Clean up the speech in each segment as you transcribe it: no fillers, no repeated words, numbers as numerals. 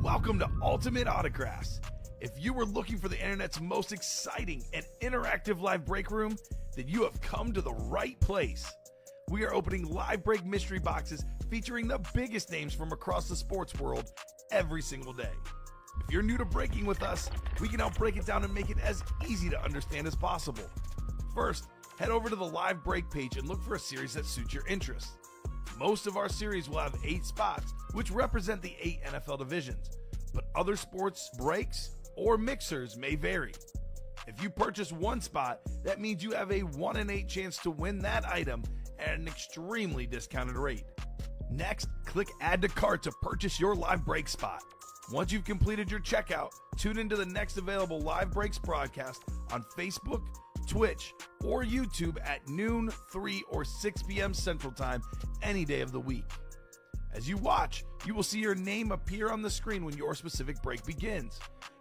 Welcome to Ultimate Autographs. If you were looking for the internet's most exciting and interactive live break room, then you have come to the right place. We are opening live break mystery boxes featuring the biggest names from across the sports world every single day. If you're new to breaking with us, we can help break it down and make it as easy to understand as possible. First, head over to the live break page and look for a series that suits your interests. Most of our series will have 8 spots, which represent the 8 NFL divisions, but other sports breaks or mixers may vary. If you purchase one spot, that means you have a 1 in 8 chance to win that item at an extremely discounted rate. Next, click Add to Cart to purchase your live break spot. Once you've completed your checkout, tune into the next available live breaks broadcast on Facebook, Twitch, or YouTube at noon, 3, or 6 p.m. Central Time any day of the week. As you watch, you will see your name appear on the screen when your specific break begins.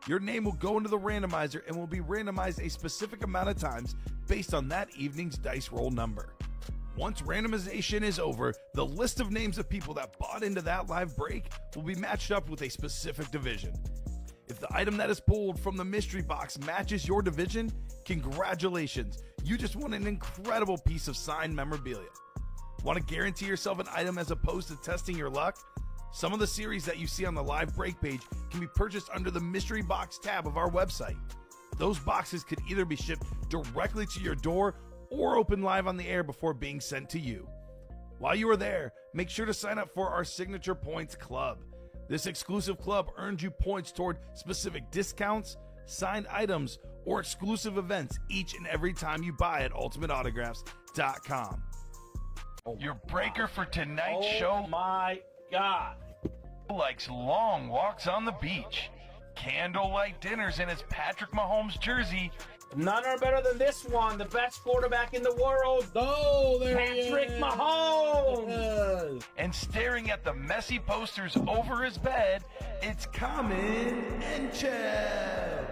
Your name will go into the randomizer and will be randomized a specific amount of times based on that evening's dice roll number. Once randomization is over, the list of names of people that bought into that live break will be matched up with a specific division. If the item that is pulled from the mystery box matches your division, congratulations, you just won an incredible piece of signed memorabilia. Want to guarantee yourself an item as opposed to testing your luck? Some of the series that you see on the live break page can be purchased under the mystery box tab of our website. Those boxes could either be shipped directly to your door or open live on the air before being sent to you. While you are there, make sure to sign up for our Signature Points Club. This exclusive club earns you points toward specific discounts, signed items, or exclusive events each and every time you buy at ultimateautographs.com. Your breaker for tonight's show, my God, likes long walks on the beach, candlelight dinners in his Patrick Mahomes jersey. None are better than this one, the best quarterback in the world. Oh, there Patrick Mahomes. Yes. And staring at the messy posters over his bed, it's Kamen Entchev.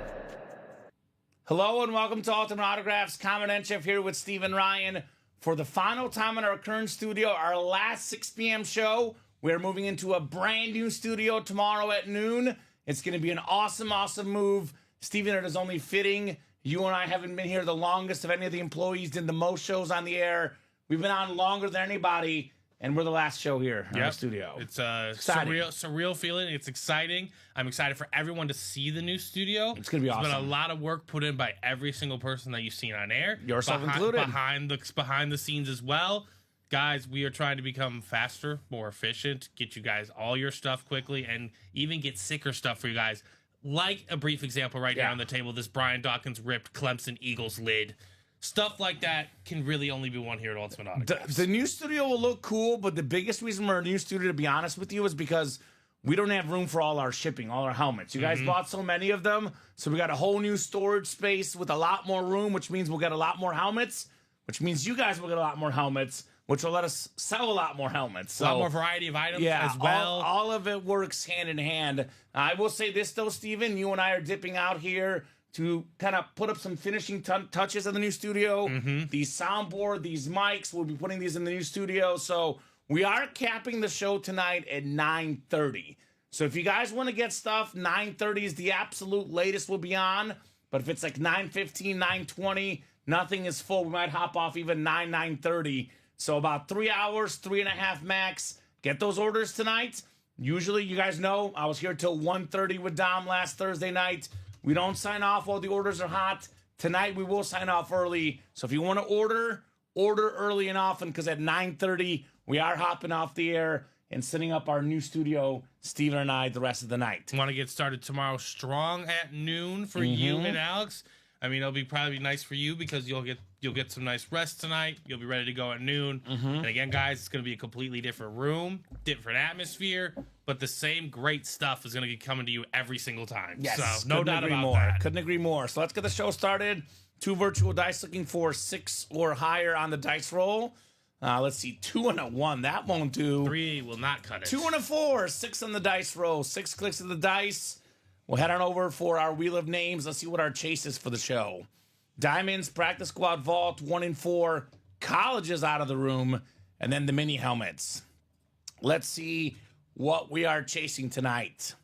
Hello and welcome to Ultimate Autographs. Kamen Entchev here with Steve and Ryan. For the final time in our current studio, our last 6 p.m. show, we're moving into a brand new studio tomorrow at noon. It's going to be an awesome, awesome move. Steven, it is only fitting. You and I haven't been here the longest of any of the employees, did the most shows on the air. We've been on longer than anybody, and we're the last show here in the studio. It's a surreal feeling. It's exciting. I'm excited for everyone to see the new studio. It's going to be awesome. There's been a lot of work put in by every single person that you've seen on air. Yourself included. Behind the scenes as well. Guys, we are trying to become faster, more efficient, get you guys all your stuff quickly, and even get sicker stuff for you guys. Like a brief example right now on the table, this Brian Dawkins ripped Clemson Eagles lid. Stuff like that can really only be won here at Ultimate Autographs. The new studio will look cool, but the biggest reason we're a new studio, to be honest with you, is because we don't have room for all our shipping, all our helmets. You guys bought so many of them, so we got a whole new storage space with a lot more room, which means we'll get a lot more helmets, which means you guys will get a lot more helmets, which will let us sell a lot more helmets. So, a lot more variety of items as well. All of it works hand in hand. I will say this, though, Steven, you and I are dipping out here to kind of put up some finishing touches in the new studio. The soundboard, these mics, we'll be putting these in the new studio. So we are capping the show tonight at 9:30. So if you guys want to get stuff, 9:30 is the absolute latest we'll be on. But if it's like 9:15, 9:20, nothing is full. We might hop off even 9:30. So about 3 hours, 3.5 max. Get those orders tonight. Usually, you guys know, I was here till 1:30 with Dom last Thursday night. We don't sign off while the orders are hot. Tonight, we will sign off early. So if you want to order early and often, because at 9:30, we are hopping off the air and setting up our new studio, Steven and I, the rest of the night. Want to get started tomorrow strong at noon for you and Alex. I mean, it'll be probably nice for you because you'll get some nice rest tonight. You'll be ready to go at noon. And again, guys, it's going to be a completely different room, different atmosphere, but the same great stuff is going to be coming to you every single time. Yes, so no doubt about that. Couldn't agree more. So let's get the show started. 2 virtual dice looking for 6 or higher on the dice roll. Let's see, 2 and a 1. That won't do. 3 will not cut it. 2 and a 4. 6 on the dice roll. 6 clicks of the dice. We'll head on over for our Wheel of Names. Let's see what our chase is for the show. Diamonds, Practice Squad Vault, 1 and 4. Colleges out of the room. And then the mini helmets. Let's see what we are chasing tonight.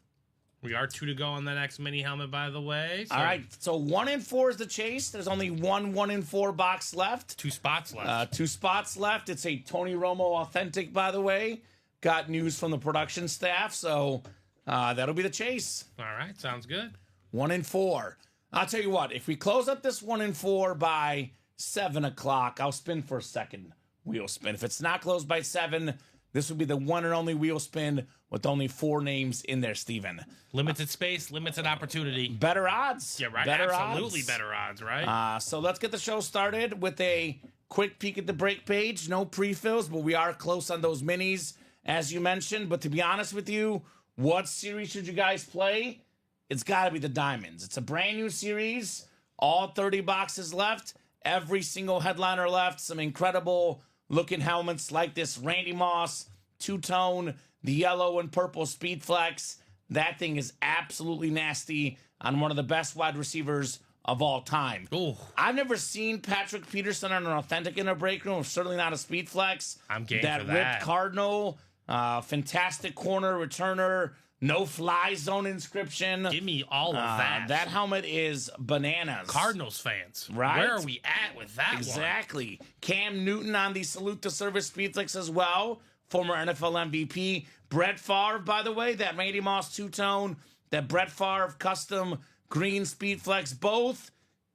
We are 2 to go on the next mini helmet, by the way. So All right, so 1 in 4 is the chase. There's only one in 4 box left. 2 spots left. 2 spots left. It's a Tony Romo authentic, by the way. Got news from the production staff, so that'll be the chase. All right, sounds good. 1 in 4. I'll tell you what, if we close up this 1 in 4 by 7 o'clock, I'll spin for a second wheel spin. If it's not closed by 7, this will be the one and only wheel spin with only 4 names in there, Steven. Limited space, limited opportunity. Better odds. Yeah, right. Better Absolutely odds. better odds, right? So let's get the show started with a quick peek at the break page. No pre-fills, but we are close on those minis, as you mentioned. But to be honest with you, what series should you guys play? It's got to be the Diamonds. It's a brand new series. All 30 boxes left. Every single headliner left. Some incredible looking helmets like this Randy Moss two-tone, the yellow and purple Speed Flex. That thing is absolutely nasty on one of the best wide receivers of all time. Ooh. I've never seen Patrick Peterson on an authentic in a break room. Certainly not a Speed Flex. I'm game that for that. ripped Cardinal, fantastic corner returner, no fly zone inscription. Give me all of that. That helmet is bananas. Cardinals fans. Right? Where are we at with that one? Exactly. Cam Newton on the Salute to Service Speedflex as well. Former NFL MVP. Brett Favre, by the way, that Randy Moss two-tone, that Brett Favre custom green Speedflex, both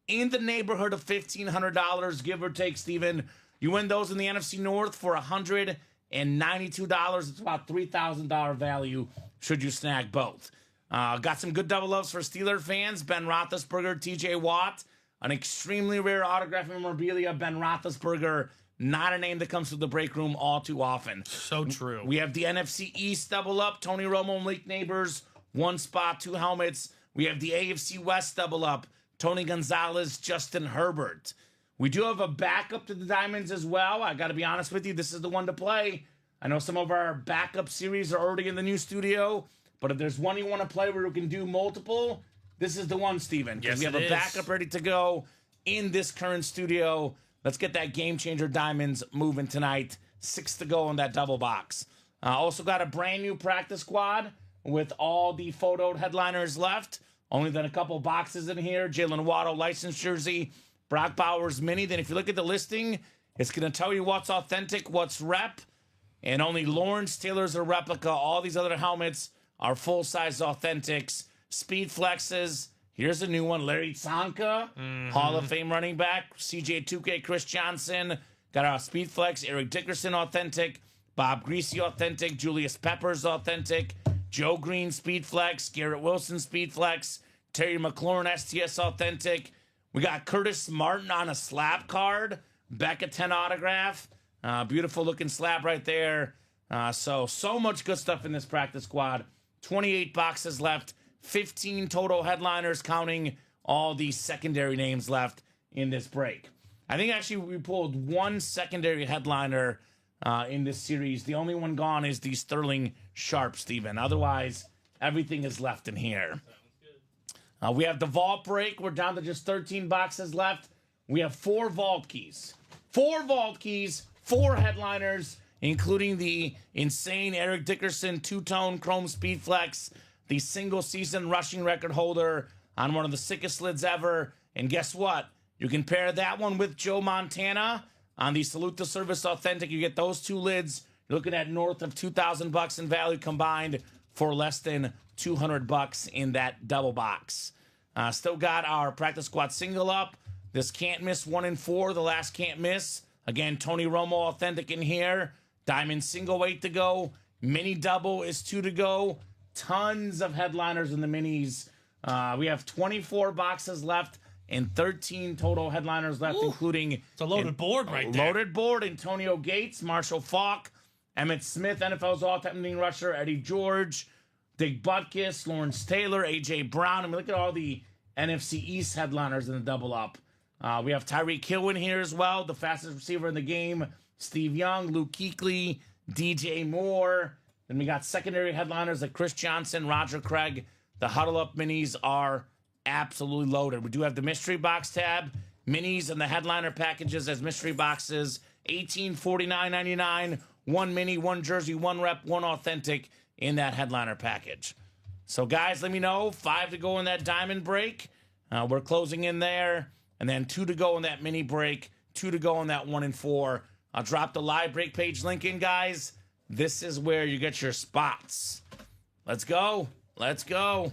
in the neighborhood of $1,500, give or take, Steven. You win those in the NFC North for $192. It's about $3,000 value should you snag both. Got some good double loves for Steeler fans. Ben Roethlisberger, TJ Watt. An extremely rare autograph memorabilia. Ben Roethlisberger, not a name that comes to the break room all too often. So true. We have the NFC East double up. Tony Romo and Malik Neighbors. 1 spot, 2 helmets. We have the AFC West double up. Tony Gonzalez, Justin Herbert. We do have a backup to the Diamonds as well. I got to be honest with you. This is the one to play. I know some of our backup series are already in the new studio, but if there's one you want to play where we can do multiple, this is the one, Steven. Because Yes, we have it a is. backup ready to go in this current studio. Let's get that Game Changer Diamonds moving tonight. 6 to go in that double box. Also got a brand new practice squad with all the photoed headliners left. Only then a couple boxes in here. Jalen Waddle licensed jersey. Brock Bowers mini. Then if you look at the listing, it's going to tell you what's authentic, what's rep. And only Lawrence Taylor's a replica. All these other helmets are full-size authentics. Speed Flexes. Here's a new one. Larry Tsonka, Hall of Fame running back. CJ 2K, Chris Johnson. Got our Speed Flex. Eric Dickerson authentic. Bob Greasy authentic. Julius Peppers authentic. Joe Green Speed Flex. Garrett Wilson Speed Flex. Terry McLaurin STS authentic. We got Curtis Martin on a slab card. Becca 10 autograph. Beautiful looking slab right there. So much good stuff in this practice squad. 28 boxes left. 15 total headliners, counting all the secondary names left in this break. I think actually we pulled 1 secondary headliner in this series. The only one gone is the Sterling Sharp, Steven. Otherwise, everything is left in here. We have the vault break. We're down to just 13 boxes left. We have 4 vault keys. 4 vault keys, 4 headliners, including the insane Eric Dickerson two-tone Chrome Speed Flex, the single-season rushing record holder on one of the sickest lids ever. And guess what? You can pair that one with Joe Montana on the Salute to Service Authentic. You get those 2 lids. You're looking at north of $2,000 in value combined for less than $200 in that double box. Still got our practice squad single up. This can't miss 1 in 4. The last can't miss. Again, Tony Romo authentic in here. Diamond single 8 to go. Mini double is 2 to go. Tons of headliners in the minis. We have 24 boxes left and 13 total headliners left, including... It's a loaded board right there. Loaded board. Antonio Gates, Marshall Faulk, Emmitt Smith, NFL's all-time leading rusher, Eddie George, Dick Butkus, Lawrence Taylor, A.J. Brown. I mean, look at all the NFC East headliners in the double up. We have Tyreek Hill in here as well, the fastest receiver in the game. Steve Young, Luke Kuechly, DJ Moore. Then we got secondary headliners like Chris Johnson, Roger Craig. The Huddle Up minis are absolutely loaded. We do have the mystery box tab, minis and the headliner packages as mystery boxes. $1849.99. 1 mini, 1 jersey, 1 rep, 1 authentic in that headliner package. So, guys, let me know. 5 to go in that diamond break. We're closing in there. And then 2 to go in that mini break. 2 to go in that 1 and 4. I'll drop the live break page link in, guys. This is where you get your spots. Let's go. Let's go.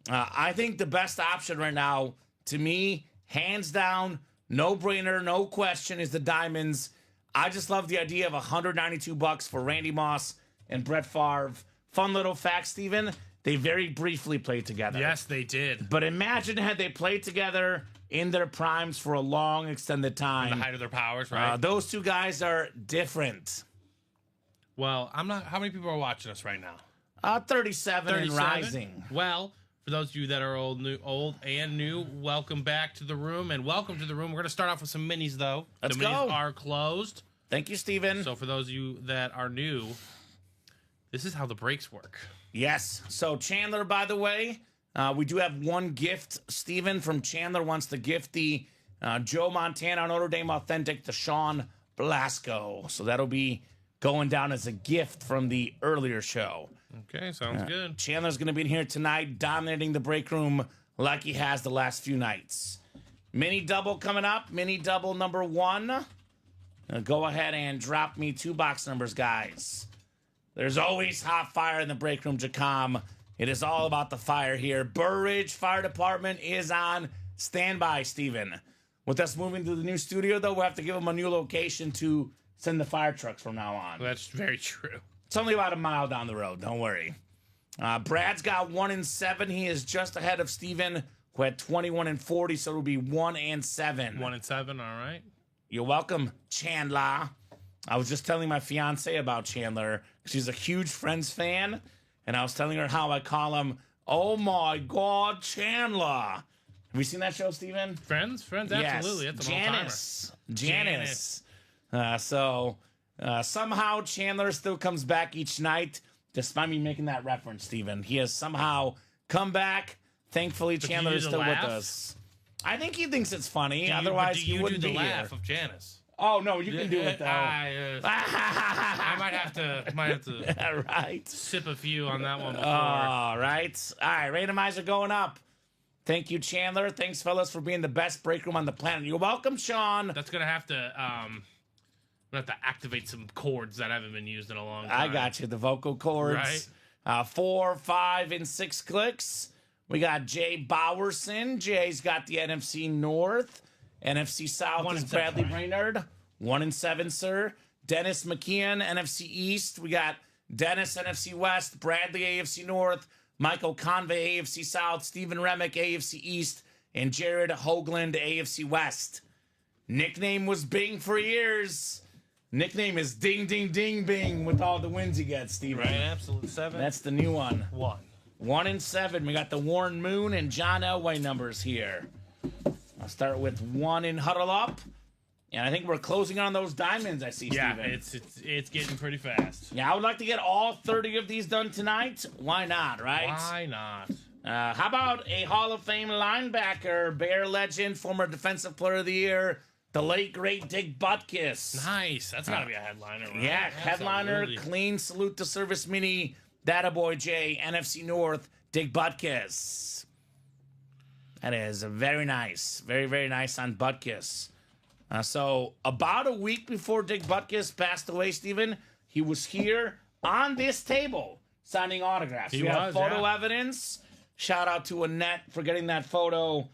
I think the best option right now, to me, hands down, no brainer, no question, is the diamonds. I just love the idea of $192 for Randy Moss and Brett Favre. Fun little fact, Steven. They very briefly played together. Yes, they did. But imagine had they played together in their primes for a long, extended time. In the height of their powers, right? Those two guys are different. Well, I'm not. How many people are watching us right now? 37 and rising. Well, for those of you that are old and new, welcome back to the room, and welcome to the room. We're going to start off with some minis, though. Let's the minis go. are closed. Thank you, Steven. So for those of you that are new, this is how the breaks work. Yes. So Chandler, by the way, we do have one gift. Steven from Chandler wants to gift the Joe Montana Notre Dame Authentic to Sean Blasco. So that'll be going down as a gift from the earlier show. Okay, sounds good. Chandler's going to be in here tonight, dominating the break room like he has the last few nights. Mini double coming up. Mini double number 1. Go ahead and drop me 2 box numbers, guys. There's always hot fire in the break room, Jacom. It is all about the fire here. Burr Ridge Fire Department is on standby, Steven. With us moving to the new studio, though, we'll have to give them a new location to send the fire trucks from now on. That's very true. It's only about a mile down the road. Don't worry. Brad's got 1 and 7. He is just ahead of Steven, who had 21 and 40, so it'll be 1 and 7. 1 and 7, all right. You're welcome, Chandler. I was just telling my fiance about Chandler. She's a huge Friends fan, and I was telling her how I call him, oh my God, Chandler. Have you seen that show, Steven? Friends, absolutely. Yes. That's an all-timer. Janice. Somehow Chandler still comes back each night, despite me making that reference, Steven. He has somehow come back. Thankfully, Chandler is still with us. I think he thinks it's funny. Otherwise, he wouldn't be here. Do you do the laugh of Janice? Oh no, you can do it though. I might have to right. sip a few on that one before. All right. Randomizer going up. Thank you, Chandler. Thanks, fellas, for being the best break room on the planet. You're welcome, Sean. That's gonna have to I'm gonna have to activate some chords that haven't been used in a long time. I got you. The vocal cords. Right. 4, 5, and 6 clicks. We got Jay Bowerson. Jay's got the NFC North. NFC South is Bradley Brainerd. 1 and 7, sir. Dennis McKeon, NFC East. We got Dennis, NFC West. Bradley, AFC North. Michael Convey, AFC South. Stephen Remick, AFC East. And Jared Hoagland, AFC West. Nickname was Bing for years. Nickname is Ding, Ding, Ding, Bing with all the wins he gets, Steven. Right, absolute 7. That's the new one. 1. 1 and 7. We got the Warren Moon and John Elway numbers here. I'll start with 1 in Huddle Up. And I think we're closing on those diamonds, I see, yeah, Steven. it's getting pretty fast. Yeah, I would like to get all 30 of these done tonight. Why not, right? Why not? How about a Hall of Fame linebacker, Bear legend, former Defensive Player of the Year, the late, great Dick Butkus. Nice. That's got to be a headliner, right? Yeah, headliner, Absolutely. clean salute to service mini, Databoy J, NFC North, Dick Butkus. That is very nice. Very, very nice on Butkus. So about a week before Dick Butkus passed away, Steven, he was here on this table signing autographs. We have photo evidence. Shout out to Annette for getting that photo.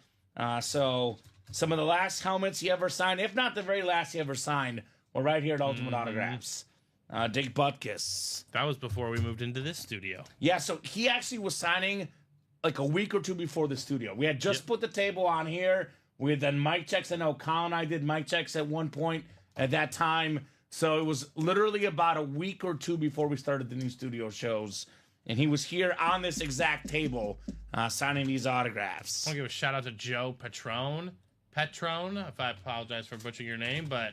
So some of the last helmets he ever signed, if not the very last he ever signed, were right here at Ultimate Autographs. Dick Butkus. That was before we moved into this studio. Yeah, so he actually was signing like a week or two before the studio. We had just put the table on here. We had done mic checks. I know Kyle and I did mic checks at one point at that time. So it was literally about a week or two before we started the new studio shows. And he was here on this exact table signing these autographs. I want to give a shout out to Joe Petrone, if I apologize for butchering your name, but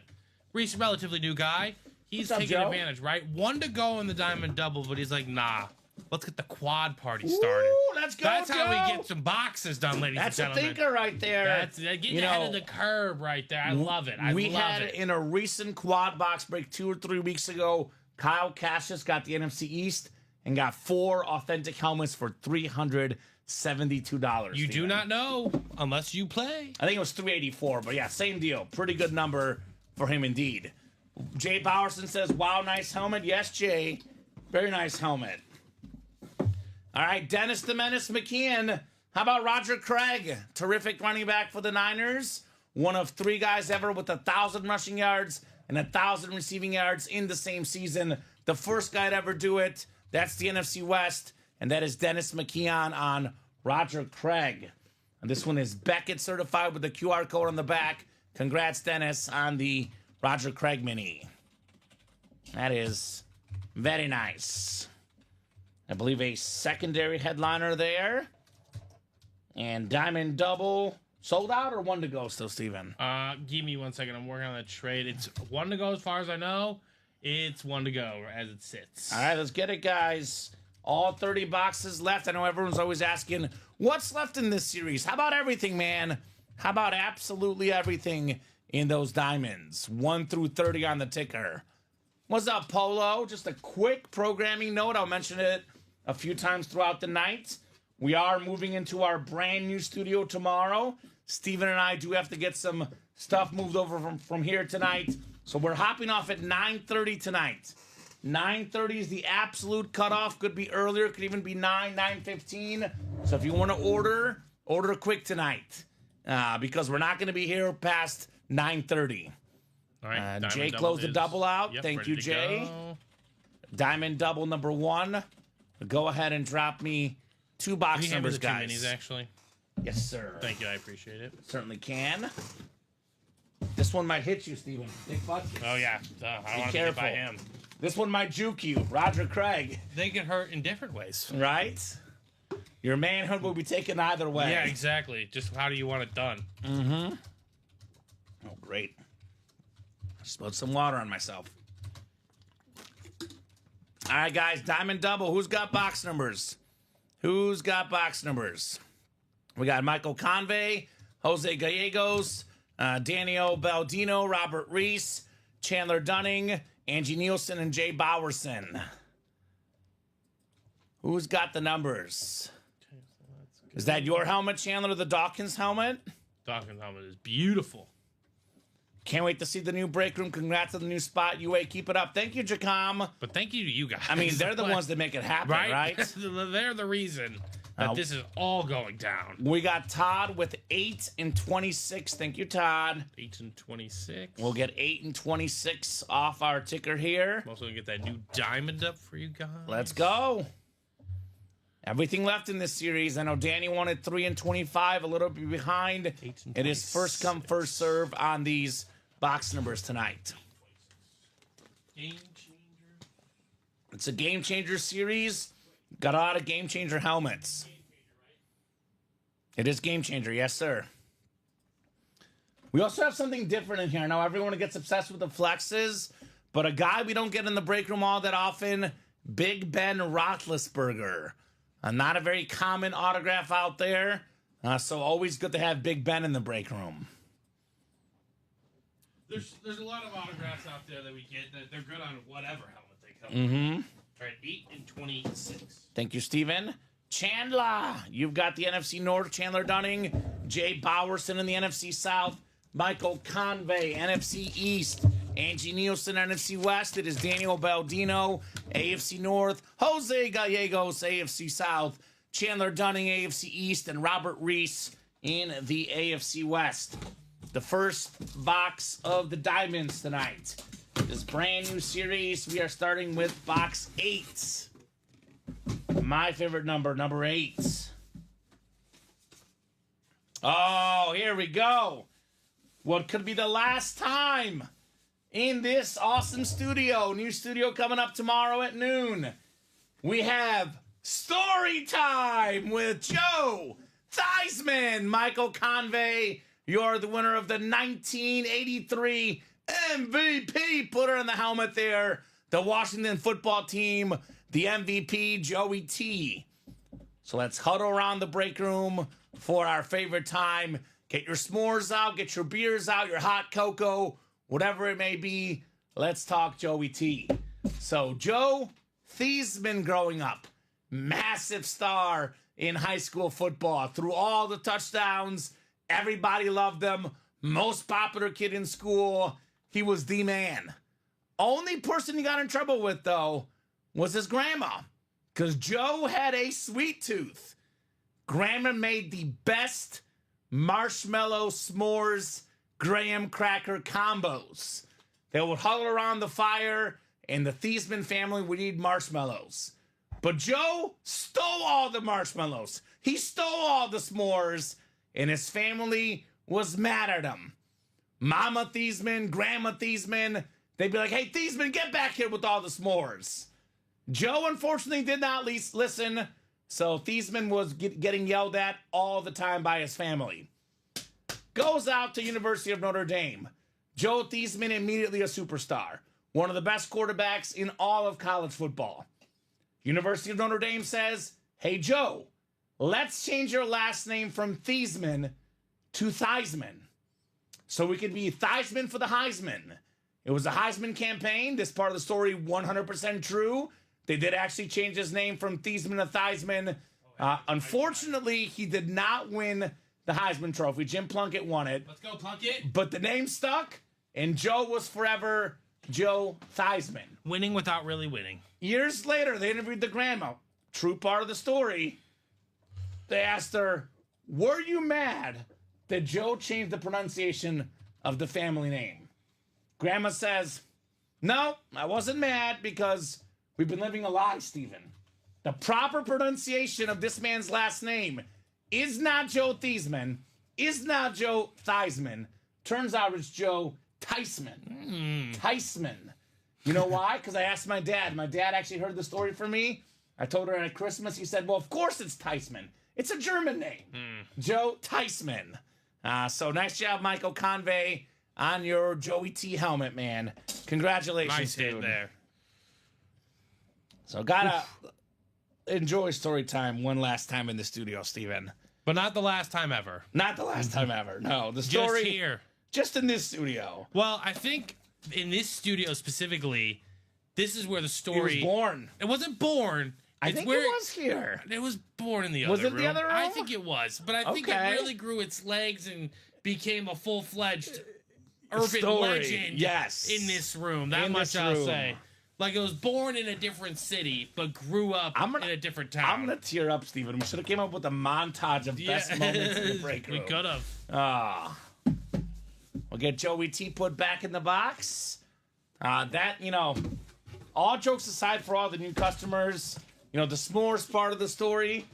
Reese, relatively new guy. He's taking advantage, right? 1 to go in the Diamond Double, but he's like, nah, let's get the quad party started. Ooh, let's go, That's Joe. how we get some boxes done, ladies That's and a gentlemen. thinker right there. That's getting ahead of the curve right there. I love it. We had in a recent quad box break 2 or 3 weeks ago, Kyle Cassius got the NFC East, and got 4 authentic helmets for $372. You do not know unless you play. I think it was $384, but yeah, same deal. Pretty good number for him indeed. Jay Bowerson says, wow, nice helmet. Yes, Jay. Very nice helmet. All right, Dennis the Menace McKeon. How about Roger Craig? Terrific running back for the Niners. One of 3 guys ever with 1,000 rushing yards and 1,000 receiving yards in the same season. The first guy to ever do it. That's the NFC West, and that is Dennis McKeon on Roger Craig. And this one is Beckett certified with the QR code on the back. Congrats, Dennis, on the Roger Craig mini. That is very nice. I believe a secondary headliner there. And Diamond Double. Sold out or 1 to go still, Steven? Give me 1 second. I'm working on that trade. It's 1 to go as far as I know. It's 1 to go as it sits. All right, let's get it, guys. All 30 boxes left. I know everyone's always asking, what's left in this series? How about everything, man? How about absolutely everything in those diamonds? 1 through 30 on the ticker. What's up, Polo? Just a quick programming note. I'll mention it a few times throughout the night. We are moving into our brand new studio tomorrow. Steven and I do have to get some stuff moved over from here tonight. So we're hopping off at 9:30 tonight. 9:30 is the absolute cutoff. Could be earlier. Could even be 9:15. So if you want to order quick tonight. Because we're not going to be here past 9:30. All right. Jay closed the double out. Yep, Thank ready you, to Jay. go. Diamond double number 1. Go ahead and drop me 2 box Can you hand me numbers, the 2 guys. minis, actually? Yes, sir. Thank you. I appreciate it. Certainly can. This one might hit you, Steven. Big buckets. Oh, yeah. I want to get careful. by him. This one might juke you. Roger Craig. They can hurt in different ways. Right? Your manhood will be taken either way. Yeah, exactly. Just how do you want it done? Mm-hmm. Oh, great. I spilled some water on myself. All right, guys. Diamond double. Who's got box numbers? Who's got box numbers? We got Michael Convey, Jose Gallegos, Daniel Baldino, Robert Reese, Chandler Dunning, Angie Nielsen, and Jay Bowerson. Who's got the numbers? Is that your helmet, Chandler, or the Dawkins helmet? Dawkins helmet is beautiful. Can't wait to see the new break room. Congrats on the new spot. UA, keep it up. Thank you, Jacom. But thank you to you guys. I mean, they're the ones that make it happen, right? They're the reason that this is all going down. We got Todd with 8 and 26. Thank you, Todd. 8 and 26. We'll get 8 and 26 off our ticker here. I'm also going to get that new diamond up for you guys. Let's go. Everything left in this series. I know Danny wanted 3 and 25, a little bit behind. It is first come, first serve on these box numbers tonight. Game changer. It's a game changer series. Got a lot of game changer helmets. It is game changer, yes, sir. We also have something different in here. Now, everyone gets obsessed with the flexes, but a guy we don't get in the break room all that often, Big Ben Roethlisberger. Not a very common autograph out there, so always good to have Big Ben in the break room. There's a lot of autographs out there that we get that they're good on whatever helmet they come with. Mm-hmm. All right, 8 and 26. Thank you, Steven. Chandler, you've got the NFC North, Chandler Dunning, Jay Bowerson in the NFC South, Michael Convey, NFC East, Angie Nielsen, NFC West. It is Daniel Baldino, AFC North, Jose Gallegos, AFC South, Chandler Dunning, AFC East, and Robert Reese in the AFC West. The first box of the Diamonds tonight. This brand new series, we are starting with box 8. My favorite number, number 8. Oh, here we go. What could be the last time in this awesome studio? New studio coming up tomorrow at noon. We have Story Time with Joe Theismann. Michael Convey, you're the winner of the 1983 MVP. Put her on the helmet there. The Washington football team, the MVP, Joey T. So let's huddle around the break room for our favorite time. Get your s'mores out, get your beers out, your hot cocoa, whatever it may be. Let's talk Joey T. So, Joe Thiesman growing up. Massive star in high school football. Threw all the touchdowns. Everybody loved him. Most popular kid in school. He was the man. Only person he got in trouble with, though, was his grandma. Because Joe had a sweet tooth. Grandma made the best marshmallow s'mores graham cracker combos. They would huddle around the fire, and the Thiesman family would eat marshmallows. But Joe stole all the marshmallows. He stole all the s'mores, and his family was mad at him. Mama Thiesman, Grandma Thiesman, they'd be like, hey, Thiesman, get back here with all the s'mores. Joe, unfortunately, did not listen, so Thiesman was getting yelled at all the time by his family. Goes out to University of Notre Dame. Joe Thiesman, immediately a superstar. One of the best quarterbacks in all of college football. University of Notre Dame says, hey, Joe, let's change your last name from Thiesman to Theismann. So we can be Theismann for the Heisman. It was a Heisman campaign. This part of the story, 100% true. They did actually change his name from Thiesman to Theismann. Unfortunately, he did not win the Heisman Trophy. Jim Plunkett won it. Let's go, Plunkett. But the name stuck, and Joe was forever Joe Theismann. Winning without really winning. Years later, they interviewed the grandma. True part of the story. They asked her, were you mad that Joe changed the pronunciation of the family name? Grandma says, no, I wasn't mad because we've been living a lie, Stephen. The proper pronunciation of this man's last name is not Joe Thiesman, is not Joe Theismann. Turns out it's Joe Theismann. Theismann. You know why? Because I asked my dad. My dad actually heard the story from me. I told her at Christmas. He said, well, of course it's Theismann. It's a German name. Joe Theismann. So nice job, Michael Convey, on your Joey T helmet, man. Congratulations, Nice hit dude. there. So gotta enjoy story time one last time in the studio, Steven. But not the last time ever. Not the last time ever. No, the Just story here. just in this studio. Well, I think in this studio specifically, this is where the He story was born. It wasn't born. I It's think where it was here. It was born in the Was other it room. the other room? I think it was, but I think it Okay. really grew its legs and became a full-fledged urban Story. legend. Yes. In this room, that In much this I'll room. say. Like it was born in a different city, but grew up in a different town. I'm gonna tear up, Steven. We should have came up with a montage of best moments in the break room. We could have. We'll get Joey T put back in the box. All jokes aside for all the new customers, the s'mores part of the story,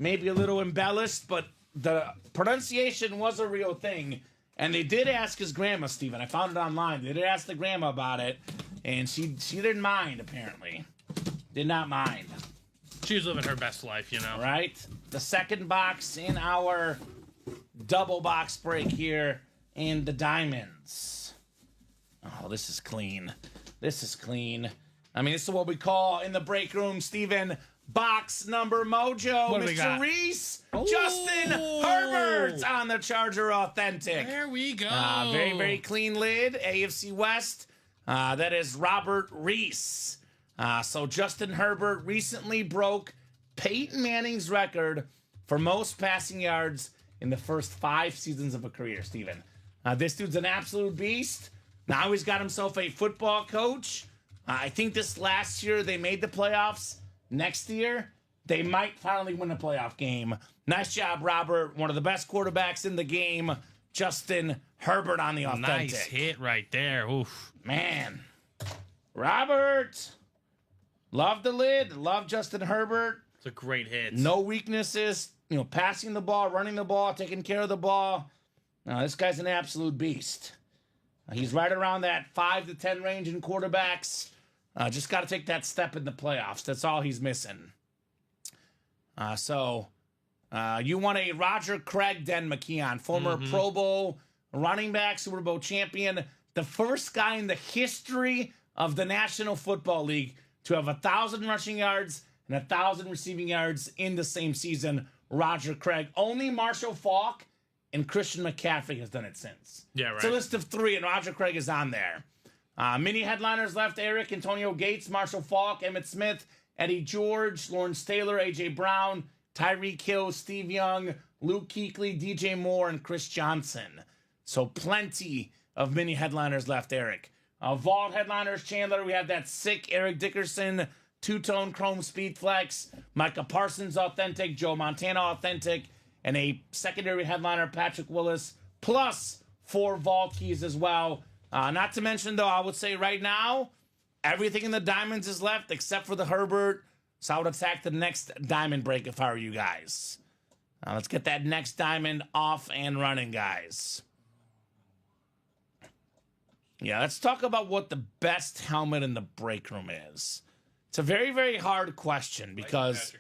maybe a little embellished, but the pronunciation was a real thing. And they did ask his grandma, Steven. I found it online. They did ask the grandma about it, and she didn't mind, apparently. Did not mind. She was living her best life, Right? The second box in our double box break here in the diamonds. Oh, this is clean. This is clean. I mean, this is what we call in the break room, Steven, box number mojo. What do we Mr. got? Reese, Ooh. Justin Herbert on the Charger Authentic. There we go. Very, very clean lid. AFC West. That is Robert Reese. So Justin Herbert recently broke Peyton Manning's record for most passing yards in the first 5 seasons of a career, Steven. This dude's an absolute beast. Now he's got himself a football coach. I think this last year they made the playoffs. Next year, they might finally win a playoff game. Nice job, Robert. One of the best quarterbacks in the game. Justin Herbert on the Authentic. Nice hit right there. Oof. Man. Robert. Love the lid. Love Justin Herbert. It's a great hit. No weaknesses. Passing the ball, running the ball, taking care of the ball. This guy's an absolute beast. He's right around that 5 to 10 range in quarterbacks. Just got to take that step in the playoffs. That's all he's missing. You want a Roger Craig Den McKeon, former Pro Bowl running back, Super Bowl champion, the first guy in the history of the National Football League to have 1,000 rushing yards and 1,000 receiving yards in the same season. Roger Craig. Only Marshall Faulk and Christian McCaffrey has done it since. Yeah, right. It's a list of 3, and Roger Craig is on there. Mini headliners left: Eric, Antonio Gates, Marshall Faulk, Emmitt Smith, Eddie George, Lawrence Taylor, A.J. Brown, Tyreek Hill, Steve Young, Luke Kuechly, DJ Moore, and Chris Johnson. So plenty of mini headliners left, Eric. Vault headliners, Chandler, we have that sick Eric Dickerson, two-tone chrome speed flex, Micah Parsons authentic, Joe Montana authentic, and a secondary headliner, Patrick Willis, plus 4 vault keys as well. Not to mention, though, I would say right now, everything in the diamonds is left except for the Herbert. So I would attack the next diamond break if I were you guys. Let's get that next diamond off and running, guys. Yeah, let's talk about what the best helmet in the break room is. It's a very, very hard question because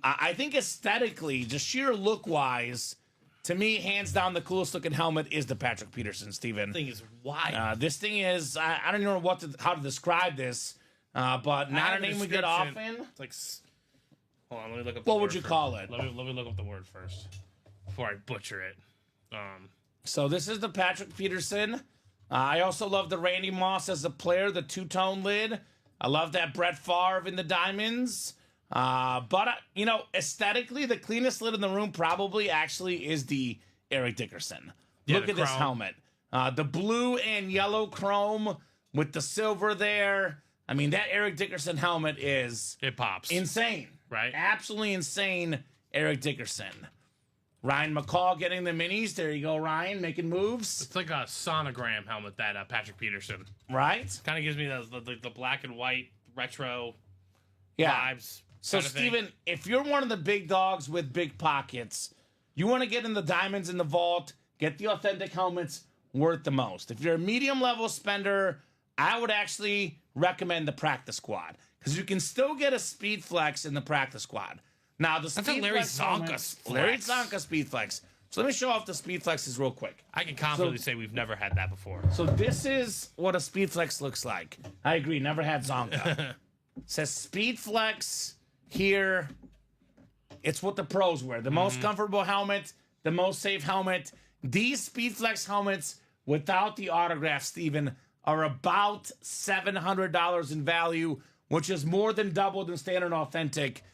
I think aesthetically, just sheer look-wise, to me, hands down, the coolest looking helmet is the Patrick Peterson, Steven. This thing is wild. This thing is, I don't know how to describe this, but not a name we get often. It's like, hold on, let me look up the What word would you first. call it? Let me look up the word first before I butcher it. So this is the Patrick Peterson. I also love the Randy Moss as a player, the two-tone lid. I love that Brett Favre in the diamonds. But, aesthetically, the cleanest lid in the room probably actually is the Eric Dickerson. Yeah, Look at this helmet. The blue and yellow chrome with the silver there. I mean, that Eric Dickerson helmet is... It pops. insane. Right? Absolutely insane, Eric Dickerson. Ryan McCall getting the minis. There you go, Ryan, making moves. It's like a sonogram helmet, that Patrick Peterson. Right? Kind of gives me the black and white retro vibes. So, kind of thing. Steven, if you're one of the big dogs with big pockets, you want to get in the diamonds in the vault, get the authentic helmets worth the most. If you're a medium-level spender, I would actually recommend the practice squad because you can still get a speed flex in the practice squad. Now, the That's speed a Larry flex Zonka helmets- flex. Larry Zonka speed flex. So let me show off the speed flexes real quick. I can confidently say we've never had that before. So this is what a speed flex looks like. I agree, never had Zonka. Says speed flex here. It's what the pros wear. The most comfortable helmet, the most safe helmet. These speed flex helmets without the autograph, Steven, are about $700 in value, which is more than double than standard authentic.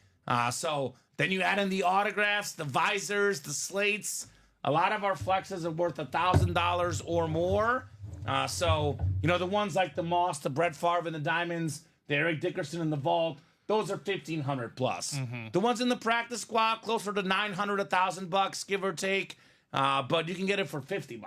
So then you add in the autographs, the visors, the slates. A lot of our flexes are worth $1,000 or more. So, the ones like the Moss, the Brett Favre and the Diamonds, the Eric Dickerson in the Vault, those are $1,500 plus. The ones in the practice squad, closer to $900, $1,000, give or take. But you can get it for $50.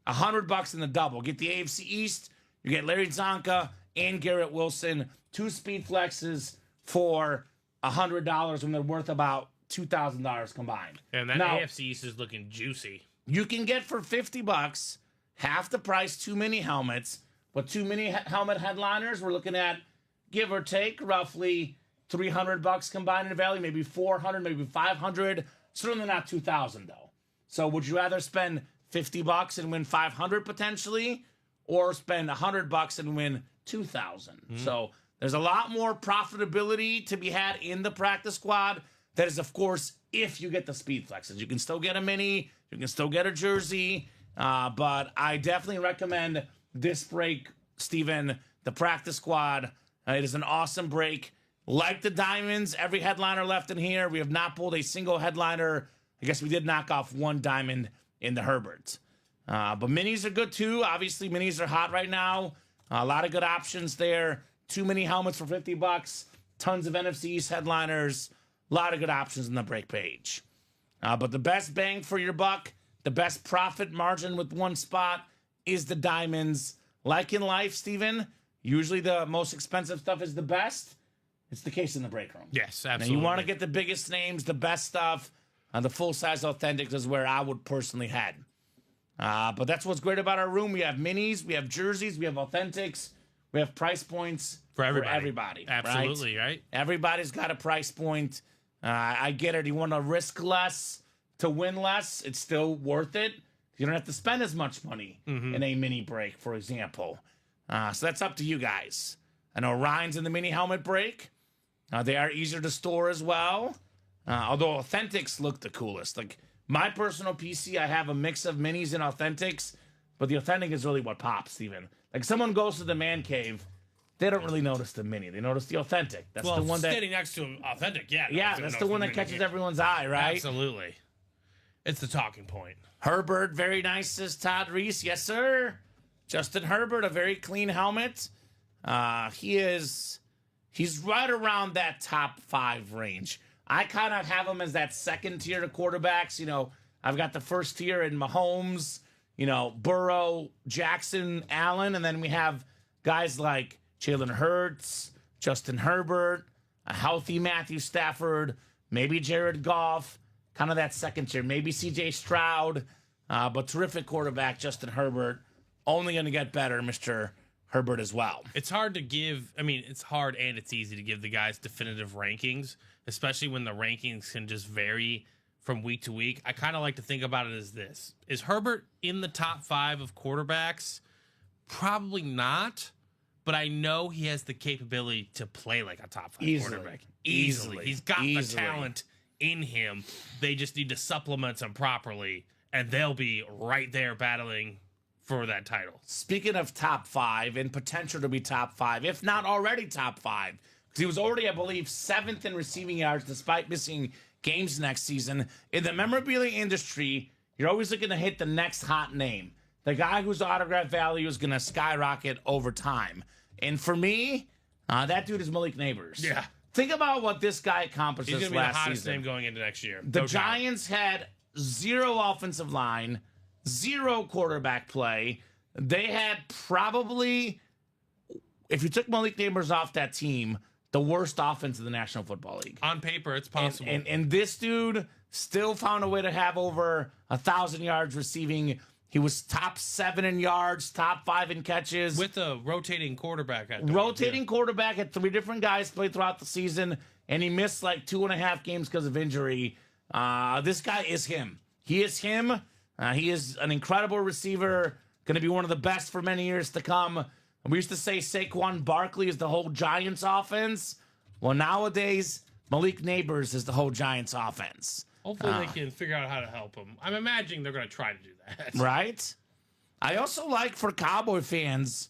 $100 in the double. Get the AFC East, you get Larry Zonka and Garrett Wilson, 2 speed flexes for $100 when they're worth about $2,000 combined. And that Now, AFC East is looking juicy. you can get for $50 half the price 2 mini helmets, but 2 mini helmet headliners we're looking at, give or take, roughly $300 combined in value, maybe $400, maybe $500. Certainly not $2,000 though. So would you rather spend $50 and win $500 potentially, or spend $100 and win $2,000? So there's a lot more profitability to be had in the practice squad. That is, of course, if you get the speed flexes. You can still get a mini, you can still get a jersey, but I definitely recommend this break, Steven, the practice squad. It is an awesome break. Like the diamonds, every headliner left in here. We have not pulled a single headliner. I guess we did knock off 1 diamond in the Herbert. But minis are good too. Obviously, minis are hot right now. A lot of good options there. 2 mini helmets for $50. Tons of NFC East headliners. A lot of good options in the break page. But the best bang for your buck, the best profit margin with one spot is the diamonds. Like in life, Steven, usually the most expensive stuff is the best. It's the case in the break room. Yes, Now, absolutely. you want to get the biggest names, the best stuff. The full-size authentics is where I would personally head. But that's what's great about our room. We have minis, we have jerseys, we have authentics, we have price points for everybody. right? Absolutely, right? Everybody's got a price point. I get it. You want to risk less to win less. It's still worth it. You don't have to spend as much money in a mini break, for example. So that's up to you guys. I know Ryan's in the mini helmet break. They are easier to store as well. Although authentics look the coolest. Like my personal PC, I have a mix of minis and authentics, but the authentic is really what pops, Steven. Like someone goes to the man cave, they don't really notice the mini. They notice the authentic. That's the one that standing next to him, authentic, yeah. yeah, that's the one that catches everyone's eye, right? Absolutely. It's the talking point. Herbert, very nice, says Todd Reese. Yes, sir. Justin Herbert, a very clean helmet. He's right around that top 5 range. I kind of have him as that second tier of quarterbacks. You know, I've got the first tier in Mahomes, you know, Burrow, Jackson, Allen, and then we have guys like Jalen Hurts, Justin Herbert, a healthy Matthew Stafford, maybe Jared Goff, kind of that second tier, maybe C.J. Stroud, but terrific quarterback, Justin Herbert. Only going to get better, Mr. Herbert as well. It's hard to give, I mean, it's hard and it's easy to give the guys definitive rankings, especially when the rankings can just vary from week to week. I kind of like to think about it as this. Is Herbert in the top 5 of quarterbacks? Probably not, but I know he has the capability to play like a top 5 quarterback. Easily. He's got the talent in him. They just need to supplement him properly, and they'll be right there battling for that title. Speaking of top 5 and potential to be top 5, if not already top 5, because he was already, I believe, 7th in receiving yards despite missing games next season. In the memorabilia industry, you're always looking to hit the next hot name. The guy whose autograph value is going to skyrocket over time. And for me, that dude is Malik Neighbors. Yeah. Think about what this guy accomplished He's this going to be the last hottest season. name going into next year. The Giants had 0 offensive line, 0 quarterback play. They had probably, if you took Malik Neighbors off that team, the worst offense in the National Football League. On paper, it's possible. And this dude still found a way to have over 1,000 yards receiving. He was top 7 in yards, top 5 in catches. With a rotating quarterback. Quarterback had 3 different guys play throughout the season, and he missed like 2.5 games because of injury. This guy is him. He is him. He is an incredible receiver, going to be one of the best for many years to come. We used to say Saquon Barkley is the whole Giants offense. Well, nowadays, Malik Neighbors is the whole Giants offense. Hopefully they can figure out how to help him. I'm imagining they're going to try to do that. Right? I also like for Cowboy fans,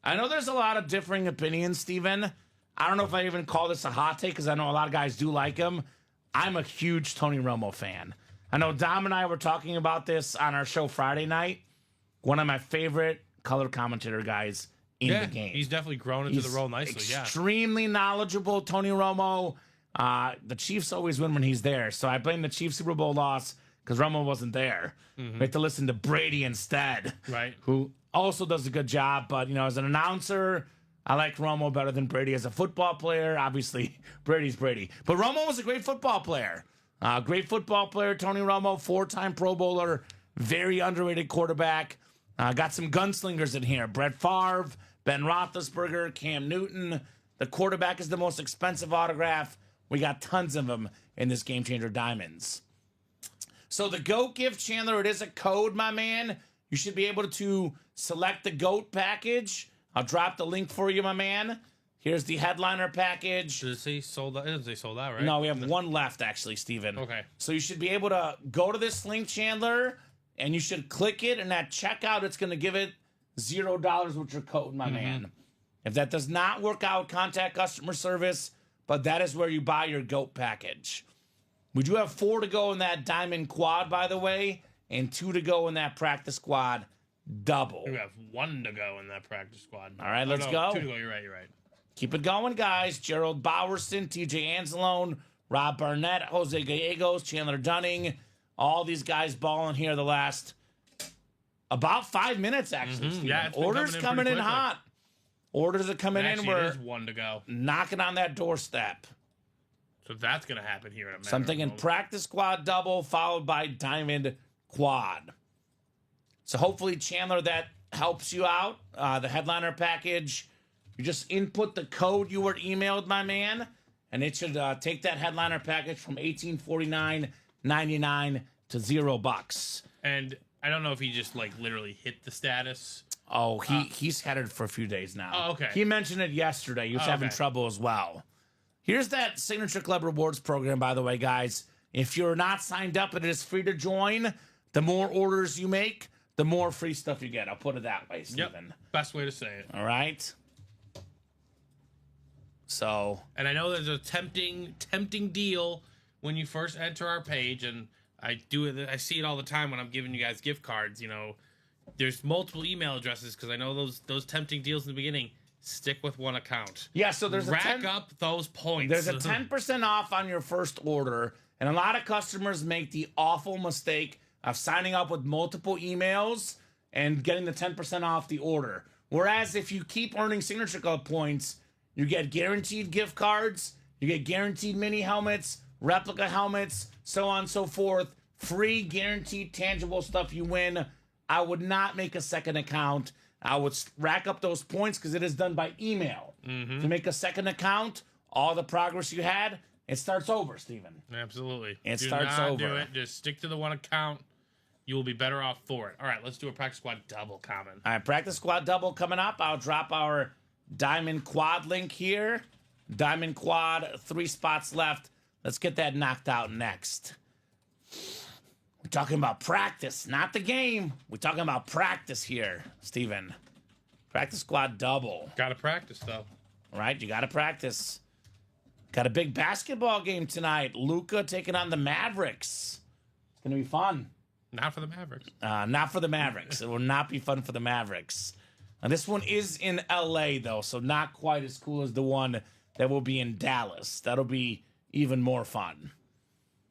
I know there's a lot of differing opinions, Steven. I don't know if I even call this a hot take because I know a lot of guys do like him. I'm a huge Tony Romo fan. I know Dom and I were talking about this on our show Friday night. One of my favorite color commentator guys in the game. He's definitely grown into the role nicely. Extremely knowledgeable, Tony Romo. The Chiefs always win when he's there, so I blame the Chiefs Super Bowl loss because Romo wasn't there. We had to listen to Brady instead, Right. who also does a good job. But, you know, as an announcer, I like Romo better than Brady. As a football player, obviously, Brady's Brady. But Romo was a great football player. Tony Romo, 4-time Pro Bowler, very underrated quarterback. Got some gunslingers in here. Brett Favre, Ben Roethlisberger, Cam Newton. The quarterback is the most expensive autograph. We got tons of them in this Game Changer Diamonds. So the GOAT gift, Chandler, it is a code, my man. You should be able to select the GOAT package. I'll drop the link for you, my man. Here's the headliner package. Does it say sold out? It doesn't say sold out, right? No, we have one left, actually, Steven. Okay. So you should be able to go to this link, Chandler, and you should click it, and at checkout, it's going to give it $0 with your code, my man. If that does not work out, contact customer service, but that is where you buy your GOAT package. We do have 4 to go in that Diamond Quad, by the way, and 2 to go in that Practice Squad double. We have 1 to go in that practice squad. All right, let's go. 2 to go, you're right. Keep it going, guys. Gerald Bowerson, TJ Anzalone, Rob Barnett, Jose Gallegos, Chandler Dunning. All these guys balling here the last about 5 minutes, actually. Steven. Yeah, Orders coming in hot. Orders are coming in. It is 1 to go. Knocking on that doorstep. So that's going to happen here in a minute. So I'm thinking Practice Squad double followed by Diamond Quad. So hopefully, Chandler, that helps you out. The headliner package, you just input the code you were emailed, my man, and it should take that headliner package from $1849.99 to $0. And I don't know if he just like literally hit the status. Oh, he's headed for a few days now. Oh, okay. He mentioned it yesterday. He was having trouble as well. Here's that Signature Club Rewards program, by the way, guys. If you're not signed up, it is free to join. The more orders you make, the more free stuff you get. I'll put it that way, Steven. Yep. Best way to say it. All right. So, and I know there's a tempting deal when you first enter our page, and I do it. I see it all the time when I'm giving you guys gift cards. You know, there's multiple email addresses because I know those tempting deals in the beginning. Stick with one account. yeah, so there's rack up those points. There's a 10% off on your first order, and a lot of customers make the awful mistake of signing up with multiple emails and getting the 10% off the order. Whereas if you keep earning Signature Club points, you get guaranteed gift cards, you get guaranteed mini helmets, replica helmets, so on and so forth. Free, guaranteed, tangible stuff you win. I would not make a second account. I would rack up those points because it is done by email. To make a second account, all the progress you had, it starts over, Steven. Absolutely. It do starts not over. Do it. Just stick to the one account. You will be better off for it. All right, let's do a practice squad double, Kamen. All right, practice squad double coming up. I'll drop our Diamond Quad link here. Diamond Quad, 3 spots left. Let's get that knocked out next. We're talking about practice, not the game. We're talking about practice here, Steven. Practice squad double. Got to practice, though. All right, you got to practice. Got a big basketball game tonight. Luka taking on the Mavericks. It's going to be fun. Not for the Mavericks. Not for the Mavericks. It will not be fun for the Mavericks. This one is in LA, though, so not quite as cool as the one that will be in Dallas. That'll be even more fun.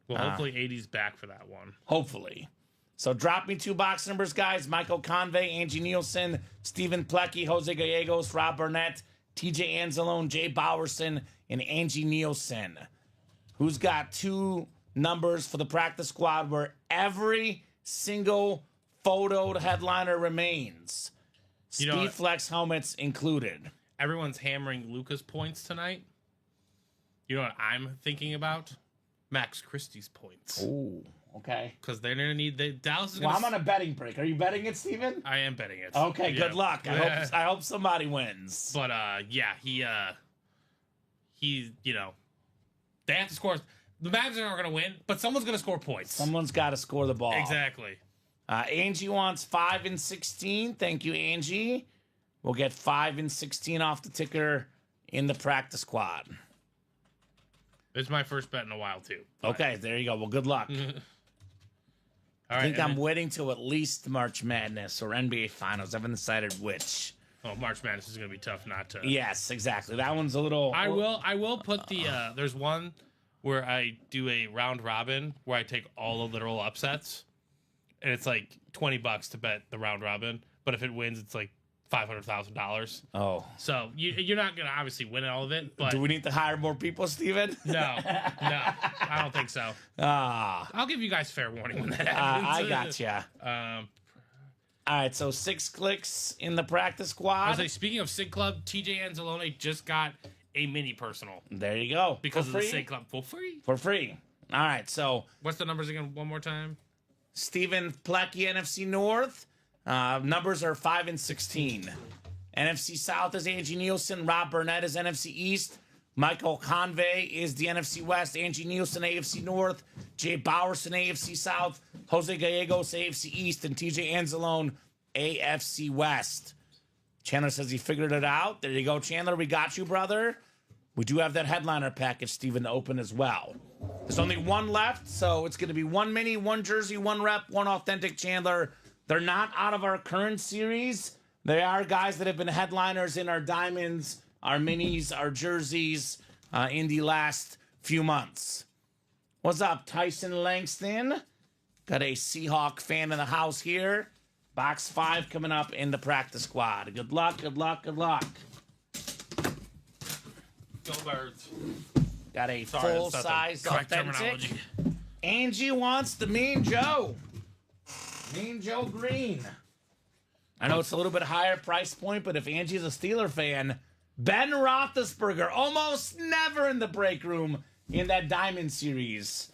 Well, hopefully 80's back for that one. Hopefully. So drop me 2 box numbers, guys. Michael Convey, Angie Nielsen, Stephen Plecky, Jose Gallegos, Rob Burnett, TJ Anzalone, Jay Bowerson, and Angie Nielsen. Who's got 2 numbers for the practice squad where every single photoed headliner remains? You know Speed what? Flex helmets included. Everyone's hammering Luca's points tonight. You know what I'm thinking about? Max Christie's points. Ooh, okay. Because they're going to need... Dallas is Well, going to... I'm on a betting break. Are you betting it, Steven? I am betting it. Okay, Yeah. good luck. I hope somebody wins. But, yeah, he, you know... They have to score... The Mavs aren't going to win, but someone's going to score points. Someone's got to score the ball. Exactly. Angie wants 5 and 16. Thank you, Angie. We'll get 5 and 16 off the ticker in the practice squad. This is my first bet in a while, too. Okay, there you go. Well, good luck. All right, I think I'm and then- waiting till at least March Madness or NBA Finals. I haven't decided which. Oh, March Madness is going to be tough not to... Yes, exactly. That one's a little... I will put the... there's one where I do a round robin where I take all the literal upsets. And it's like $20 to bet the round robin. But if it wins, it's like $500,000. Oh. So you're not going to obviously win all of it. But Do we need to hire more people, Steven? no, I don't think so. I'll give you guys fair warning when that happens. I gotcha. All right, so 6 clicks in the practice I squad. was like, speaking of Sig Club, TJ Anzalone just got a mini personal There you go. because For of the free? Sig Club for free. For free. All right, so What's the numbers again? One more time. Stephen Plecky, NFC North. Numbers are 5 and 16. NFC South is Angie Nielsen. Rob Burnett is NFC East. Michael Convey is the NFC West. Angie Nielsen, AFC North. Jay Bowerson, AFC South. Jose Gallegos, AFC East. And TJ Anzalone, AFC West. Chandler says he figured it out. There you go, Chandler. We got you, brother. We do have that headliner package, Steven, to open as well. There's only one left, so it's going to be 1 mini, 1 jersey, 1 rep, 1 authentic Chandler. They're not out of our current series. They are guys that have been headliners in our diamonds, our minis, our jerseys in the last few months. What's up, Tyson Langston? Got a Seahawk fan in the house here. Box 5 coming up in the practice squad. Good luck, good luck, good luck. Go Birds. Got a Sorry, that's not the full-size correct authentic. terminology. Angie wants the Mean Joe. Mean Joe Green. I know it's a little bit higher price point, but if Angie's a Steeler fan, Ben Roethlisberger, almost never in the break room in that Diamond Series.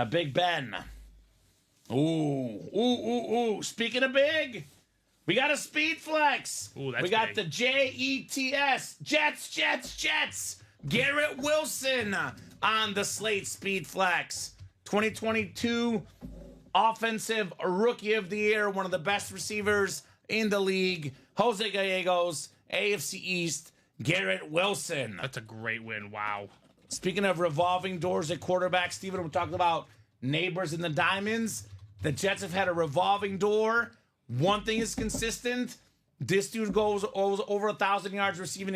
Big Ben. Ooh. Speaking of big, we got a Speed Flex. Ooh, that's we got big. the JETS. Jets. Garrett Wilson on the Slate Speed Flex. 2022 Offensive Rookie of the Year, one of the best receivers in the league. Jose Gallegos, AFC East, Garrett Wilson. That's a great win. Wow. Speaking of revolving doors at quarterback, Steven, we're talking about neighbors in the Diamonds. The Jets have had a revolving door. One thing is consistent. This dude goes over 1,000 yards receiving,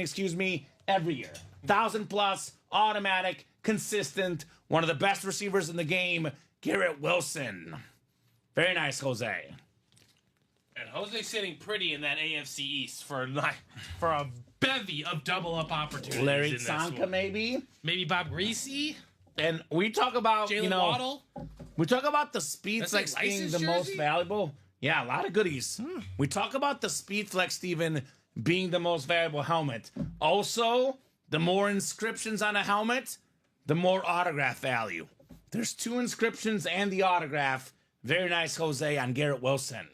every year. 1,000 plus, automatic, consistent. One of the best receivers in the game, Garrett Wilson. Very nice, Jose. And Jose's sitting pretty in that AFC East for a bevy of double-up opportunities. Larry in this Tsonka, one. maybe? Maybe Bob Greasy? And we talk about, Jalen Waddle? we talk about the speed That's flex like being license the most jersey? valuable. Yeah, a lot of goodies. We talk about the speed flex, Steven, being the most valuable helmet. Also, the more inscriptions on a helmet, the more autograph value. There's 2 inscriptions and the autograph. Very nice, Jose, on Garrett Wilson.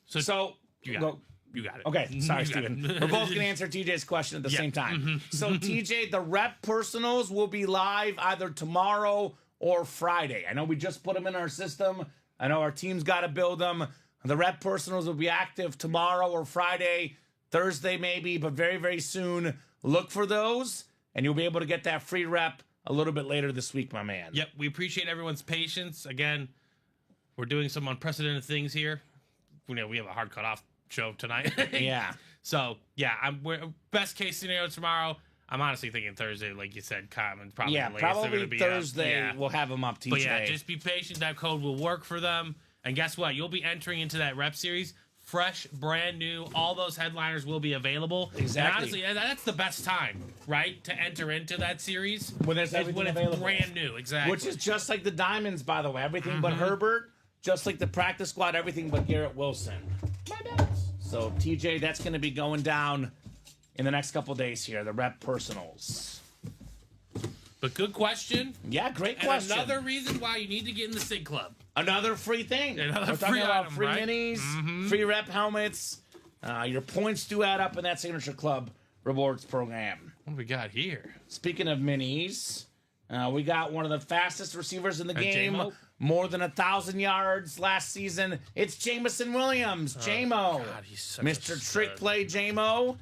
So You got it. You got it. Okay, sorry, You got Steven. it. We're both going to answer TJ's question at the same time. So, TJ, the rep personals will be live either tomorrow or Friday. I know we just put them in our system. I know our team's got to build them. The rep personals will be active tomorrow or Friday, Thursday maybe, but very, very soon. Look for those, and you'll be able to get that free rep a little bit later this week, my man. Yep, we appreciate everyone's patience. Again, we're doing some unprecedented things here. We have a hard cutoff show tonight. Yeah. So, yeah, we're best case scenario tomorrow. I'm honestly thinking Thursday, like you said, Kamen probably Yeah, the latest they're probably gonna be Thursday up. Yeah. we'll have them up, TJ. But yeah, just be patient. That code will work for them. And guess what? You'll be entering into that rep series fresh, brand new. All those headliners will be available. Exactly. And honestly, that's the best time, right, to enter into that series. When there's everything when it's available. brand new, exactly. Which is just like the Diamonds, by the way. Everything but Herbert, just like the practice squad, everything but Garrett Wilson. So, TJ, that's going to be going down in the next couple days here, the rep personals. But good question. Yeah, great And question. another reason why you need to get in the SIG Club. Another free thing. Another We're talking free about item, free right? minis, free rep helmets. Your points do add up in that Signature Club rewards program. What do we got here? Speaking of minis, we got one of the fastest receivers in the game. J-Mo? More than 1,000 yards last season. It's Jamison Williams. J-Mo. God, he's such a Mr. Trick stud. Play J-Mo.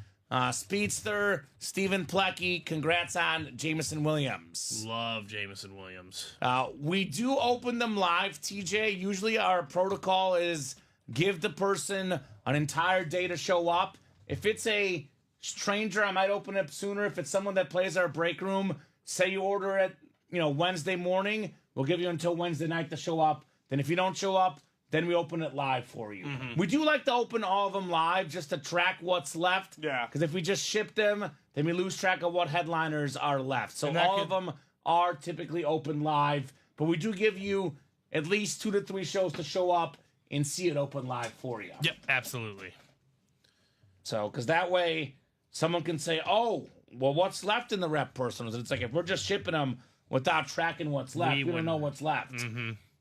Speedster, Stephen Plecky. Congrats on Jamison Williams. Love Jamison Williams. We do open them live, TJ. Usually our protocol is give the person an entire day to show up. If it's a stranger, I might open it sooner. If it's someone that plays our break room, say you order it, Wednesday morning, we'll give you until Wednesday night to show up. Then if you don't show up, then we open it live for you. We do like to open all of them live just to track what's left. Yeah. Because if we just ship them, then we lose track of what headliners are left. So And that all could- of them are typically open live, but we do give you at least 2 to 3 shows to show up and see it open live for you. Yep, absolutely. So, because that way someone can say, oh, well, what's left in the rep personals? And it's like, if we're just shipping them without tracking what's left, we don't wouldn't. know what's left.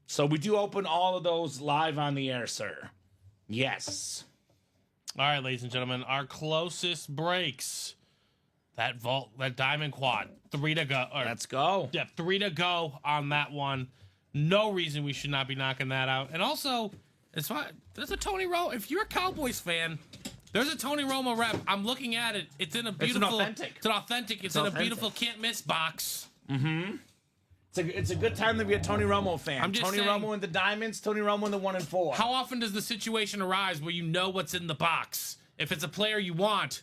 So we do open all of those live on the air, sir. Yes. All right, ladies and gentlemen, our closest breaks. That diamond quad, 3 to go. Let's go. Yeah, 3 to go on that one. No reason we should not be knocking that out. And also, it's fine. There's a Tony Romo. If you're a Cowboys fan, there's a Tony Romo rep. I'm looking at it. It's in a beautiful. authentic. It's an authentic. It's in authentic. a beautiful can't miss box. It's a good time to be a Tony Romo fan. I'm just Tony saying- Romo in the Diamonds, Tony Romo in the 1 and 4. How often does the situation arise where you know what's in the box? If it's a player you want,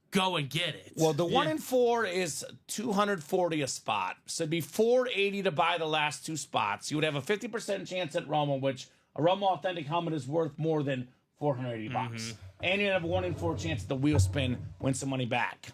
go and get it. Well, the 1 and 4 is 240 a spot. So it'd be 480 to buy the last 2 spots. You would have a 50% chance at Romo, which a Romo authentic helmet is worth more than 480 bucks. And you'd have a 1 in 4 chance at the wheel spin, win some money back.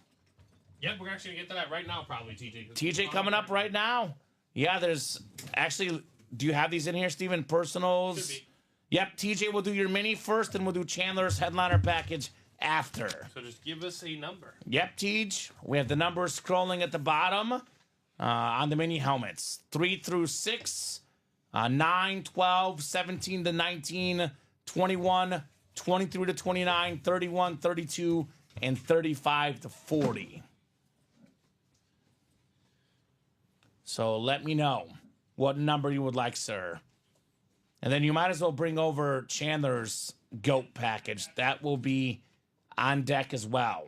Yep, we're actually going to get to that right now, probably, TJ. TJ coming up right now. Yeah, there's actually, do you have these in here, Steven? Personals? Should be. Yep, TJ will do your mini first, and we'll do Chandler's headliner package after. So just give us a number. Yep, Tej. We have the numbers scrolling at the bottom on the mini helmets. 3 through 6, 9, 12, 17 to 19, 21, 23 to 29, 31, 32, and 35 to 40. So let me know what number you would like, sir. And then you might as well bring over Chandler's GOAT package. That will be on deck as well.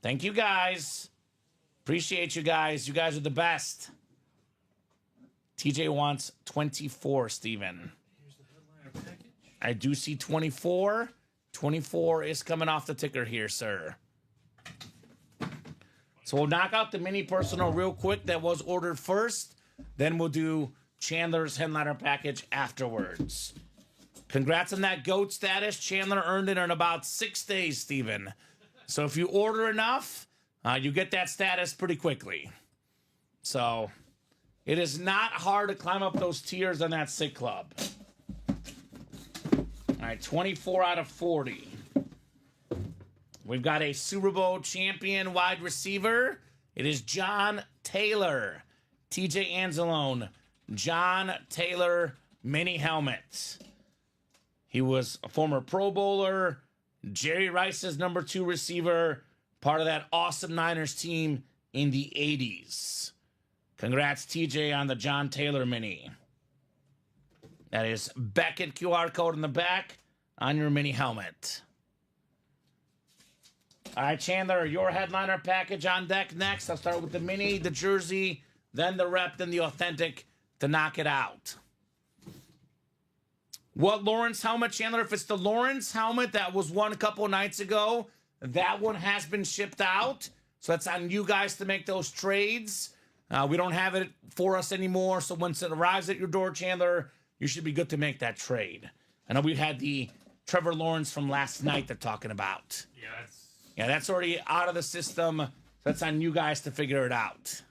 Thank you, guys. Appreciate you guys. You guys are the best. TJ wants 24, Steven. Here's the headliner package. I do see 24. 24 is coming off the ticker here, sir. So we'll knock out the mini personal real quick that was ordered first. Then we'll do Chandler's headliner package afterwards. Congrats on that GOAT status. Chandler earned it in about 6 days, Steven. So if you order enough, you get that status pretty quickly. So it is not hard to climb up those tiers on that sick club. All right, 24 out of 40. We've got a Super Bowl champion wide receiver. It is John Taylor. TJ Anzalone. John Taylor mini helmet. He was a former Pro Bowler. Jerry Rice's number 2 receiver. Part of that awesome Niners team in the 80s. Congrats, TJ, on the John Taylor mini. That is Beckett QR code in the back on your mini helmet. All right, Chandler, your headliner package on deck next. I'll start with the mini, the jersey, then the rep, then the authentic to knock it out. What Lawrence helmet, Chandler? If it's the Lawrence helmet that was won a couple of nights ago, that one has been shipped out. So that's on you guys to make those trades. We don't have it for us anymore. So once it arrives at your door, Chandler, you should be good to make that trade. I know we had the Trevor Lawrence from last night they're talking about. Yeah, that's already out of the system. So that's on you guys to figure it out.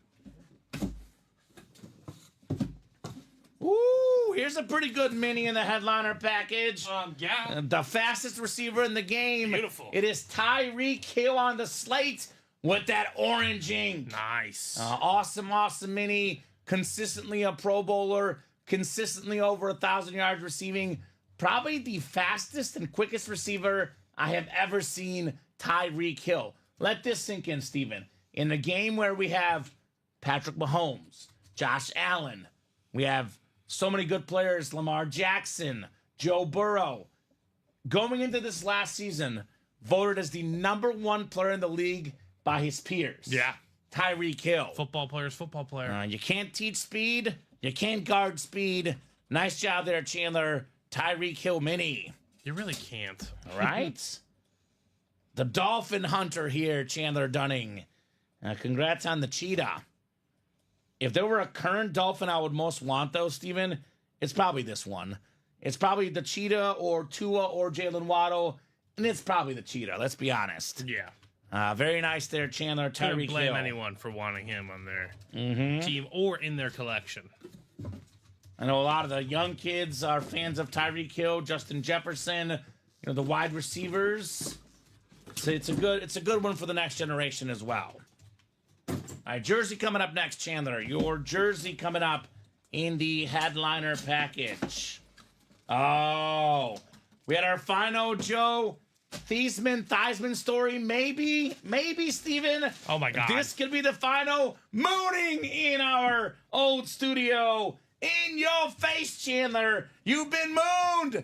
Ooh, here's a pretty good mini in the headliner package. Yeah. The fastest receiver in the game. Beautiful. It is Tyreek Hill on the slate with that orange ink. Nice. Awesome mini. Consistently a Pro Bowler. Consistently over 1,000 yards receiving. Probably the fastest and quickest receiver I have ever seen, Tyreek Hill. Let this sink in, Steven. In the game where we have Patrick Mahomes, Josh Allen, we have so many good players, Lamar Jackson, Joe Burrow. Going into this last season, voted as the number 1 player in the league by his peers. Yeah. Tyreek Hill. Football player. You can't teach speed. You can't guard speed. Nice job there, Chandler. Tyreek Hill mini. You really can't. All right. The Dolphin Hunter here, Chandler Dunning. Congrats on the cheetah. If there were a current Dolphin I would most want, though, Steven, it's probably this one. It's probably the cheetah or Tua or Jalen Waddle, and it's probably the cheetah, let's be honest. Yeah. Very nice there, Chandler. Can't Tyreek blame Hill. anyone for wanting him on their team or in their collection. I know a lot of the young kids are fans of Tyreek Hill, Justin Jefferson, the wide receivers. So it's a good one for the next generation as well. All right, jersey coming up next, Chandler. Your jersey coming up in the headliner package. Oh, we had our final Joe Theismann story. Maybe, Steven. Oh, my God. This could be the final mooning in our old studio. In your face, Chandler. You've been mooned.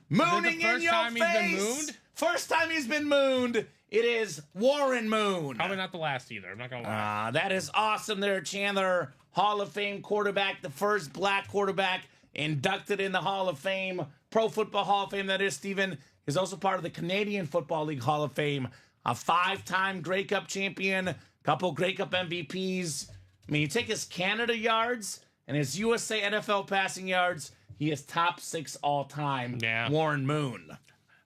Mooning in your face. He's been mooned? First time he's been mooned. It is Warren Moon. Probably not the last either. I'm not going to lie. That is awesome there, Chandler. Hall of Fame quarterback, the first black quarterback inducted in the Hall of Fame. Pro Football Hall of Fame, that is, Steven. Is also part of the Canadian Football League Hall of Fame. A 5-time Grey Cup champion. Couple Grey Cup MVPs. I mean, you take his Canada yards and his USA NFL passing yards, he is top 6 all time. Yeah. Warren Moon.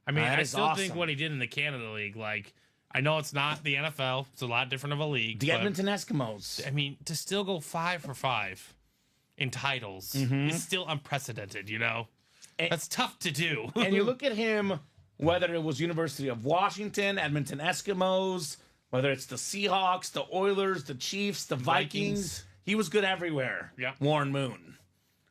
I mean, I still awesome. think what he did in the Canada League, I know it's not the NFL. It's a lot different of a league. The Edmonton Eskimos. I mean, to still go 5 for 5 in titles is still unprecedented, That's tough to do. And you look at him, whether it was University of Washington, Edmonton Eskimos, whether it's the Seahawks, the Oilers, the Chiefs, the Vikings. He was good everywhere. Yeah. Warren Moon.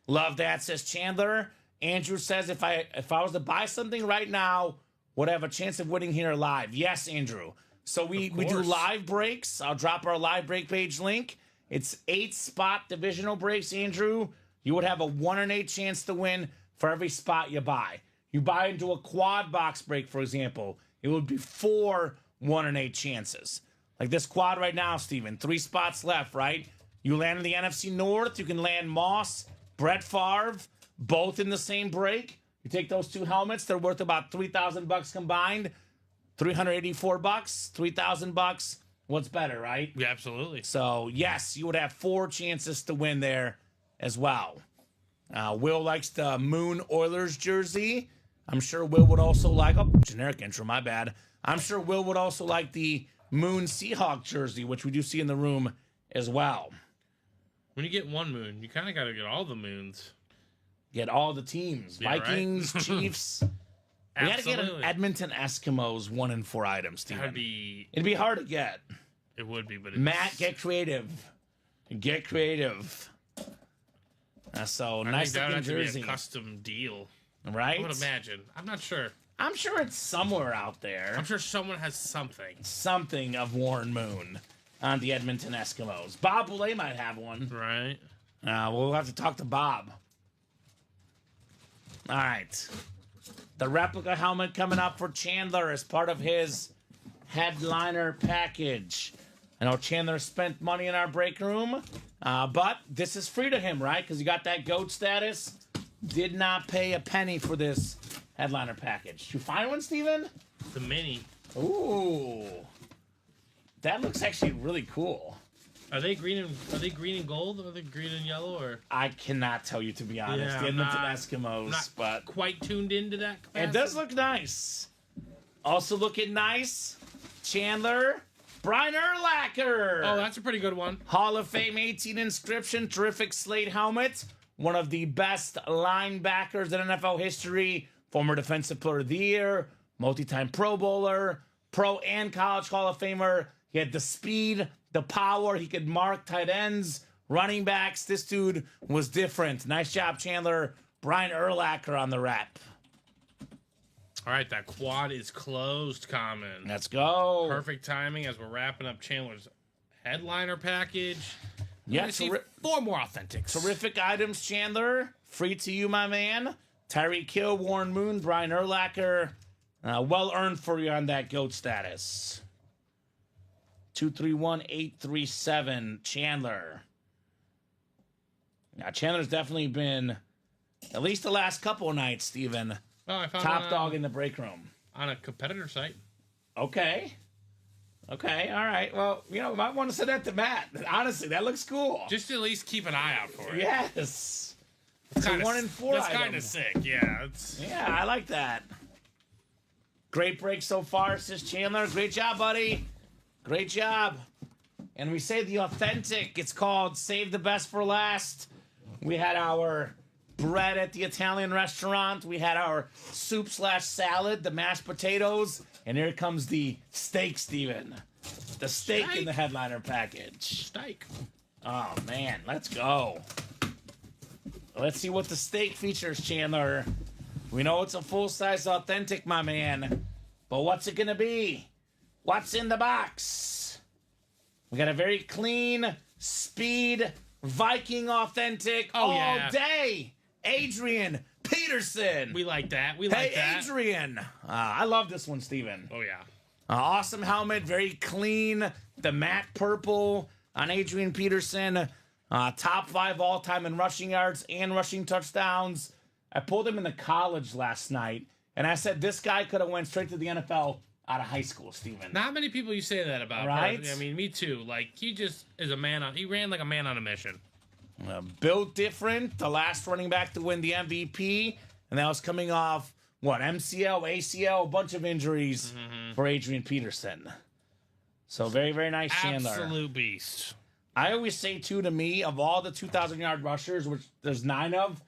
Love that, says Chandler. Andrew says, if I was to buy something right now, would I have a chance of winning here live? Yes, Andrew. So we do live breaks. I'll drop our live break page link. It's 8-spot divisional breaks, Andrew. You would have a 1 in 8 chance to win for every spot you buy. You buy into a quad box break, for example. it would be 4 1 in 8 chances. Like this quad right now, Steven, 3 spots left, right? You land in the NFC North, you can land Moss, Brett Favre, both in the same break. You take those 2 helmets, they're worth about $3,000 combined. $384, $3,000. What's better, right? Yeah, absolutely. So, yes, you would have 4 chances to win there as well. Will likes the Moon Oilers jersey. I'm sure Will would also like... Oh, generic intro, my bad. I'm sure Will would also like the Moon Seahawk jersey, which we do see in the room as well. When you get one moon, you kind of got to get all the moons. Get all the teams. Yeah, Vikings, right? Chiefs. We got to get an Edmonton Eskimos 1 in 4 items, Steven. It'd be hard to get. It would be, but Matt, get creative. Get creative. So nice looking jersey. Be a custom deal, right? I would imagine. I'm not sure. I'm sure it's somewhere out there. I'm sure someone has something. Something of Warren Moon on the Edmonton Eskimos. Bob Boulay might have one. Right. We'll have to talk to Bob. All right. The replica helmet coming up for Chandler as part of his headliner package. I know Chandler spent money in our break room, but this is free to him, right? Because he got that GOAT status. Did not pay a penny for this headliner package. Did you find one, Steven? The mini. Ooh. That looks actually really cool. Are they green and gold? Or are they green and yellow? Or I cannot tell you, to be honest. The Edmonton Eskimos, but quite tuned into that capacity. It does look nice. Also looking nice, Chandler, Brian Urlacher. Oh, that's a pretty good one. Hall of Fame 18 inscription, terrific slate helmet. One of the best linebackers in NFL history. Former Defensive Player of the Year, multi-time Pro Bowler, Pro and College Hall of Famer. He had the speed, the power. He could mark tight ends, running backs. This dude was different. Nice job, Chandler. Brian Urlacher on the rep. All right, that quad is closed, Kamen. Let's go. Perfect timing as we're wrapping up Chandler's headliner package. Yeah, 4 more authentics. Terrific items, Chandler. Free to you, my man. Tyreek Hill, Warren Moon, Brian Urlacher. Well earned for you on that GOAT status. 231837, Chandler. Now, Chandler's definitely been, at least the last couple of nights, Steven, I found top dog in the break room. On a competitor site. Okay, all right. Well, we might want to send that to Matt. Honestly, that looks cool. Just to at least keep an eye out for it. Yes. It's a 1 in 4 That's item. kind of sick, yeah. Yeah, I like that. Great break so far, says Chandler. Great job, buddy. Great job. And we say the authentic. It's called Save the Best for Last. We had our bread at the Italian restaurant. We had our soup/salad, the mashed potatoes. And here comes the steak, Steven. The steak in the headliner package. Steak. Oh, man. Let's go. Let's see what the steak features, Chandler. We know it's a full-size authentic, my man. But what's it going to be? What's in the box? We got a very clean, speed, Viking authentic all day. Adrian Peterson. We like that. Hey, Adrian. I love this one, Steven. Oh, yeah. Awesome helmet. Very clean. The matte purple on Adrian Peterson. Top 5 all-time in rushing yards and rushing touchdowns. I pulled him into college last night, and I said this guy could have went straight to the NFL out of high school, Steven. Not many people you say that about. Right? I mean, me too. Like, he just is he ran like a man on a mission. Built different. The last running back to win the MVP, and that was coming off, MCL, ACL, a bunch of injuries for Adrian Peterson. So very, very nice, Chandler. Absolute beast. I always say, too, to me, of all the 2,000-yard rushers, which there's 9 of,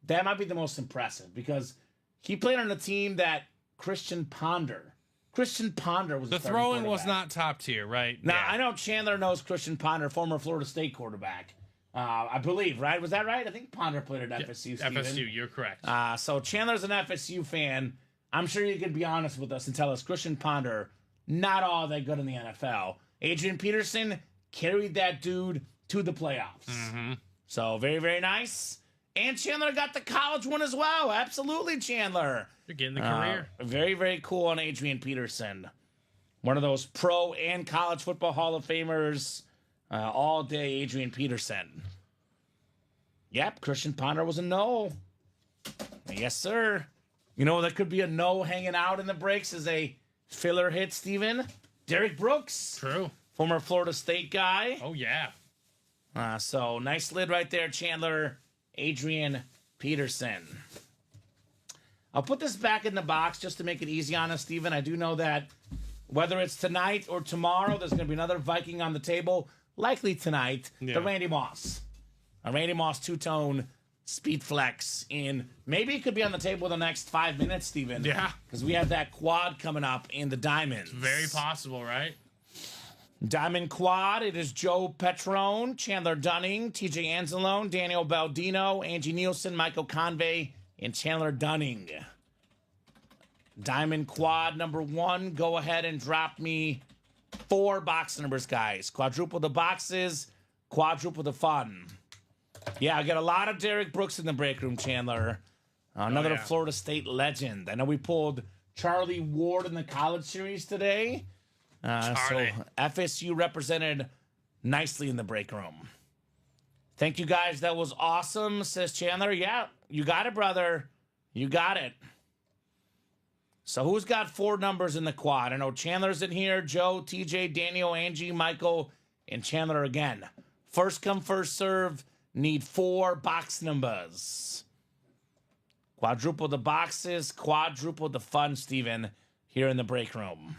that might be the most impressive because he played on a team that Christian Ponder was the throwing was not top tier, right? Now, I know Chandler knows Christian Ponder, former Florida State quarterback. I believe, right? Was that right? I think Ponder played at FSU, Steven. FSU, you're correct. So Chandler's an FSU fan. I'm sure you could be honest with us and tell us Christian Ponder, not all that good in the NFL. Adrian Peterson carried that dude to the playoffs. So very, very nice. And Chandler got the college one as well. Absolutely, Chandler. You're getting the career. Very, very cool on Adrian Peterson. One of those pro and college football Hall of Famers. All day, Adrian Peterson. Yep, Christian Ponder was a no. Yes, sir. You know, that could be a no hanging out in the breaks as a filler hit, Steven. Derek Brooks. True. Former Florida State guy. Oh, yeah. So nice lid right there, Chandler. Adrian Peterson. I'll put this back in the box just to make it easy on us, Steven. I do know that whether it's tonight or tomorrow, there's going to be another Viking on the table. Likely tonight, the Randy Moss. A Randy Moss two-tone speed flex in. Maybe it could be on the table in the next 5 minutes, Steven. Yeah. Because we have that quad coming up in the Diamonds. Very possible, right? Diamond Quad, it is Joe Petrone, Chandler Dunning, TJ Anzalone, Daniel Baldino, Angie Nielsen, Michael Convey, and Chandler Dunning. Diamond Quad number 1, go ahead and drop me 4 box numbers, guys. Quadruple the boxes, quadruple the fun. Yeah, I got a lot of Derek Brooks in the break room, Chandler. Another Florida State legend. I know we pulled Charlie Ward in the college series today. So FSU represented nicely in the break room. Thank you, guys. That was awesome, says Chandler. Yeah, you got it, brother. You got it. So who's got 4 numbers in the quad? I know Chandler's in here. Joe, TJ, Daniel, Angie, Michael, and Chandler again. First come, first serve. Need 4 box numbers. Quadruple the boxes, quadruple the fun, Steven, here in the break room.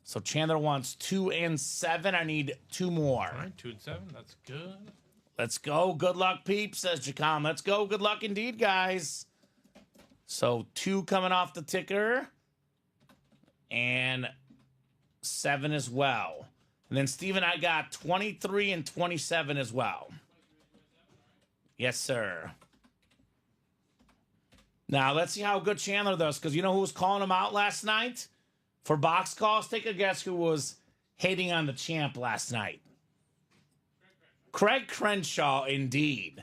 So Chandler wants 2 and 7. I need 2 more. All right, 2 and 7. That's good. Let's go. Good luck, peeps, says Jacom. Let's go. Good luck indeed, guys. So 2 coming off the ticker. And 7 as well. And then, Steven, I got 23 and 27 as well. Yes, sir. Now, let's see how good Chandler does, because you know who was calling him out last night? For box calls, take a guess who was hating on the champ last night. Craig Crenshaw, indeed.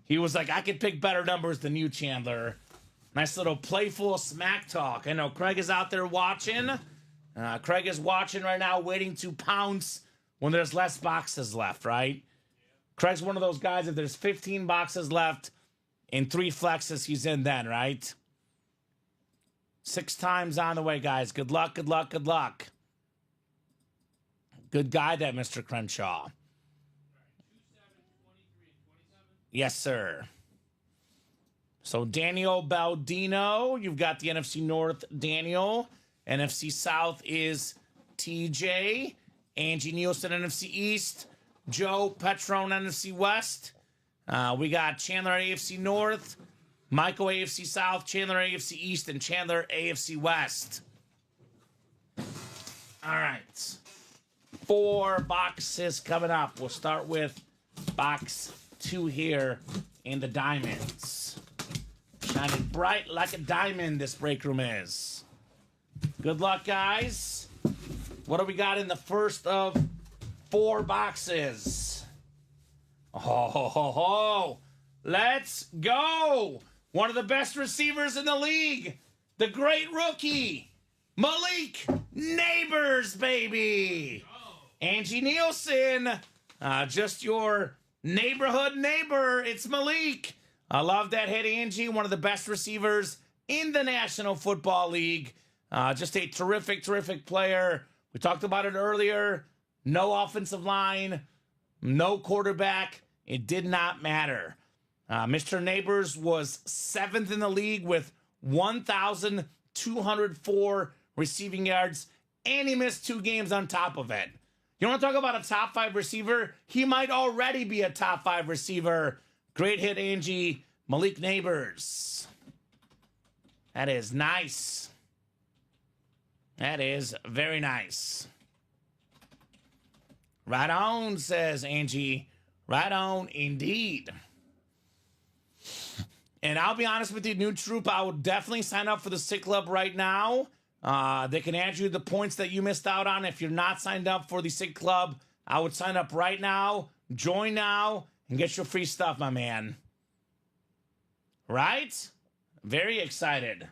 He was like, I could pick better numbers than you, Chandler. Nice little playful smack talk. I know Craig is out there watching. Craig is watching right now, waiting to pounce when there's less boxes left, right? Craig's one of those guys, if there's 15 boxes left in 3 flexes, he's in then, right? 6 times on the way, guys. Good luck, good luck, good luck. Good guy, that Mr. Crenshaw. Yes, sir. So Daniel Baldino, you've got the NFC North, Daniel. NFC South is TJ. Angie Nielsen, NFC East. Joe Petrone, NFC West. We got Chandler, AFC North. Michael, AFC South. Chandler, AFC East. And Chandler, AFC West. All right. 4 boxes coming up. We'll start with box 2 here in the Diamonds. Shining bright like a diamond, this break room is. Good luck, guys. What do we got in the first of 4 boxes? Oh, let's go. One of the best receivers in the league. The great rookie, Malik Neighbors, baby. Angie Nielsen, just your neighborhood neighbor. It's Malik. I love that hit, Angie. One of the best receivers in the National Football League. Just a terrific, terrific player. We talked about it earlier. No offensive line, no quarterback. It did not matter. Mr. Neighbors was 7th in the league with 1,204 receiving yards, and he missed 2 games on top of it. You want to talk about a top 5 receiver? He might already be a top 5 receiver. Great hit, Angie. Malik Neighbors. That is nice. That is very nice. Right on, says Angie. Right on, indeed. And I'll be honest with you, new troop, I would definitely sign up for the Sick Club right now. They can add you the points that you missed out on. If you're not signed up for the Sick Club, I would sign up right now, join now, and get your free stuff, my man. Right? Very excited.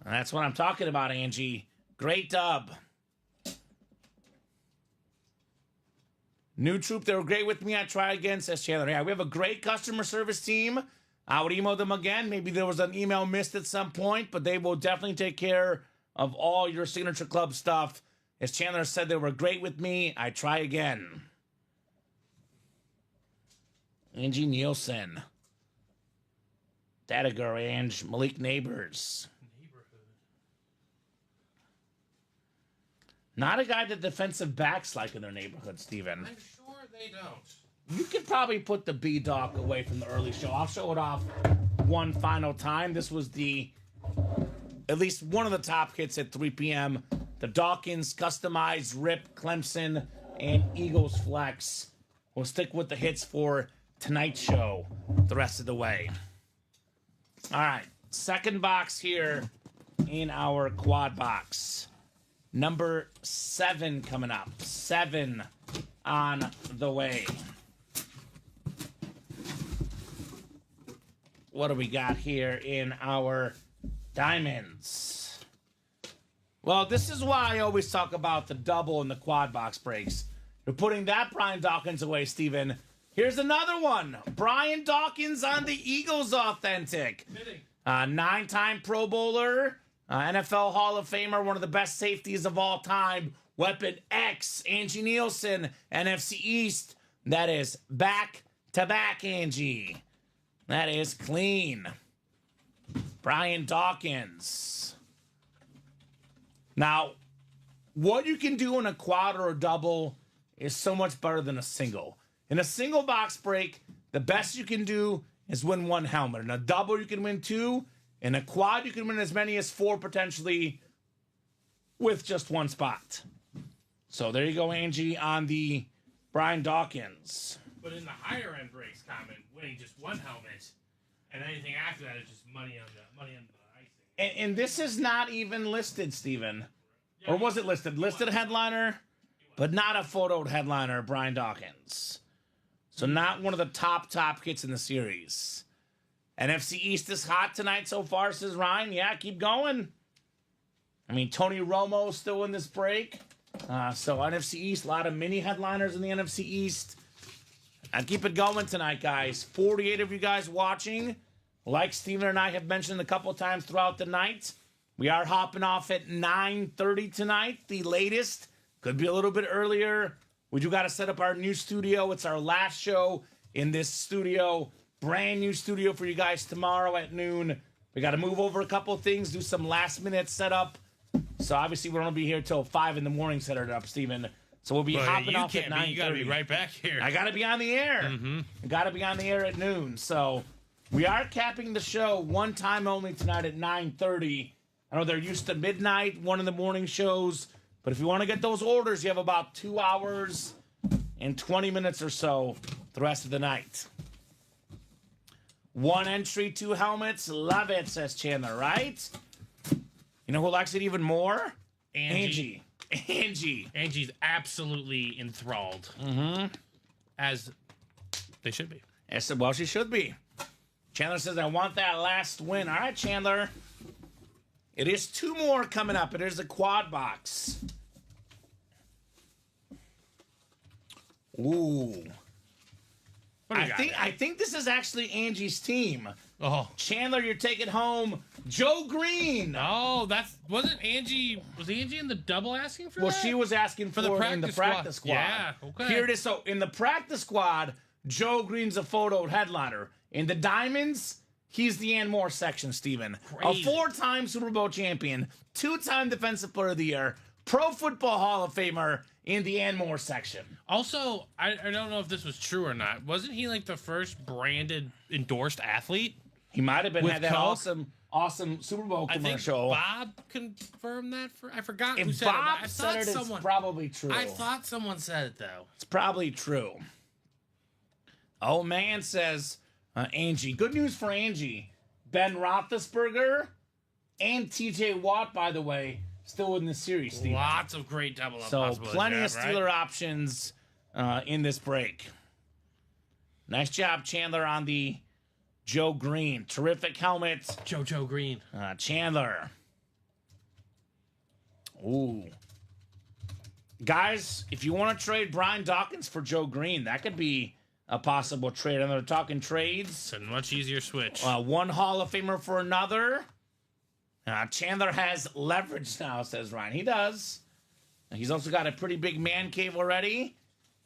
That's what I'm talking about, Angie. Great dub. New troop, they were great with me. I try again, says Chandler. Yeah, we have a great customer service team. I would email them again. Maybe there was an email missed at some point, but they will definitely take care of all your Signature Club stuff. As Chandler said, they were great with me. I try again. Angie Nielsen. Data Girl, Ange. Malik Neighbors. Not a guy that defensive backs like in their neighborhood, Steven. I'm sure they don't. You could probably put the B-Doc away from the early show. I'll show it off one final time. This was at least one of the top hits at 3 p.m. The Dawkins, Customized, Rip, Clemson, and Eagles Flex. We'll stick with the hits for tonight's show the rest of the way. All right, second box here in our quad box. Number 7 coming up. 7 on the way. What do we got here in our diamonds? Well, this is why I always talk about the double and the quad box breaks. You're putting that Brian Dawkins away, Steven. Here's another one. Brian Dawkins on the Eagles Authentic. 9-time Pro Bowler. NFL Hall of Famer, one of the best safeties of all time. Weapon X, Angie Nielsen, NFC East. That is back-to-back, Angie. That is clean. Brian Dawkins. Now, what you can do in a quad or a double is so much better than a single. In a single box break, the best you can do is win 1 helmet. In a double, you can win 2. In a quad, you can win as many as 4 potentially with just 1 spot. So there you go, Angie, on the Brian Dawkins. But in the higher end breaks, Kamen, winning just 1 helmet, and anything after that is just money on the icing. And this is not even listed, Steven. Or was it listed? Listed headliner, but not a photoed headliner, Brian Dawkins. So not one of the top hits in the series. NFC East is hot tonight so far, says Ryan. Yeah, keep going. I mean, Tony Romo still in this break. So NFC East, a lot of mini headliners in the NFC East. And keep it going tonight, guys. 48 of you guys watching. Like Steven and I have mentioned a couple times throughout the night, we are hopping off at 9:30 tonight, the latest. Could be a little bit earlier. We do got to set up our new studio. It's our last show in this studio. Brand new studio for you guys tomorrow at noon. We got to move over a couple of things, do some last minute setup. So obviously we're going to be here till 5 in the morning, set it up, Steven. So we'll be hopping off at 9:30. You got to be right back here. I got to be on the air. I got to be on the air at noon. So we are capping the show one time only tonight at 9:30. I know they're used to midnight, 1 in the morning shows. But if you want to get those orders, you have about 2 hours and 20 minutes or so the rest of the night. 1 entry, 2 helmets. Love it, says Chandler, right? You know who likes it even more? Angie. Angie's absolutely enthralled. As they should be. Yes, well, she should be. Chandler says, I want that last win. All right, Chandler. It is 2 more coming up. It is a quad box. Ooh. I think this is actually Angie's team. Oh, Chandler, you're taking home Joe Green. Oh, wasn't Angie? Was Angie in the double asking for that? Well, she was asking for it in the practice squad. Yeah, okay. Here it is. So in the practice squad, Joe Green's a photo headliner. In the diamonds, he's the Ann Moore section, Steven. Crazy. A 4-time Super Bowl champion, 2-time Defensive Player of the Year, Pro Football Hall of Famer in the Ann Moore section. Also, I don't know if this was true or not. Wasn't he like the first branded endorsed athlete? He might have been With had that Coke? awesome Super Bowl commercial. I think Bob confirmed that. I forgot who If said Bob it. I said thought it, someone. it's probably true. I thought someone said it though. It's probably true. Oh, man, says Angie. Good news for Angie. Ben Roethlisberger and T.J. Watt, by the way, still in the series, Steve. Lots of great double up So possibilities. plenty yeah, of Steeler options in this break. Nice job, Chandler, on the Joe Green. Terrific helmet. Joe Green. Chandler. Ooh. Guys, if you want to trade Brian Dawkins for Joe Green, that could be a possible trade. And they're talking trades. It's a much easier switch. One Hall of Famer for another. Chandler has leverage now, says Ryan. He does. He's also got a pretty big man cave already.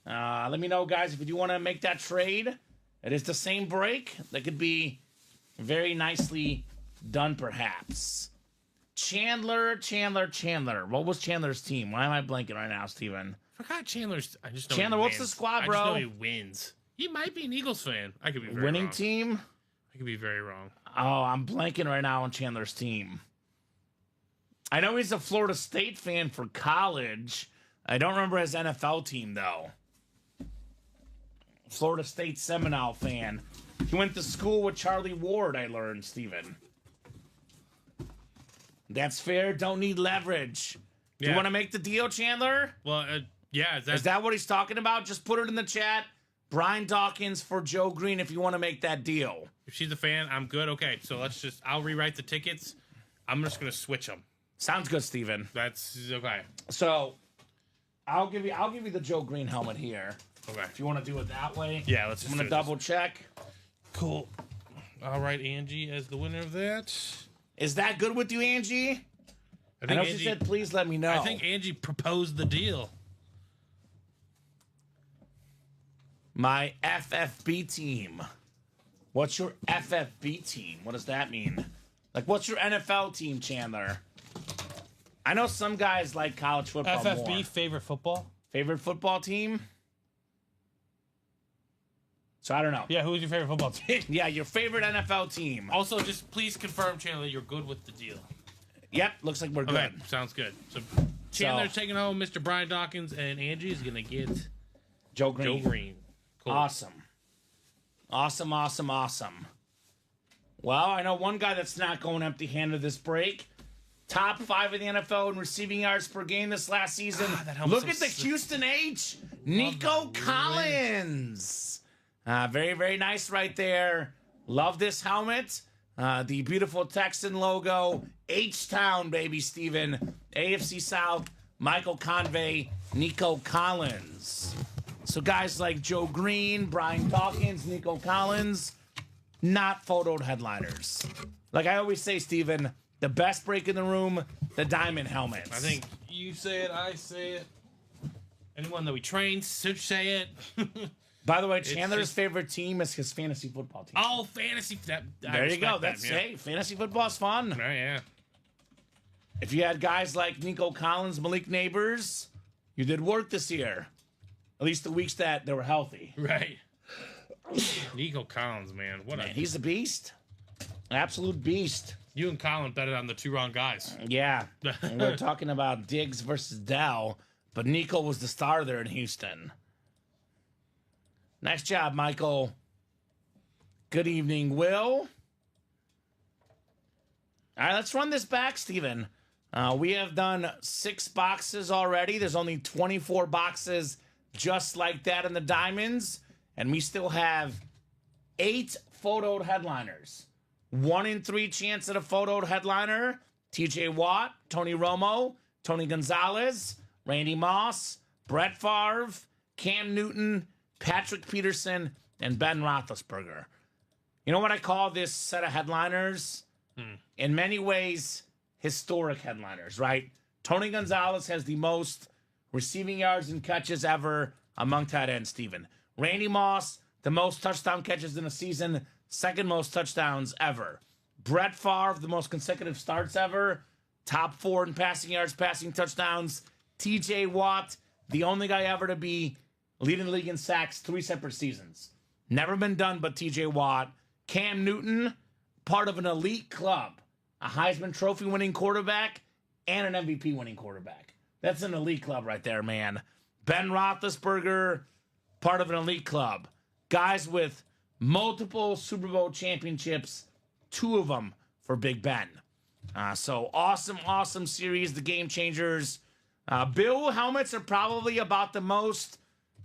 Let me know, guys, if you do want to make that trade. It is the same break. That could be very nicely done, perhaps. Chandler. What was Chandler's team? Why am I blanking right now, Steven? Forgot Chandler's. I just know Chandler, he what's wins. the squad, I bro? just know he wins. He might be an Eagles fan. I could be very Winning wrong. team? I could be very wrong. Oh, I'm blanking right now on Chandler's team. I know he's a Florida State fan for college. I don't remember his NFL team, though. Florida State Seminole fan. He went to school with Charlie Ward, I learned, Steven. That's fair. Don't need leverage. Do you Yeah. want to make the deal, Chandler? Well, yeah. Is that what he's talking about? Just put it in the chat. Brian Dawkins for Joe Green if you want to make that deal. If she's a fan, I'm good. Okay, so I'll rewrite the tickets. I'm just going to switch them. Sounds good, Steven. That's okay. So, I'll give you the Joe Green helmet here. Okay. If you want to do it that way. Yeah, let's just I'm going to do this. double check. Cool. All right, Angie as the winner of that. Is that good with you, Angie? I know she said, please let me know. I think Angie proposed the deal. My FFB team. What's your FFB team? What does that mean? Like, what's your NFL team, Chandler? I know some guys like college football FFB, more. favorite football? Favorite football team? So I don't know. Yeah, who's your favorite football team? Yeah, your favorite NFL team. Also, just please confirm, Chandler, you're good with the deal. Yep, looks like we're good. Okay, sounds good. So Chandler's taking home Mr. Brian Dawkins, and Angie is going to get Joe Green. Joe Green. Cool. Awesome. Well, I know one guy that's not going empty-handed this break. Top 5 in the NFL in receiving yards per game this last season. that helps Look so at the Houston H. Nico Collins. Very, very nice right there. Love this helmet. The beautiful Texan logo. H-Town, baby, Steven. AFC South, Michael Convey, Nico Collins. So guys like Joe Green, Brian Dawkins, Nico Collins, not photoed headliners. Like I always say, Steven, the best break in the room, the diamond helmets. I think you say it, I say it. Anyone that we train should say it. By the way, Chandler's favorite team is his fantasy football team. Oh, fantasy. There you go. That's hey, fantasy football's fun. Oh, yeah. If you had guys like Nico Collins, Malik Neighbors, you did work this year. At least the weeks that they were healthy. Right. Nico Collins, man. He's a beast. Absolute beast. You and Colin betted on the two wrong guys. Yeah. We're talking about Diggs versus Dell, but Nico was the star there in Houston. Nice job, Michael. Good evening, Will. All right, let's run this back, Steven. We have done 6 boxes already. There's only 24 boxes just like that in the diamonds. And we still have 8 photoed headliners. 1 in 3 chance at a photoed headliner. TJ Watt, Tony Romo, Tony Gonzalez, Randy Moss, Brett Favre, Cam Newton, Patrick Peterson, and Ben Roethlisberger. You know what I call this set of headliners? In many ways, historic headliners, right? Tony Gonzalez has the most receiving yards and catches ever among tight ends, Steven. Randy Moss, the most touchdown catches in a season, second most touchdowns ever. Brett Favre, the most consecutive starts ever, top 4 in passing yards, passing touchdowns. TJ Watt, the only guy ever to be leading the league in sacks 3 separate seasons. Never been done but TJ Watt. Cam Newton, part of an elite club, a Heisman Trophy winning quarterback and an MVP winning quarterback. That's an elite club right there, man. Ben Roethlisberger, part of an elite club. Guys with multiple Super Bowl championships, 2 of them for Big Ben. So awesome series, the Game Changers. Bill helmets are probably about the most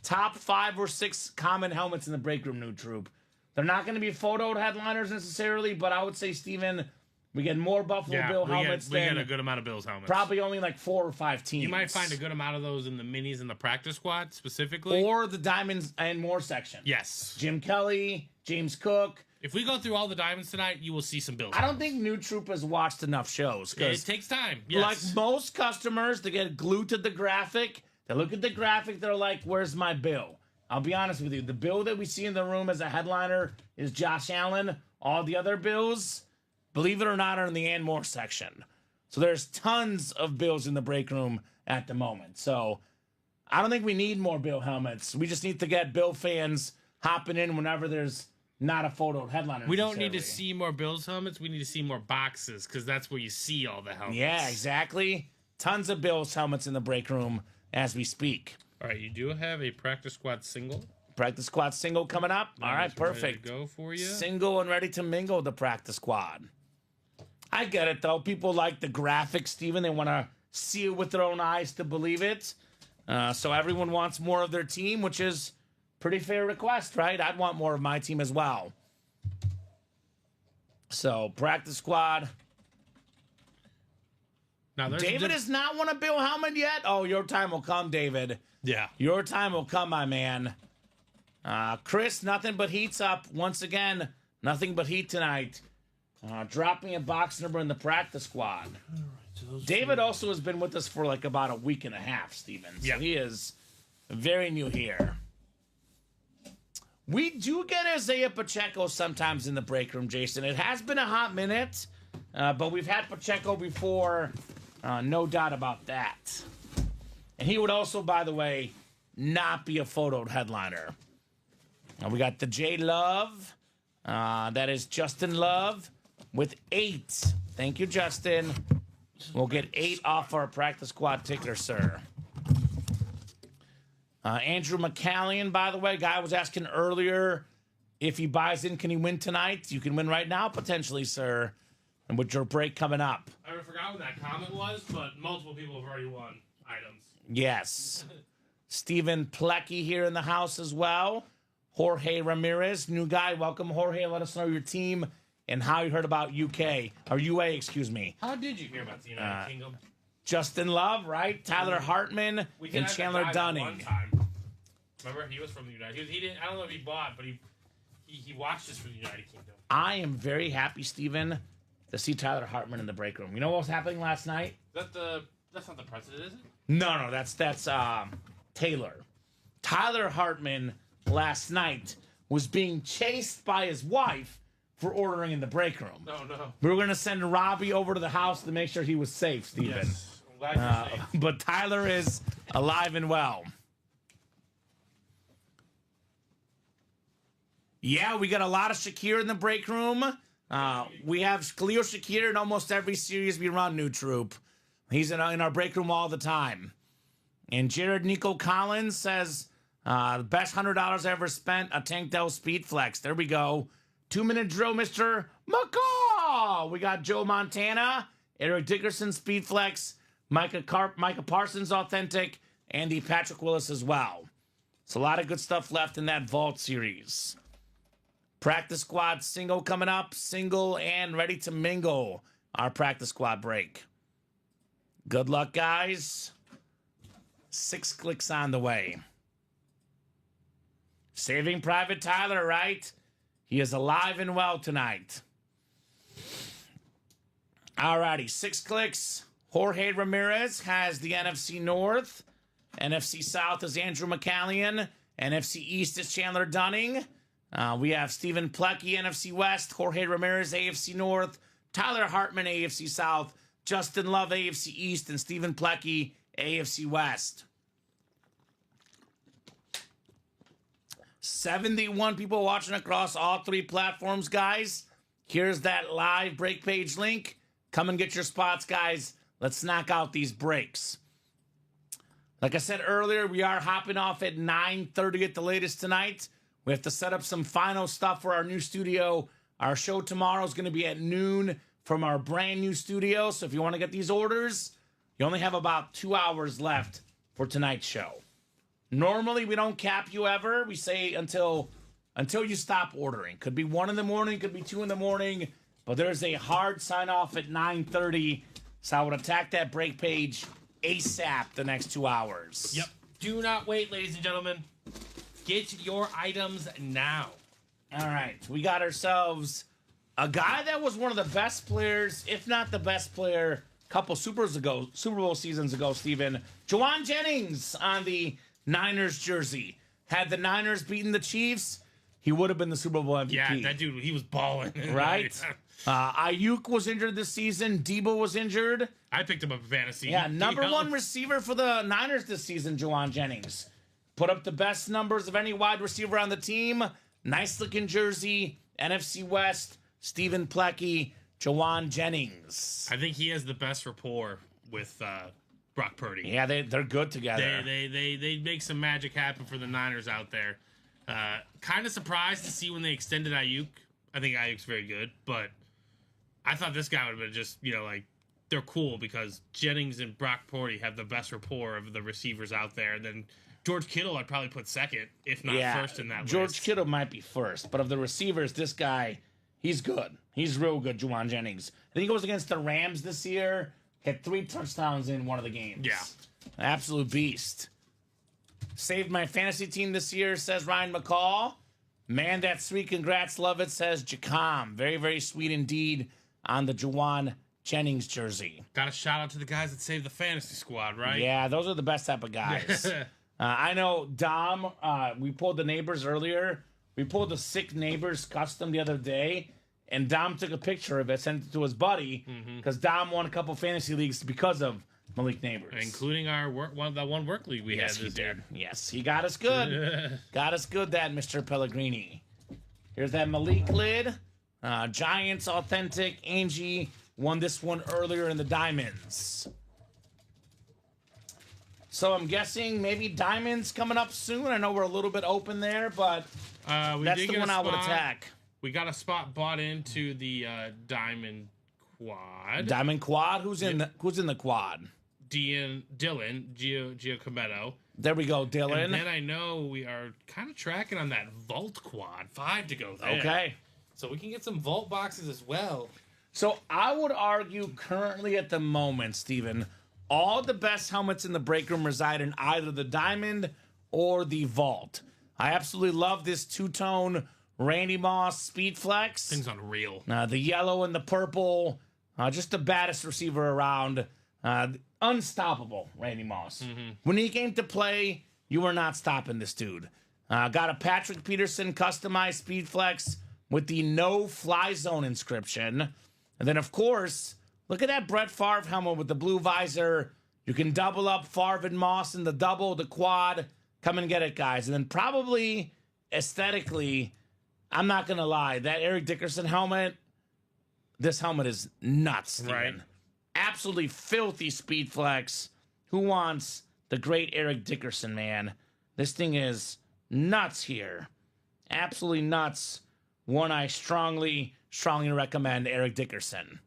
top 5 or 6 common helmets in the break room, New Troop. They're not going to be photoed headliners necessarily, but I would say, Steven, we get more Buffalo Bill helmets we than get a good amount of Bills helmets. probably only like 4 or 5 teams. You might find a good amount of those in the minis in the practice squad specifically. Or the Diamonds and More section. Yes. Jim Kelly, James Cook. If we go through all the Diamonds tonight, you will see some Bills. I don't think New Troop has watched enough shows. It takes time. Yes. Like most customers, they get glued to the graphic. They look at the graphic, they're like, where's my bill? I'll be honest with you. The bill that we see in the room as a headliner is Josh Allen. All the other bills, believe it or not, are in the and more section. So there's tons of bills in the break room at the moment. So I don't think we need more Bill helmets. We just need to get Bill fans hopping in whenever there's not a photo headliner. We don't need to see more Bills helmets. We need to see more boxes because that's where you see all the helmets. Yeah, exactly. Tons of Bills helmets in the break room as we speak. All right, you do have a practice squad single. Practice squad single coming up. All right, perfect. Ready to go for you. Single and ready to mingle the practice squad. I get it, though. People like the graphics, Steven. They want to see it with their own eyes to believe it. So everyone wants more of their team, which is pretty fair request, right? I'd want more of my team as well. So, practice squad. Now, David has not won a Bill helmet yet? Oh, your time will come, David. Yeah. Your time will come, my man. Chris, nothing but heat's up. Once again, nothing but heat tonight. Drop me a box number in the practice squad. David also has been with us for like about a week and a half, Steven. So he is very new here. We do get Isaiah Pacheco sometimes in the break room, Jason. It has been a hot minute, but we've had Pacheco before. No doubt about that. And he would also, by the way, not be a photoed headliner. We got the J Love. That is Justin Love with 8. Thank you, Justin. We'll get 8 off our practice squad ticker, sir. Andrew McCallion, by the way, guy was asking earlier if he buys in, can he win tonight? You can win right now, potentially, sir. And with your break coming up. I forgot what that comment was, but multiple people have already won items. Yes. Stephen Plecky here in the house as well. Jorge Ramirez, new guy. Welcome, Jorge. Let us know your team and how you heard about UK, or UA, excuse me. How did you hear about the United Kingdom? Justin Love, right? Tyler Hartman and Chandler Dunning. One time. Remember, he was from the United Kingdom. He didn't. I don't know if he bought, but he watched us for the United Kingdom. I am very happy, Stephen, to see Tyler Hartman in the break room. You know what was happening last night? That's not the president, is it? No, that's Taylor. Tyler Hartman last night was being chased by his wife for ordering in the break room. No. We were going to send Robbie over to the house to make sure he was safe, Stephen. Yes. I'm glad you're safe. But Tyler is alive and well. Yeah, we got a lot of Shakir in the break room. We have Khalil Shakir in almost every series we run, New Troop. He's in our break room all the time. And Jared Nico Collins says, the best $100 I ever spent, a Tank Dell Speed Flex. There we go. 2-minute drill, Mr. McCall. We got Joe Montana, Eric Dickerson, Speed Flex, Micah Parsons, Authentic, and the Patrick Willis as well. It's a lot of good stuff left in that Vault series. Practice squad single coming up. Single and ready to mingle. Our practice squad break. Good luck, guys. 6 clicks on the way. Saving Private Tyler, right? He is alive and well tonight. Alrighty, 6 clicks. Jorge Ramirez has the NFC North. NFC South is Andrew McCallion. NFC East is Chandler Dunning. We have Stephen Plecky, NFC West. Jorge Ramirez, AFC North. Tyler Hartman, AFC South. Justin Love, AFC East. And Stephen Plecky, AFC West. 71 people watching across all 3 platforms, guys. Here's that live break page link. Come and get your spots, guys. Let's knock out these breaks. Like I said earlier, we are hopping off at 9:30 at the latest tonight. We have to set up some final stuff for our new studio. Our show tomorrow is going to be at noon from our brand new studio. So if you want to get these orders, you only have about 2 hours left for tonight's show. Normally, we don't cap you ever. We say until you stop ordering. Could be 1 in the morning, could be 2 in the morning, but there's a hard sign off at 9:30. So I would attack that break page ASAP the next 2 hours. Yep. Do not wait, ladies and gentlemen. Get your items now. All right, we got ourselves a guy that was one of the best players, if not the best player, a couple Super Bowl seasons ago, Steven. Juwan Jennings on the Niners jersey. Had the Niners beaten the Chiefs, he would have been the Super Bowl MVP. Yeah, that dude, he was balling. Right? Ayuk was injured this season. Debo was injured. I picked him up in fantasy. Yeah, number 1 receiver for the Niners this season, Juwan Jennings. Put up the best numbers of any wide receiver on the team. Nice looking jersey. NFC West. Stephen Plecky. Juwan Jennings. I think he has the best rapport with Brock Purdy. Yeah, they're good together. They make some magic happen for the Niners out there. Kind of surprised to see when they extended Ayuk. I think Ayuk's very good, but I thought this guy would have been just, like, they're cool because Jennings and Brock Purdy have the best rapport of the receivers out there. And then George Kittle, I'd probably put second, if not first in that list. George Kittle might be first, but of the receivers, this guy, he's good. He's real good, Juwan Jennings. I think he goes against the Rams this year. Had 3 touchdowns in one of the games. Yeah. Absolute beast. Saved my fantasy team this year, says Ryan McCall. Man, that's sweet. Congrats. Love it, says Jacom. Very, very sweet indeed on the Juwan Jennings jersey. Got a shout out to the guys that saved the fantasy squad, right? Yeah, those are the best type of guys. I know Dom, we pulled the neighbors earlier. We pulled the Sick Neighbors custom the other day, and Dom took a picture of it, sent it to his buddy, because Dom won a couple fantasy leagues because of Malik Neighbors. Including our one work league we had this year. Yes, he got us good. Got us good, that Mr. Pellegrini. Here's that Malik lid. Giants Authentic. Angie won this one earlier in the Diamonds. So I'm guessing maybe Diamonds coming up soon. I know we're a little bit open there, but that's the one I would attack. We got a spot bought into the Diamond Quad. Diamond Quad? Who's in the quad? Dylan, Giacometto. There we go, Dylan. And then I know we are kind of tracking on that Vault Quad. 5 to go there. Okay. So we can get some Vault boxes as well. So I would argue currently at the moment, Steven, all the best helmets in the break room reside in either the Diamond or the Vault. I absolutely love this two-tone Randy Moss Speed Flex. Thing's unreal. The yellow and the purple, just the baddest receiver around. Unstoppable, Randy Moss. When he came to play, you were not stopping this dude. Got a Patrick Peterson customized Speed Flex with the no fly zone inscription. And then, of course, look at that Brett Favre helmet with the blue visor. You can double up Favre and Moss in the double, the quad. Come and get it, guys. And then probably aesthetically, I'm not going to lie, that Eric Dickerson helmet, this helmet is nuts, Steven. Right. Absolutely filthy Speed Flex. Who wants the great Eric Dickerson, man? This thing is nuts here. Absolutely nuts. One I strongly recommend, Eric Dickerson.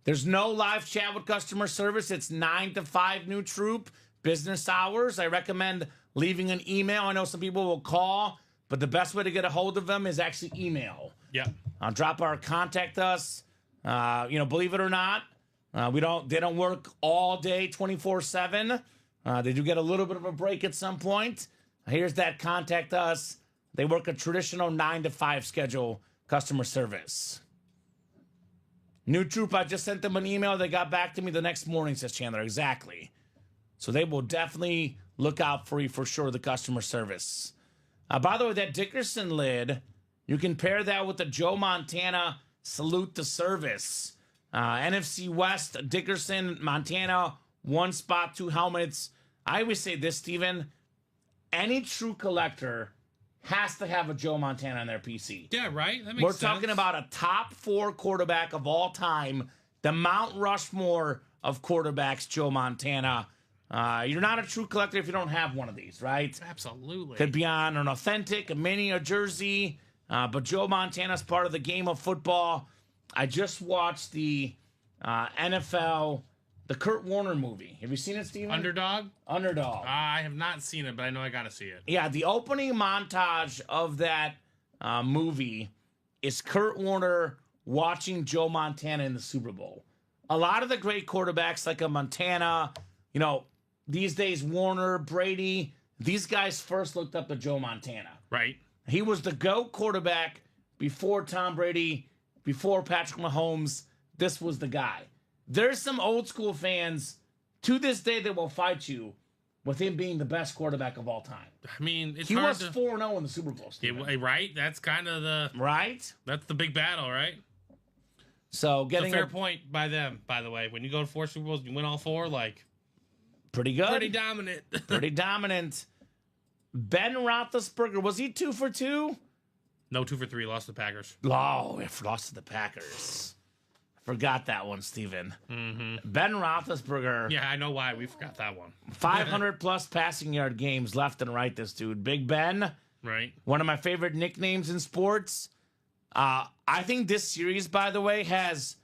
There's no live chat with customer service. It's 9 to 5 new troop business hours. I recommend leaving an email. I know some people will call, but the best way to get a hold of them is actually email. Yeah. I'll drop our contact us. Believe it or not, they don't work all day 24/7. They do get a little bit of a break at some point. Here's that contact us. They work a traditional 9 to 5 schedule customer service. New troop, I just sent them an email. They got back to me the next morning, says Chandler. Exactly. So they will definitely look out for you for sure, the customer service. By the way, that Dickerson lid, you can pair that with the Joe Montana Salute to Service. NFC West, Dickerson, Montana, 1 spot, 2 helmets. I always say this, Steven. Any true collector has to have a Joe Montana on their PC. Yeah, right? That makes We're sense. talking about a top 4 quarterback of all time. The Mount Rushmore of quarterbacks, Joe Montana. You're not a true collector if you don't have one of these, right? Absolutely. Could be on an authentic, a mini, a jersey. But Joe Montana's part of the game of football. I just watched the NFL the Kurt Warner movie. Have you seen it, Steven? Underdog? Underdog. I have not seen it, but I know I got to see it. Yeah, the opening montage of that movie is Kurt Warner watching Joe Montana in the Super Bowl. A lot of the great quarterbacks like a Montana, these days Warner, Brady, these guys first looked up to Joe Montana. Right. He was the GOAT quarterback before Tom Brady, before Patrick Mahomes. This was the guy. There's some old school fans to this day that will fight you with him being the best quarterback of all time. I mean, it's he hard was 4-0 in the Super Bowl. Right? That's kind of the... Right? That's the big battle, right? So getting it's a fair point by them, by the way. When you go to 4 Super Bowls, you win all 4, pretty good. Pretty dominant. Pretty dominant. Ben Roethlisberger, was he 2 for 2? No, 2 for 3, lost to the Packers. Oh, if lost to the Packers. Forgot that one, Steven. Mm-hmm. Ben Roethlisberger. Yeah, I know why. We forgot that one. 500-plus passing yard games left and right, this dude. Big Ben. Right. One of my favorite nicknames in sports. I think this series, by the way, has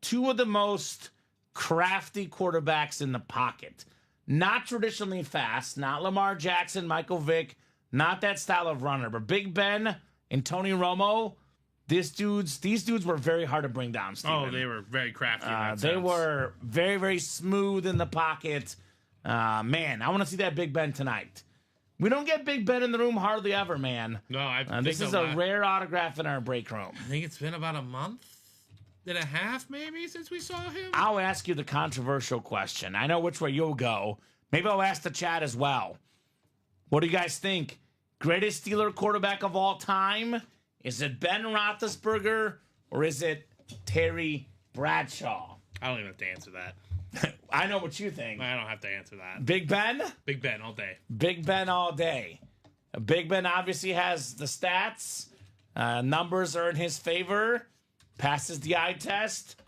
2 of the most crafty quarterbacks in the pocket. Not traditionally fast. Not Lamar Jackson, Michael Vick. Not that style of runner. But Big Ben and Tony Romo... These dudes were very hard to bring down, Steven. Oh, they were very crafty in that They sense. were very, very smooth in the pocket. Man, I want to see that Big Ben tonight. We don't get Big Ben in the room hardly ever, man. No, I think this is a rare autograph in our break room. I think it's been about a month and a half, maybe, since we saw him. I'll ask you the controversial question. I know which way you'll go. Maybe I'll ask the chat as well. What do you guys think? Greatest Steeler quarterback of all time? Is it Ben Roethlisberger or is it Terry Bradshaw? I don't even have to answer that. I know what you think. I don't have to answer that. Big Ben? Big Ben all day. Big Ben all day. Big Ben obviously has the stats. Numbers are in his favor. Passes the eye test.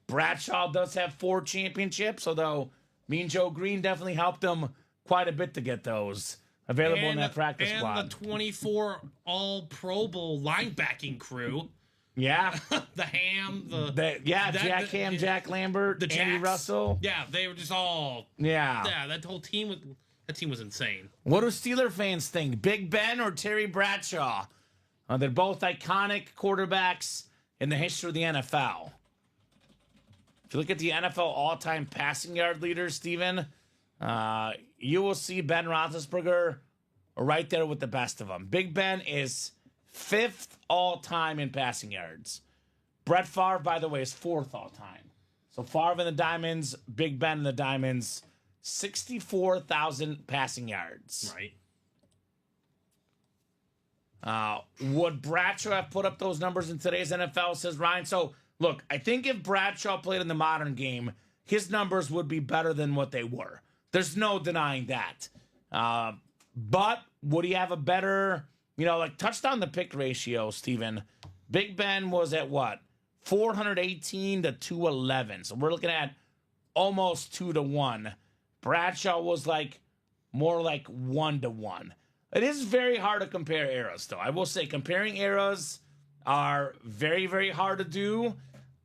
Bradshaw does have 4 championships, although Mean Joe Green definitely helped him quite a bit to get those available in that practice squad. And the 24 all Pro Bowl linebacking crew. Yeah. The Ham, Jack Ham, Jack Lambert, the Andy Jacks. Russell. Yeah, they were just all... Yeah. Yeah, that whole team was insane. What do Steeler fans think? Big Ben or Terry Bradshaw? They're both iconic quarterbacks in the history of the NFL. If you look at the NFL all-time passing yard leaders, Steven, you will see Ben Roethlisberger right there with the best of them. Big Ben is 5th all-time in passing yards. Brett Favre, by the way, is 4th all-time. So Favre in the Diamonds, Big Ben in the Diamonds, 64,000 passing yards. Right. Would Bradshaw have put up those numbers in today's NFL, says Ryan? So, look, I think if Bradshaw played in the modern game, his numbers would be better than what they were. There's no denying that. But would he have a better, touchdown to pick ratio, Steven? Big Ben was at what? 418 to 211. So we're looking at almost 2 to 1. Bradshaw was more like 1 to 1. It is very hard to compare eras, though. I will say comparing eras are very, very hard to do.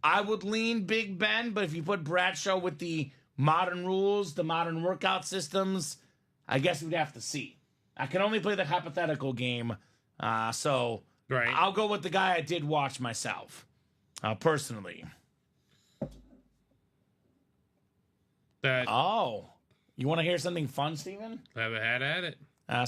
I would lean Big Ben, but if you put Bradshaw with the modern rules, the modern workout systems, I guess we'd have to see. I can only play the hypothetical game, so right. I'll go with the guy I did watch myself, personally. Oh, you want to hear something fun, Steven? Have a hat at it.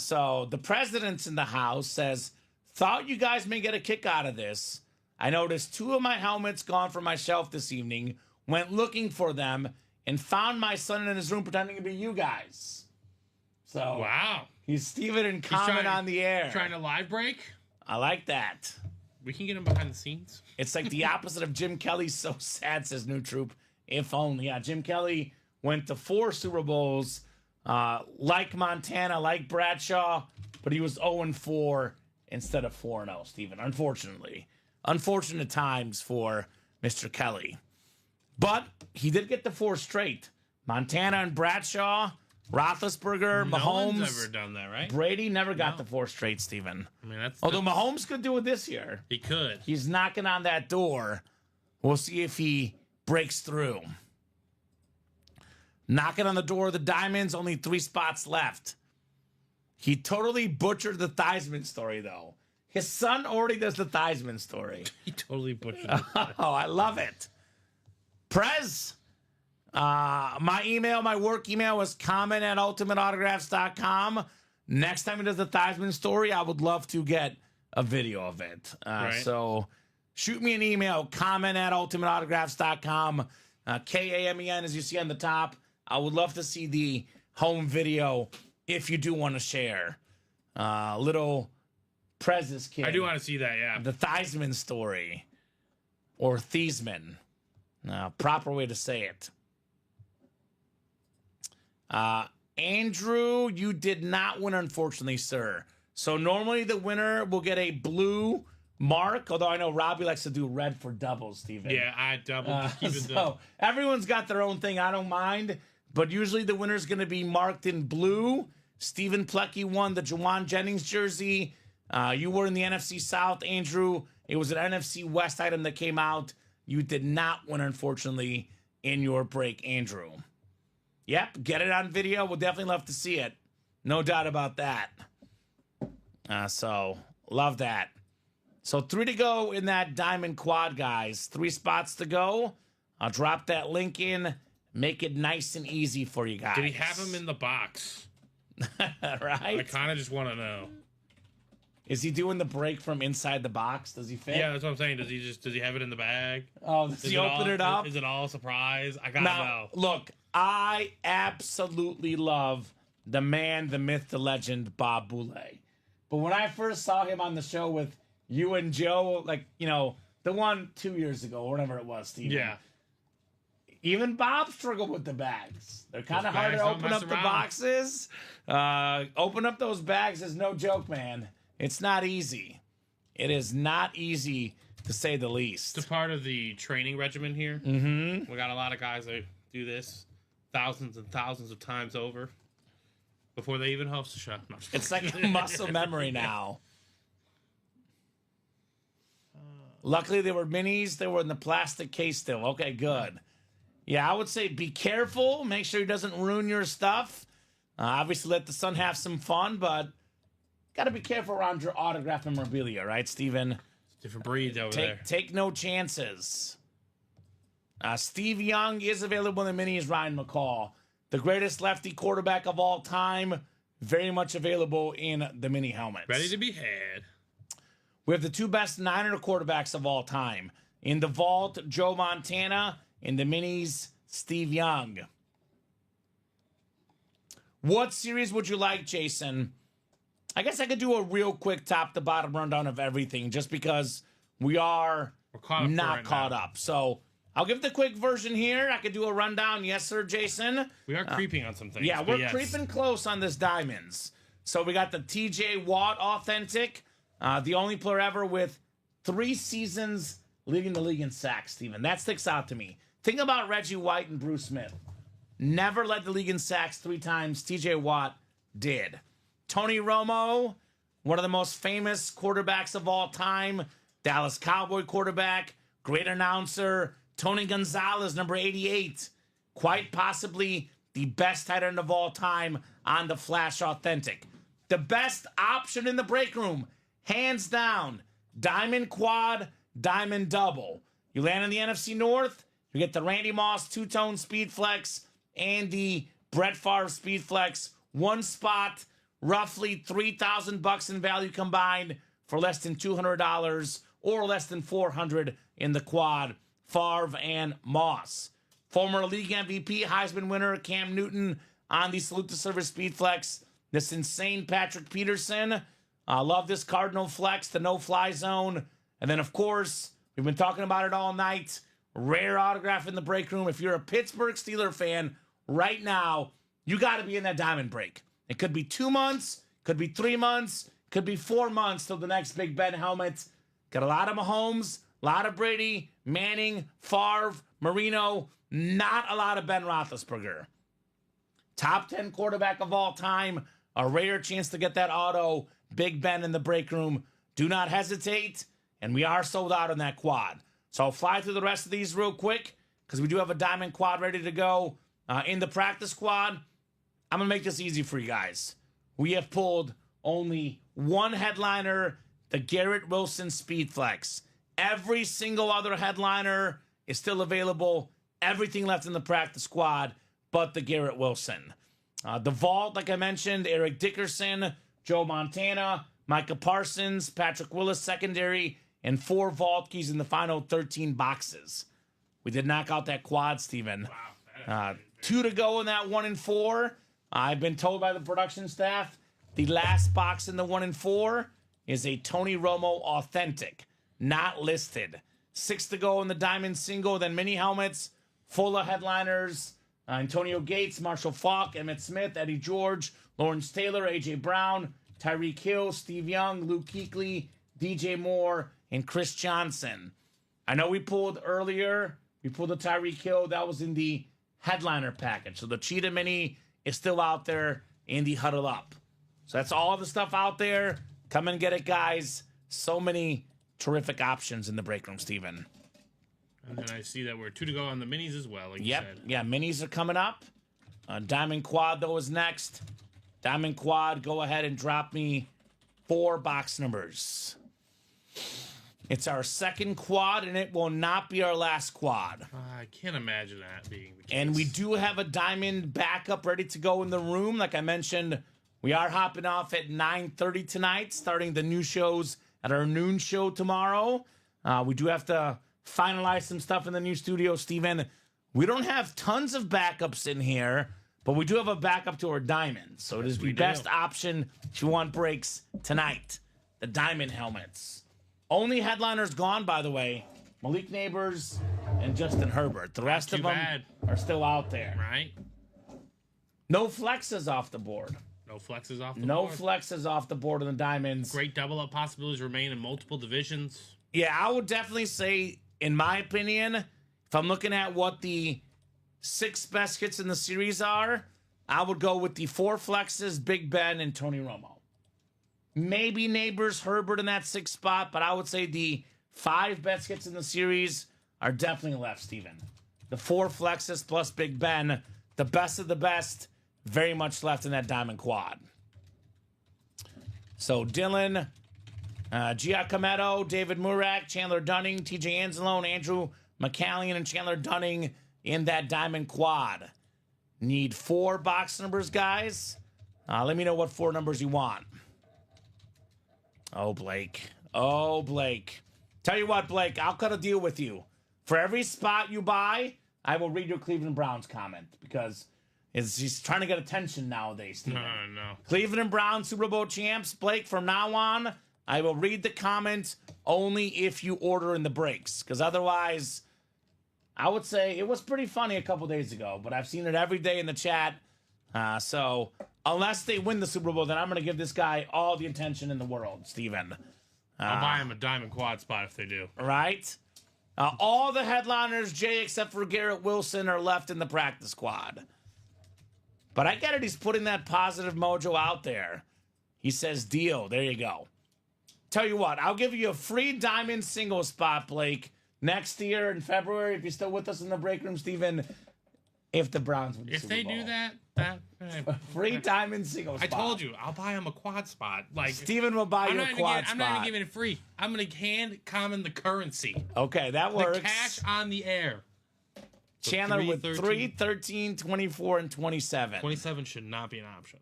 So the president's in the house says, thought you guys may get a kick out of this. I noticed 2 of my helmets gone from my shelf this evening, went looking for them, and found my son in his room pretending to be you guys. So wow. He's Steven and Kamen on the air. Trying to live break? I like that. We can get him behind the scenes. It's like the opposite of Jim Kelly's So Sad, says New Troop. If only. Yeah, Jim Kelly went to 4 Super Bowls, like Montana, like Bradshaw, but he was 0-4 instead of 4-0, Steven, unfortunately. Unfortunate times for Mr. Kelly. But he did get the 4 straight. Montana and Bradshaw, Roethlisberger, No Mahomes. one's ever done that, right? Brady never got the 4 straight, Steven. I mean, Although Mahomes could do it this year. He could. He's knocking on that door. We'll see if he breaks through. Knocking on the door of the diamonds, only 3 spots left. He totally butchered the Theismann story, though. His son already does the Theismann story. He totally butchered it. Oh, I love it. Prez, my work email was kamen@ultimateautographs.com. Next time he does the Theismann story, I would love to get a video of it. Right. So shoot me an email, kamen@ultimateautographs.com. KAMEN, as you see on the top. I would love to see the home video if you do want to share. Little Prez's kid. I do want to see that, yeah. The Theismann story. Or Theismann. Proper way to say it. Andrew, you did not win, unfortunately, sir. So normally the winner will get a blue mark, although I know Robbie likes to do red for doubles, Steven. Yeah, I doubled. So everyone's got their own thing. I don't mind. But usually the winner's going to be marked in blue. Stephen Plecky won the Jawan Jennings jersey. You were in the NFC South, Andrew. It was an NFC West item that came out. You did not win, unfortunately, in your break, Andrew. Yep, get it on video. We'll definitely love to see it. No doubt about that. So, love that. So, 3 to go in that diamond quad, guys. 3 spots to go. I'll drop that link in. Make it nice and easy for you guys. Did he have him in the box? Right? I kind of just want to know. Is he doing the break from inside the box? Does he fit? Yeah, that's what I'm saying. Does he have it in the bag? Oh, does he open it up? Is it all a surprise? I gotta know. Look, I absolutely love the man, the myth, the legend, Bob Boulay. But when I first saw him on the show with you and Joe, like, the one 2 years ago, or whatever it was, Steve. Yeah. Even Bob struggled with the bags. They're kind of hard to open up the boxes. Open up those bags is no joke, man. It's not easy. It is not easy, to say the least. It's a part of the training regimen here. Mm-hmm. We got a lot of guys that do this thousands and thousands of times over before they even host a show. No, it's like a muscle memory now. Luckily, they were minis. They were in the plastic case still. Okay, good. Yeah, I would say be careful. Make sure he doesn't ruin your stuff. Obviously, let the son have some fun, but got to be careful around your autograph memorabilia, right, Steven? Different breeds over there. Take no chances. Steve Young is available in the minis. Ryan McCall, the greatest lefty quarterback of all time, very much available in the mini helmets. Ready to be had. We have the 2 best Niner quarterbacks of all time. In the vault, Joe Montana. In the minis, Steve Young. What series would you like, Jason? I guess I could do a real quick top-to-bottom rundown of everything just because we are not caught up. So I'll give the quick version here. I could do a rundown. Yes, sir, Jason? We are creeping on some things. Yeah, we're creeping close on this diamonds. So we got the TJ Watt authentic. The only player ever with 3 seasons leading the league in sacks, Steven. That sticks out to me. Think about Reggie White and Bruce Smith. Never led the league in sacks 3 times. TJ Watt did. Tony Romo, one of the most famous quarterbacks of all time. Dallas Cowboy quarterback, great announcer. Tony Gonzalez, number 88. Quite possibly the best tight end of all time on the Flash Authentic. The best option in the break room, hands down. Diamond quad, diamond double. You land in the NFC North, you get the Randy Moss two-tone Speed Flex and the Brett Favre Speed Flex. 1 spot, roughly $3,000 in value combined for less than $200 or less than $400 in the quad. Favre and Moss. Former league MVP, Heisman winner Cam Newton on the Salute to Service Speed Flex. This insane Patrick Peterson. I love this Cardinal Flex, the no-fly zone. And then, of course, we've been talking about it all night. Rare autograph in the break room. If you're a Pittsburgh Steelers fan right now, you got to be in that diamond break. It could be 2 months, could be 3 months, could be 4 months till the next Big Ben helmet. Got a lot of Mahomes, a lot of Brady, Manning, Favre, Marino, not a lot of Ben Roethlisberger. Top 10 quarterback of all time. A rare chance to get that auto. Big Ben in the break room. Do not hesitate. And we are sold out on that quad. So I'll fly through the rest of these real quick because we do have a diamond quad ready to go. In the practice squad, I'm going to make this easy for you guys. We have pulled only one headliner, the Garrett Wilson Speed Flex. Every single other headliner is still available. Everything left in the practice squad but the Garrett Wilson. The vault, like I mentioned, Eric Dickerson, Joe Montana, Micah Parsons, Patrick Willis secondary, and 4 vault keys in the final 13 boxes. We did knock out that quad, Steven. Wow. 2 to go in that 1 and 4. I've been told by the production staff the last box in the 1 and 4 is a Tony Romo authentic, not listed. 6 to go in the diamond single, then mini helmets, full of headliners. Antonio Gates, Marshall Faulk, Emmett Smith, Eddie George, Lawrence Taylor, A.J. Brown, Tyreek Hill, Steve Young, Luke Kuechly, DJ Moore, and Chris Johnson. I know we pulled earlier. We pulled the Tyreek Hill. That was in the headliner package. So the Cheetah Mini is still out there in the Huddle Up. So that's all the stuff out there. Come and get it, guys. So many terrific options in the break room, Steven. And then I see that we're 2 to go on the minis as well, like you said. Yeah, minis are coming up. Diamond Quad, though, is next. Diamond Quad, go ahead and drop me 4 box numbers. It's our second quad, and it will not be our last quad. I can't imagine that being the case. And we do have a diamond backup ready to go in the room. Like I mentioned, we are hopping off at 9:30 tonight, starting the new shows at our noon show tomorrow. We do have to finalize some stuff in the new studio, Steven. We don't have tons of backups in here, but we do have a backup to our diamonds. So it is the best option if you want breaks tonight. The diamond helmets. Only headliners gone, by the way. Malik Neighbors and Justin Herbert. The rest of them are still out there. Right? No flexes off the board. No flexes off the board. No flexes off the board on the diamonds. Great double up possibilities remain in multiple divisions. Yeah, I would definitely say, in my opinion, if I'm looking at what the 6 best hits in the series are, I would go with the 4 flexes, Big Ben, and Tony Romo. Maybe Neighbors, Herbert in that 6th spot, but I would say the 5 best hits in the series are definitely left, Steven. The 4 flexes plus Big Ben, the best of the best, very much left in that diamond quad. So Dylan, Giacometto, David Murak, Chandler Dunning, TJ Anzalone, Andrew McCallion, and Chandler Dunning in that diamond quad. Need 4 box numbers, guys. Let me know what 4 numbers you want. Oh, Blake. Oh, Blake. Tell you what, Blake, I'll cut a deal with you. For every spot you buy, I will read your Cleveland Browns comment because he's trying to get attention nowadays, Steven. No. Cleveland Browns Super Bowl champs, Blake, from now on, I will read the comment only if you order in the breaks. Because otherwise, I would say it was pretty funny a couple days ago, but I've seen it every day in the chat. So unless they win the Super Bowl, then I'm going to give this guy all the attention in the world, Steven. I'll buy him a diamond quad spot if they do. Right? All the headliners, Jay, except for Garrett Wilson, are left in the practice squad. But I get it. He's putting that positive mojo out there. He says, deal. There you go. Tell you what, I'll give you a free diamond single spot, Blake, next year in February, if you're still with us in the break room, Steven, if the Browns win the If Super they Bowl. do that, Free diamond single I spot. told you, I'll buy him a quad spot. Like Steven will buy you a quad spot. I'm not even giving it free. I'm going to hand Kamen the currency. Okay, that works. The cash on the air. So Chandler 3, with 13. 3, 13, 24, and 27. 27 should not be an option.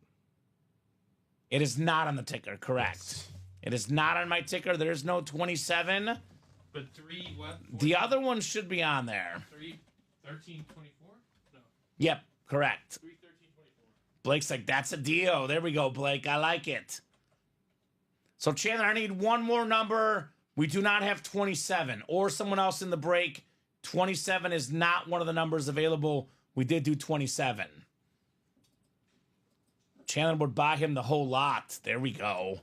It is not on the ticker, correct. Yes. It is not on my ticker. There's no 27. But 3, what? The other one should be on there. 3, 13, 24? No. Yep, correct. 3, 13, 24. Blake's like, that's a deal. There we go, Blake. I like it. So, Chandler, I need one more number. We do not have 27. Or someone else in the break. 27 is not one of the numbers available. We did do 27. Chandler would buy him the whole lot. There we go.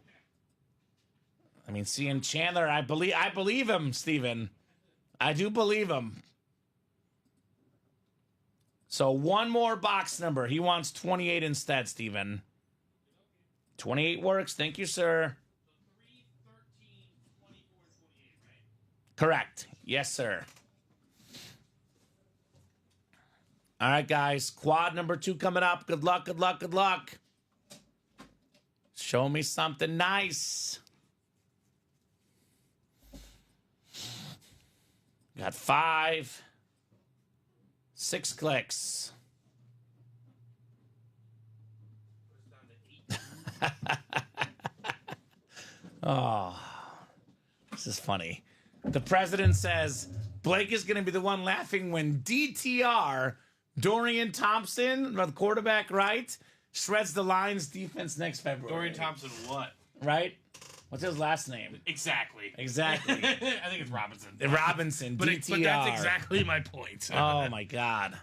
I mean, seeing Chandler, I believe him, Steven. I do believe him. So one more box number. He wants 28 instead, Steven. 28 works. Thank you, sir. 3, 13, 24, 28, right? Correct. Yes, sir. All right, guys. Quad number 2 coming up. Good luck, good luck, good luck. Show me something nice. Got 5, 6 clicks. Oh, this is funny. The president says Blake is going to be the one laughing when DTR, Dorian Thompson, the quarterback, right, shreds the Lions defense next February. Dorian Thompson, what? Right? What's his last name? Exactly. I think it's Robinson. Robinson, But DTR. that's exactly my point. Oh, my God.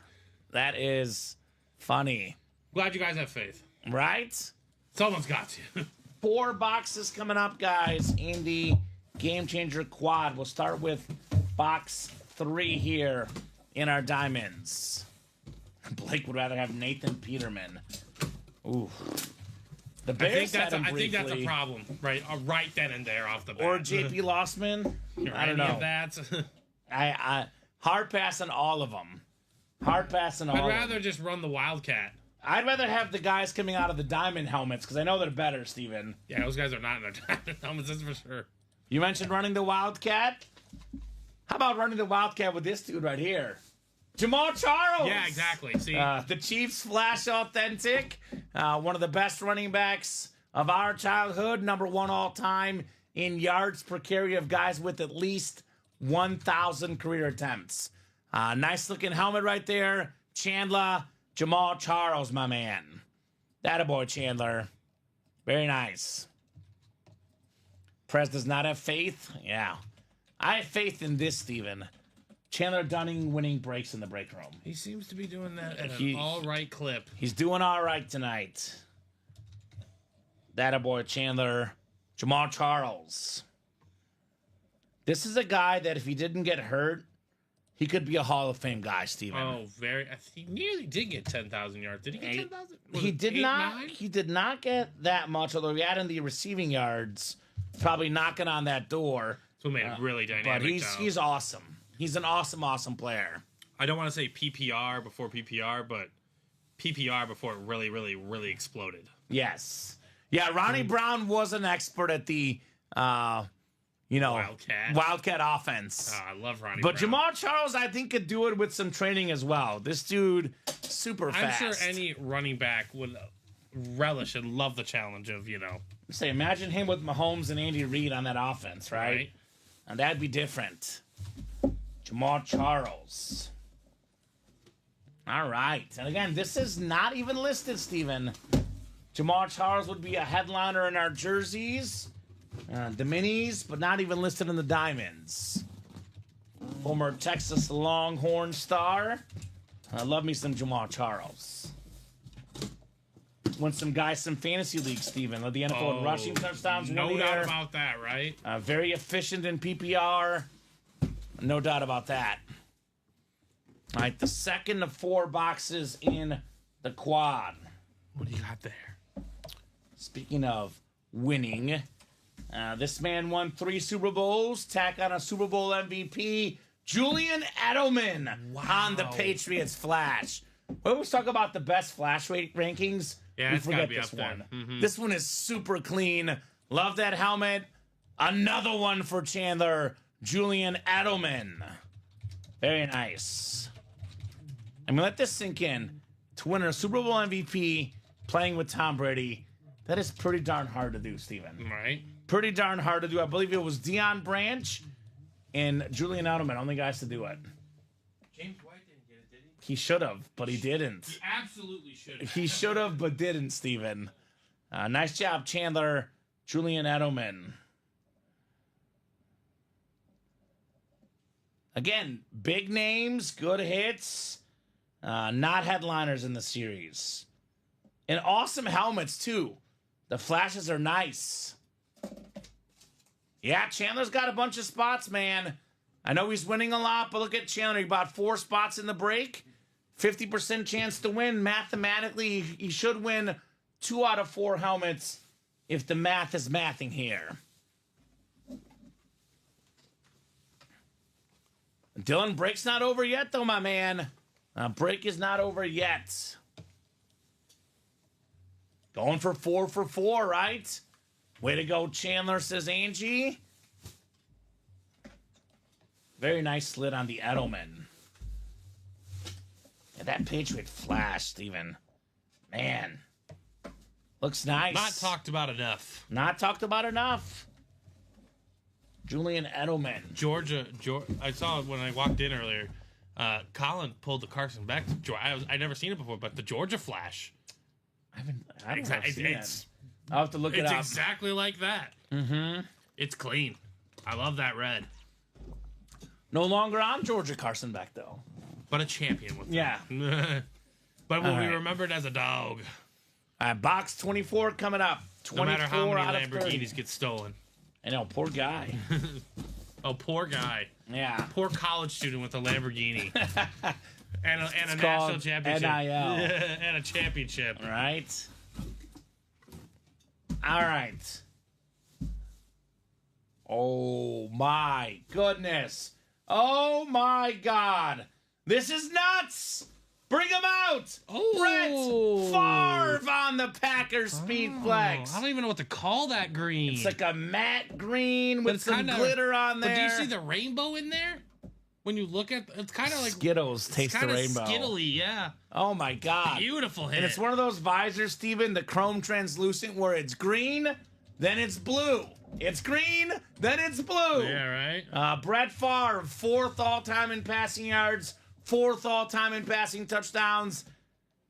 That is funny. Glad you guys have faith. Right? Someone's got to. 4 boxes coming up, guys. In the Game Changer Quad. We'll start with box 3 here in our diamonds. Blake would rather have Nathan Peterman. Ooh. The Bears had him I think that's a briefly. problem, right? Right then and there off the bat. Or JP Lossman. I don't know. That. I hard pass on all of them. Hard pass on all I'd of rather them. just run the Wildcat. I'd rather have the guys coming out of the diamond helmets because I know they're better, Steven. Yeah, those guys are not in their diamond helmets, that's for sure. You mentioned running the Wildcat. How about running the Wildcat with this dude right here? Jamal Charles. Yeah, exactly. See, The Chiefs Flash Authentic. One of the best running backs of our childhood. Number 1 all time in yards per carry of guys with at least 1,000 career attempts. Nice looking helmet right there. Chandler, Jamal Charles, my man. Attaboy, Chandler. Very nice. Prez does not have faith. Yeah. I have faith in this, Steven. Chandler Dunning winning breaks in the break room. he seems to be doing that at He- an all right clip. He's doing all right tonight. Attaboy, Chandler. Jamal Charles. This is a guy that if he didn't get hurt, he could be a Hall of Fame guy, Steven. Oh, he nearly did get 10,000 yards. Did he get 10,000? He did not. 9? He did not get that much, although he had in the receiving yards, probably knocking on that door. That's what made it really dynamic. But though. he's awesome. He's an awesome player. I don't want to say PPR before PPR, but PPR before it really, really, really exploded. Yes. Yeah, Ronnie Brown was an expert at the Wildcat offense. Oh, I love Ronnie But Brown. Jamal Charles, I think, could do it with some training as well. This dude, super fast. I'm sure any running back would relish and love the challenge of, Say, imagine him with Mahomes and Andy Reid on that offense, right? right? And that'd be different. Jamal Charles. All right. And again, this is not even listed, Steven. Jamal Charles would be a headliner in our jerseys, the minis, but not even listed in the diamonds. Former Texas Longhorn star. I love me some Jamal Charles. Won some guys some fantasy leagues, Steven. Led the NFL in rushing touchdowns. No one doubt year. about that, right? Very efficient in PPR. No doubt about that. All right, the second of 4 boxes in the quad. What do you got there? Speaking of winning, this man won 3 Super Bowls, tack on a Super Bowl MVP, Julian Edelman on the Patriots Flash. We always talk about the best Flash rankings. Yeah, we it's gotta forget be this up there. one. Mhm. This one is super clean. Love that helmet. Another one for Chandler, Julian Edelman. Very nice. I'm gonna let this sink in. To win a Super Bowl MVP playing with Tom Brady, that is pretty darn hard to do, Steven. Right? Pretty darn hard to do. I believe it was Deion Branch and Julian Edelman, only guys to do it. James White didn't get it, did he? He should have, but he didn't. He absolutely should have. He should have, but didn't, Steven. Nice job, Chandler. Julian Edelman. Again, big names, good hits. Not headliners in the series. And awesome helmets, too. The flashes are nice. Yeah, Chandler's got a bunch of spots, man. I know he's winning a lot, but look at Chandler. He bought 4 spots in the break. 50% chance to win. Mathematically, he should win 2 out of 4 helmets if the math is mathing here. Dylan, break's not over yet, though, my man. Break is not over yet. Going for 4 for 4, right? Way to go, Chandler, says Angie. Very nice slit on the Edelman. Yeah, that Patriot flash, Steven. Man. Looks nice. Not talked about enough. Not talked about enough. Julian Edelman. Georgia. I saw it when I walked in earlier. Colin pulled the Carson back. I'd never seen it before, but the Georgia flash. I haven't seen it. I'll have to look it It's up. exactly like that. Mm-hmm. It's clean. I love that red. No longer on Georgia Carson back, though. But a champion with Yeah. them. But will All be right. remembered as a dog. Box 24 coming up. 24 No matter how many out of 30. Lamborghinis get stolen. I know, poor guy. Oh, poor guy. Yeah. Poor college student with a Lamborghini. and a national called championship. NIL. And a championship. All right. All right. Oh, my goodness. Oh, my God. This is nuts. Bring him out. Oh. Brett Favre on the Packers Speed Flex. I don't even know what to call that green. It's like a matte green But with it's some kinda- glitter on there. But do you see the rainbow in there? When you look at it's kind of like Skittles taste the rainbow. skittly, yeah. Oh, my God. Beautiful hit. And it's one of those visors, Steven, the chrome translucent, where it's green, then it's blue. It's green, then it's blue. Yeah, right? Brett Favre, 4th all-time in passing yards, 4th all-time in passing touchdowns.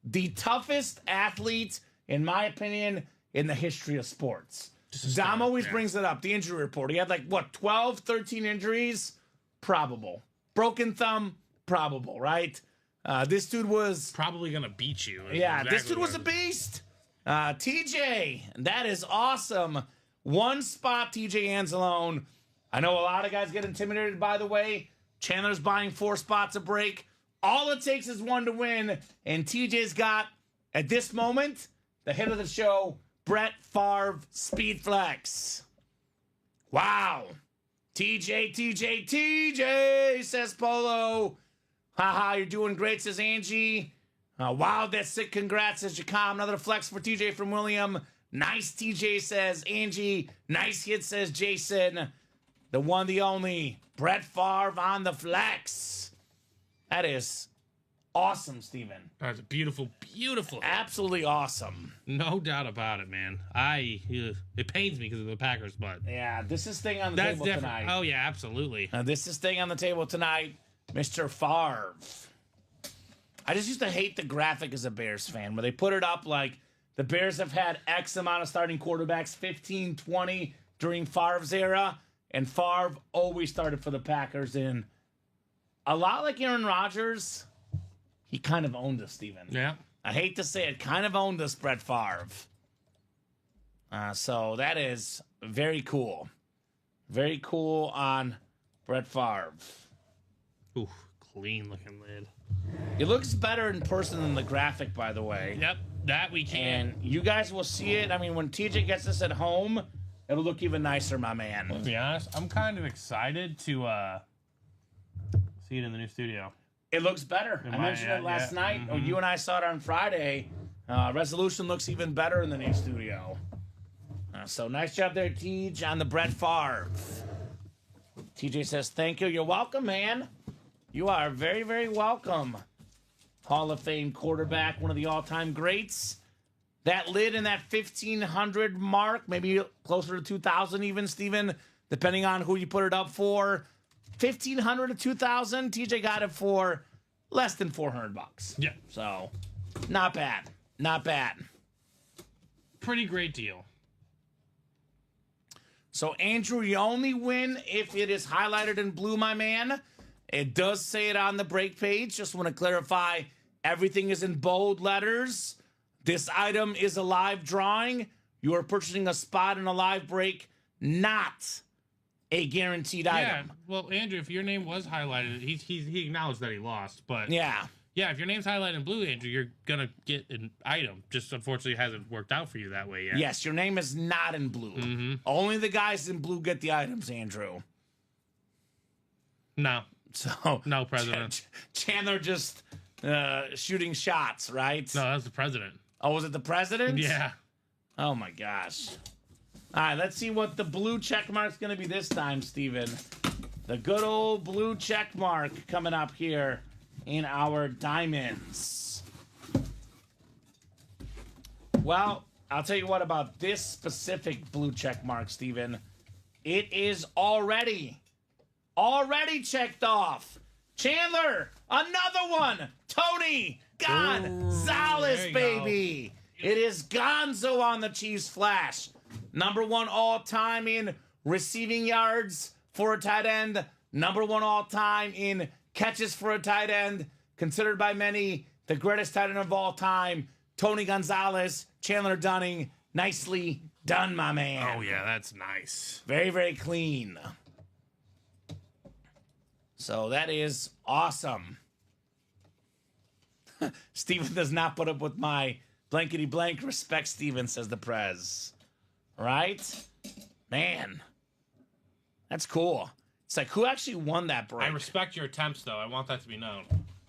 The toughest athlete, in my opinion, in the history of sports. Dom always brings it up, the injury report. He had 12, 13 injuries? Probable. Broken thumb? Probable, right? This dude was... Probably gonna beat you. Yeah, Exactly this dude was a what- beast. TJ, that is awesome. One spot, TJ Anzalone. I know a lot of guys get intimidated, by the way. Chandler's buying 4 spots a break. All it takes is 1 to win. And TJ's got, at this moment, the hit of the show, Brett Favre Speed Flex. Wow. TJ, says Polo. Haha, you're doing great, says Angie. Wow, that's sick. Congrats, says Jacom. Another flex for TJ from William. Nice, TJ, says Angie. Nice hit, says Jason. The one, the only, Brett Favre on the flex. That is awesome, Steven. That's a beautiful, beautiful hit. Absolutely awesome. No doubt about it, man. It pains me because of the Packers, but Yeah, this is staying on the that's table different. tonight. Oh yeah, absolutely. This is staying on the table tonight, Mr. Favre. I just used to hate the graphic as a Bears fan, where they put it up like the Bears have had X amount of starting quarterbacks, 15, 20 during Favre's era, and Favre always started for the Packers. And a lot like Aaron Rodgers, he kind of owned us, Steven. Yeah. I hate to say it, kind of owned us, Brett Favre. So that is very cool. Very cool on Brett Favre. Ooh, clean looking lid. It looks better in person than the graphic, by the way. Yep, that we can. And you guys will see it. I mean, when TJ gets this at home, it'll look even nicer, my To man. be honest, I'm kind of excited to see it in the new studio. It looks better. I mentioned it last night. Oh, you and I saw it on Friday. Resolution looks even better in the new studio. So nice job there, TJ, on the Brett Favre. TJ says, thank you. You're welcome, man. You are very, very welcome. Hall of Fame quarterback, one of the all-time greats. That lid in that 1,500 mark, maybe closer to 2,000 even, Steven, depending on who you put it up for. 1,500 to 2,000, TJ got it for less than $400. Yeah. So, not bad. Not bad. Pretty great deal. So, Andrew, you only win if it is highlighted in blue, my man. It does say it on the break page. Just want to clarify, everything is in bold letters. This item is a live drawing. You are purchasing a spot in a live break, not a guaranteed Yeah. item. Well, Andrew, if your name was highlighted, he acknowledged that he lost, but Yeah. yeah, if your name's highlighted in blue, Andrew, you're gonna get an item. Just unfortunately, it hasn't worked out for you that way yet. Yes, your name is not in blue. Only the guys in blue get the items, Andrew. No. So No, President. Chandler just shooting shots, right? No, that's the president. Oh, was it the president? Yeah. Oh my gosh. All right, let's see what the blue check mark's going to be this time, Steven. The good old blue check mark coming up here in our diamonds. Well, I'll tell you what about this specific blue check mark, Steven. It is already checked off. Chandler, another one. Tony Gonzalez, Ooh, baby. It is Gonzo on the Chiefs Flash. Number 1 all-time in receiving yards for a tight end. Number 1 all-time in catches for a tight end. Considered by many the greatest tight end of all time. Tony Gonzalez, Chandler Dunning. Nicely done, my man. Oh, yeah, that's nice. Very, very clean. So that is awesome. Steven does not put up with my blankety blank. Respect Steven, says the Prez. Right? Man. That's cool. It's like, who actually won that break? I respect your attempts, though. I want that to be known.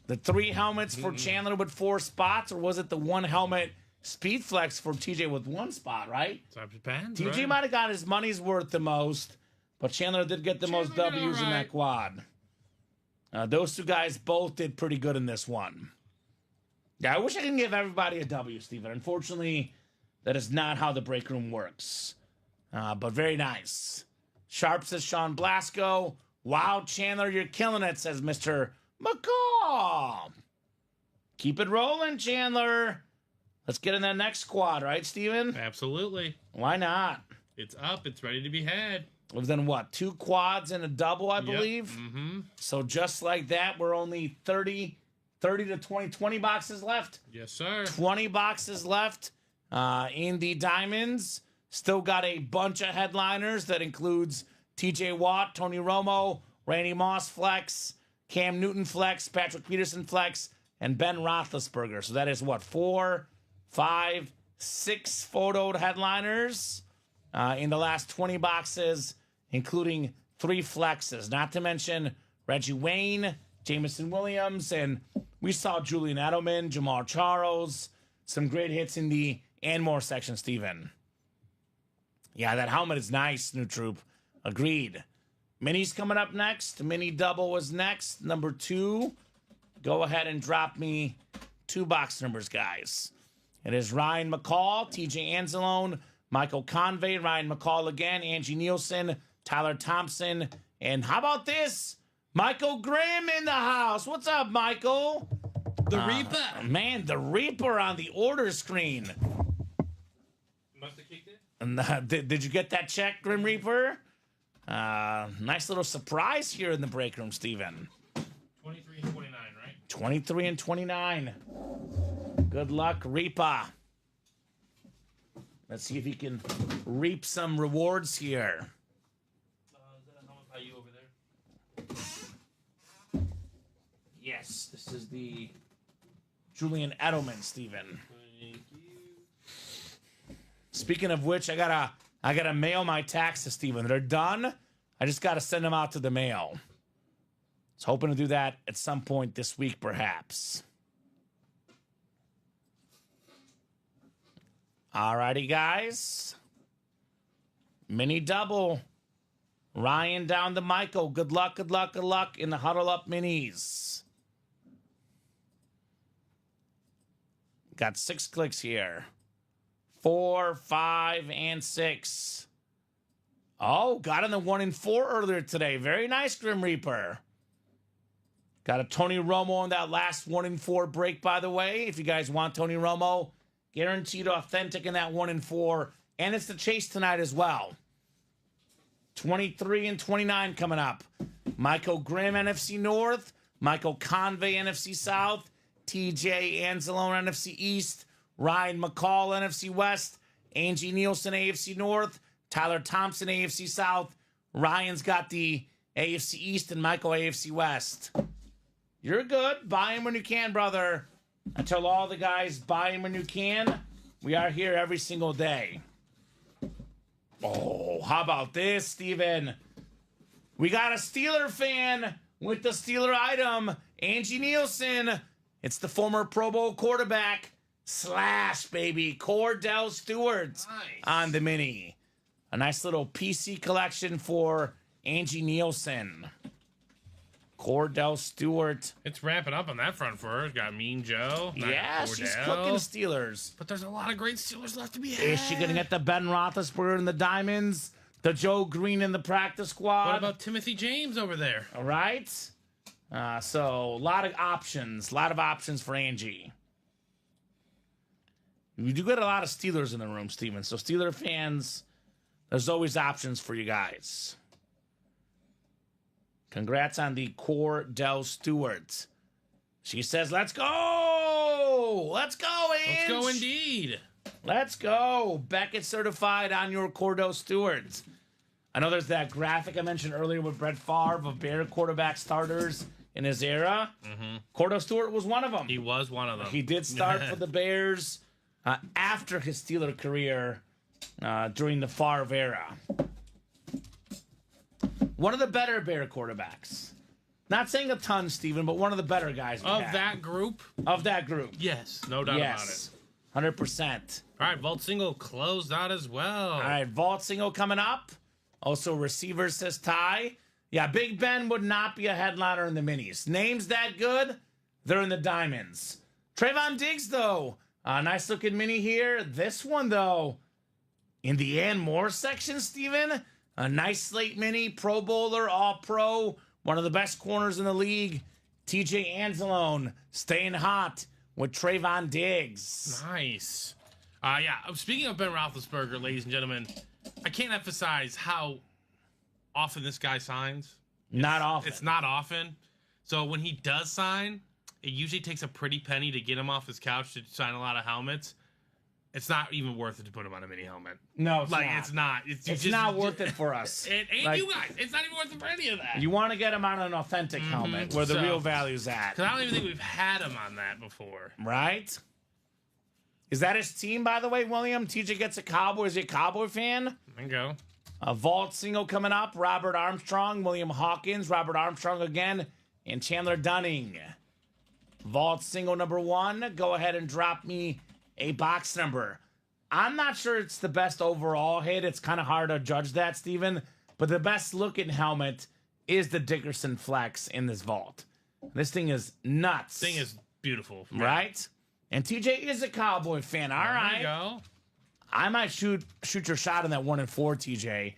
The 3 helmets for Chandler with 4 spots, or was it the 1 helmet speed flex for TJ with 1 spot, right? So it depends, TJ right? might have got his money's worth the most, but Chandler did get the most Chandler did W's in all that right. quad. Those 2 guys both did pretty good in this one. Yeah, I wish I could give everybody a W, Steven. Unfortunately, that is not how the break room works. But very nice. Sharp says Sean Blasco. Wow, Chandler, you're killing it, says Mr. McCall. Keep it rolling, Chandler. Let's get in that next squad, right, Steven? Absolutely. Why not? It's up. It's ready to be had. We've done what? 2 quads and a double, I believe. Mm-hmm. So just like that, we're only 30 to 20 boxes left. Yes, sir. 20 boxes left in the diamonds. Still got a bunch of headliners that includes TJ Watt, Tony Romo, Randy Moss flex, Cam Newton flex, Patrick Peterson flex, and Ben Roethlisberger. So that is what, 4, 5, 6 photoed headliners in the last 20 boxes, including 3 flexes. Not to mention Reggie Wayne, Jameson Williams, and we saw Julian Edelman, Jamal Charles, some great hits in the and more section, Steven. Yeah, that helmet is nice, New Troop. Agreed. Mini's coming up next. Mini double was next. Number 2. Go ahead and drop me 2 box numbers, guys. It is Ryan McCall, TJ Anzalone, Michael Convey, Ryan McCall again, Angie Nielsen, Tyler Thompson, and how about this? Michael Graham in the house. What's up, Michael? The Reaper. Man, the Reaper on the order screen. Must have kicked it. And, did you get that check, Grim Reaper? Nice little surprise here in the break room, Steven. 23 and 29, right? 23 and 29. Good luck, Reaper. Let's see if he can reap some rewards here. Is that a helmet by you over there? Yes, this is the Julian Edelman, Steven. Thank you. Speaking of which, I gotta mail my taxes, Steven. They're done. I just gotta send them out to the mail. I was hoping to do that at some point this week, perhaps. Alrighty, guys. Mini double. Ryan down to Michael. Good luck, good luck, good luck in the huddle up minis. Got 6 clicks here. 4, 5, and 6. Oh, got in the 1 and 4 earlier today. Very nice, Grim Reaper. Got a Tony Romo on that last 1 and 4 break, by the way. If you guys want Tony Romo, guaranteed authentic in that 1 and 4. And it's the chase tonight as well. 23 and 29 coming up. Michael Grimm, NFC North. Michael Convey, NFC South. TJ Anzalone, NFC East. Ryan McCall, NFC West. Angie Nielsen, AFC North. Tyler Thompson, AFC South. Ryan's got the AFC East and Michael, AFC West. You're good. Buy him when you can, brother. I tell all the guys, buy him when you can. We are here every single day. Oh, how about this, Steven? We got a Steeler fan with the Steeler item. Angie Nielsen. It's the former Pro Bowl quarterback slash, baby, Cordell Stewart on the mini. A nice little PC collection for Angie Nielsen. Cordell Stewart. It's ramping up on that front for her. Got Mean Joe. Yeah, she's cooking Steelers. But there's a lot of great Steelers left to be had. Is she going to get the Ben Roethlisberger in the diamonds? The Joe Green in the practice squad? What about Timothy James over there? All right. So, a lot of options. A lot of options for Angie. We do get a lot of Steelers in the room, Steven. So, Steeler fans, there's always options for you guys. Congrats on the Cordell Stewart. She says, let's go! Let's go, Ange! Let's go indeed. Let's go. Beckett certified on your Cordell Stewart. I know there's that graphic I mentioned earlier with Brett Favre of Bear quarterback starters in his era. Mm-hmm. Cordell Stewart was one of them. He was one of them. He did start for the Bears after his Steeler career during the Favre era. One of the better Bear quarterbacks. Not saying a ton, Steven, but one of the better guys of that group. Of that group. Yes, no doubt about it. 100%. All right, Vault Single closed out as well. All right, Vault Single coming up. Also, receiver says Ty. Yeah, Big Ben would not be a headliner in the minis. Names that good, they're in the diamonds. Trayvon Diggs, though. Nice looking mini here. This one, though, in the Ann Moore section, Steven. A nice slate mini, Pro Bowler, All-Pro, one of the best corners in the league. TJ Anzalone staying hot with Trayvon Diggs. Nice. Yeah, speaking of Ben Roethlisberger, ladies and gentlemen, I can't emphasize how often this guy signs. Not often. It's not often. So when he does sign, it usually takes a pretty penny to get him off his couch to sign a lot of helmets. It's not even worth it to put him on a mini helmet. No, it's not. It's not. It's just not worth it for us. It ain't you guys. It's not even worth it for any of that. You want to get him on an authentic helmet where the real value's at. Because I don't even think we've had him on that before. Right? Is that his team, by the way, William? TJ gets a Cowboy. Is he a Cowboy fan? There you go. A Vault Single coming up. Robert Armstrong, William Hawkins, Robert Armstrong again, and Chandler Dunning. Vault Single number 1. Go ahead and drop me a box number. I'm not sure it's the best overall hit. It's kind of hard to judge that, Steven. But the best looking helmet is the Dickerson Flex in this vault. This thing is nuts. Thing is beautiful. Right? And TJ is a Cowboy fan. All right. There you go. I might shoot your shot on that 1 and 4, TJ.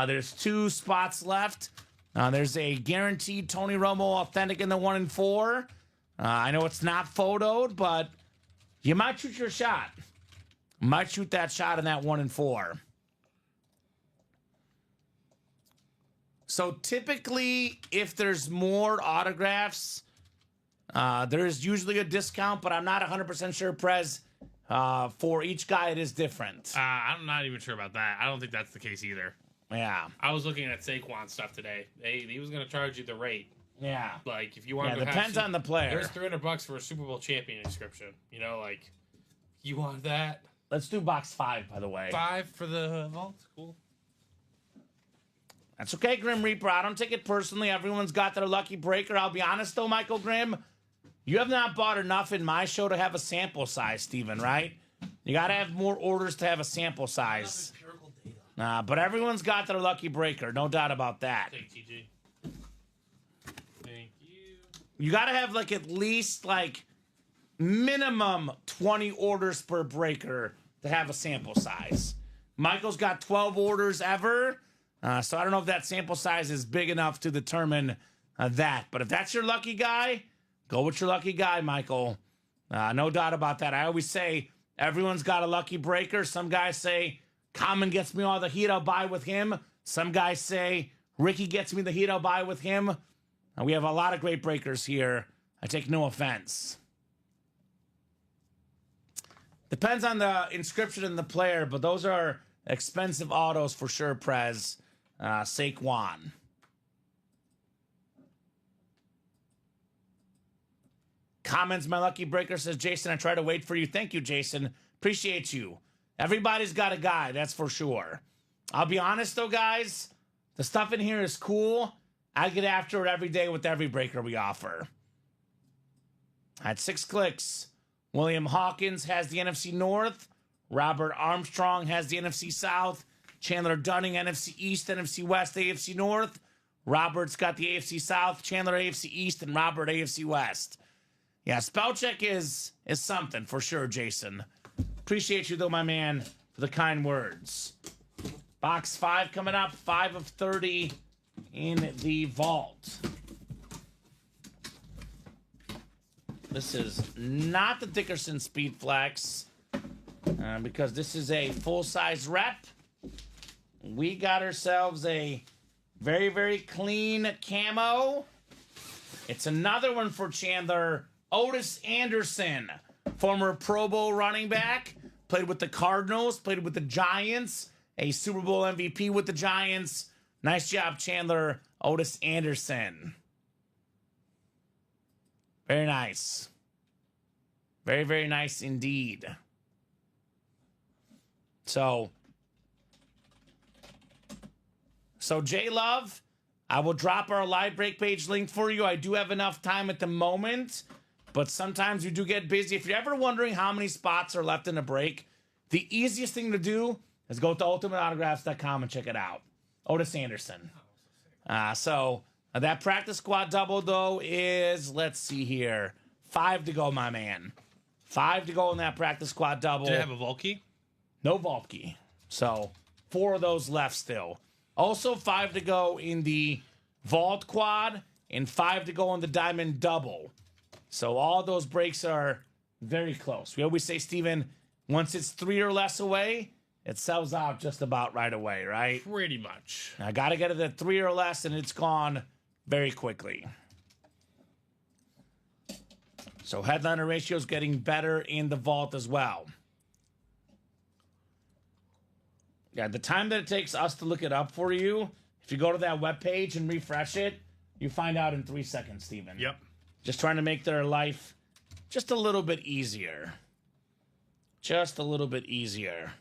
There's 2 spots left. There's a guaranteed Tony Romo authentic in the 1 and 4. I know it's not photoed, but you might shoot your shot. Might shoot that shot in that 1 and 4. So typically, if there's more autographs, there's usually a discount, but I'm not 100% sure, Prez. For each guy, it is different. I'm not even sure about that. I don't think that's the case either. Yeah. I was looking at Saquon stuff today. He was going to charge you the rate. Yeah. Like, if you want to depends on the player. There's $300 for a Super Bowl champion inscription. You know, like, you want that? Let's do box 5, by the way. 5 for the vault? Cool. That's okay, Grim Reaper. I don't take it personally. Everyone's got their lucky breaker. I'll be honest, though, Michael Grimm. You have not bought enough in my show to have a sample size, Steven, right? You got to have more orders to have a sample size. But everyone's got their lucky breaker. No doubt about that. Thank you, TG. Thank you. You got to have, like, at least, like, minimum 20 orders per breaker to have a sample size. Michael's got 12 orders ever. So I don't know if that sample size is big enough to determine that. But if that's your lucky guy, go with your lucky guy, Michael. No doubt about that. I always say everyone's got a lucky breaker. Some guys say Kamen gets me all the heat, I'll buy with him. Some guys say Ricky gets me the heat, I'll buy with him. We have a lot of great breakers here. I take no offense. Depends on the inscription and the player, but those are expensive autos for sure, Prez. Saquon. Comments, my lucky breaker says, Jason, I try to wait for you. Thank you, Jason. Appreciate you. Everybody's got a guy, that's for sure. I'll be honest, though, guys. The stuff in here is cool. I get after it every day with every breaker we offer. At 6 clicks, William Hawkins has the NFC North. Robert Armstrong has the NFC South. Chandler Dunning, NFC East, NFC West, AFC North. Robert's got the AFC South. Chandler, AFC East, and Robert, AFC West. Yeah, spell check is something for sure, Jason. Appreciate you, though, my man, for the kind words. Box 5 coming up, 5 of 30 in the vault. This is not the Dickerson Speed Flex because this is a full-size rep. We got ourselves a very, very clean camo. It's another one for Chandler. Otis Anderson, former Pro Bowl running back, played with the Cardinals, played with the Giants, a Super Bowl MVP with the Giants. Nice job, Chandler. Otis Anderson. Very nice. Very, very nice indeed. So J Love, I will drop our live break page link for you. I do have enough time at the moment, but sometimes we do get busy. If you're ever wondering how many spots are left in a break, the easiest thing to do is go to ultimateautographs.com and check it out. Otis Anderson. That practice squad double, though, is, let's see here, 5 to go, my man. 5 to go in that practice squad double. Did it have a Volkey? No Volkey. So 4 of those left still. Also 5 to go in the vault quad and 5 to go on the diamond double. So all those breaks are very close. We always say, Steven, once it's 3 or less away, it sells out just about right away, right? Pretty much. I got to get it at 3 or less, and it's gone very quickly. So headliner ratio is getting better in the vault as well. Yeah, the time that it takes us to look it up for you, if you go to that webpage and refresh it, you find out in 3 seconds, Steven. Yep. Just trying to make their life just a little bit easier. Just a little bit easier.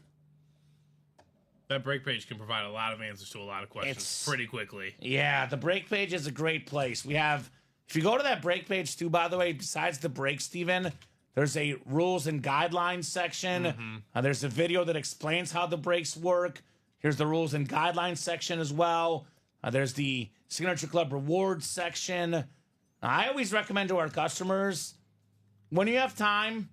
That break page can provide a lot of answers to a lot of questions pretty quickly. Yeah, the break page is a great place. We have, if you go to that break page too, by the way, besides the break, Steven, there's a rules and guidelines section. There's a video that explains how the breaks work. Here's the rules and guidelines section as well. There's the Signature Club rewards section. I always recommend to our customers, when you have time,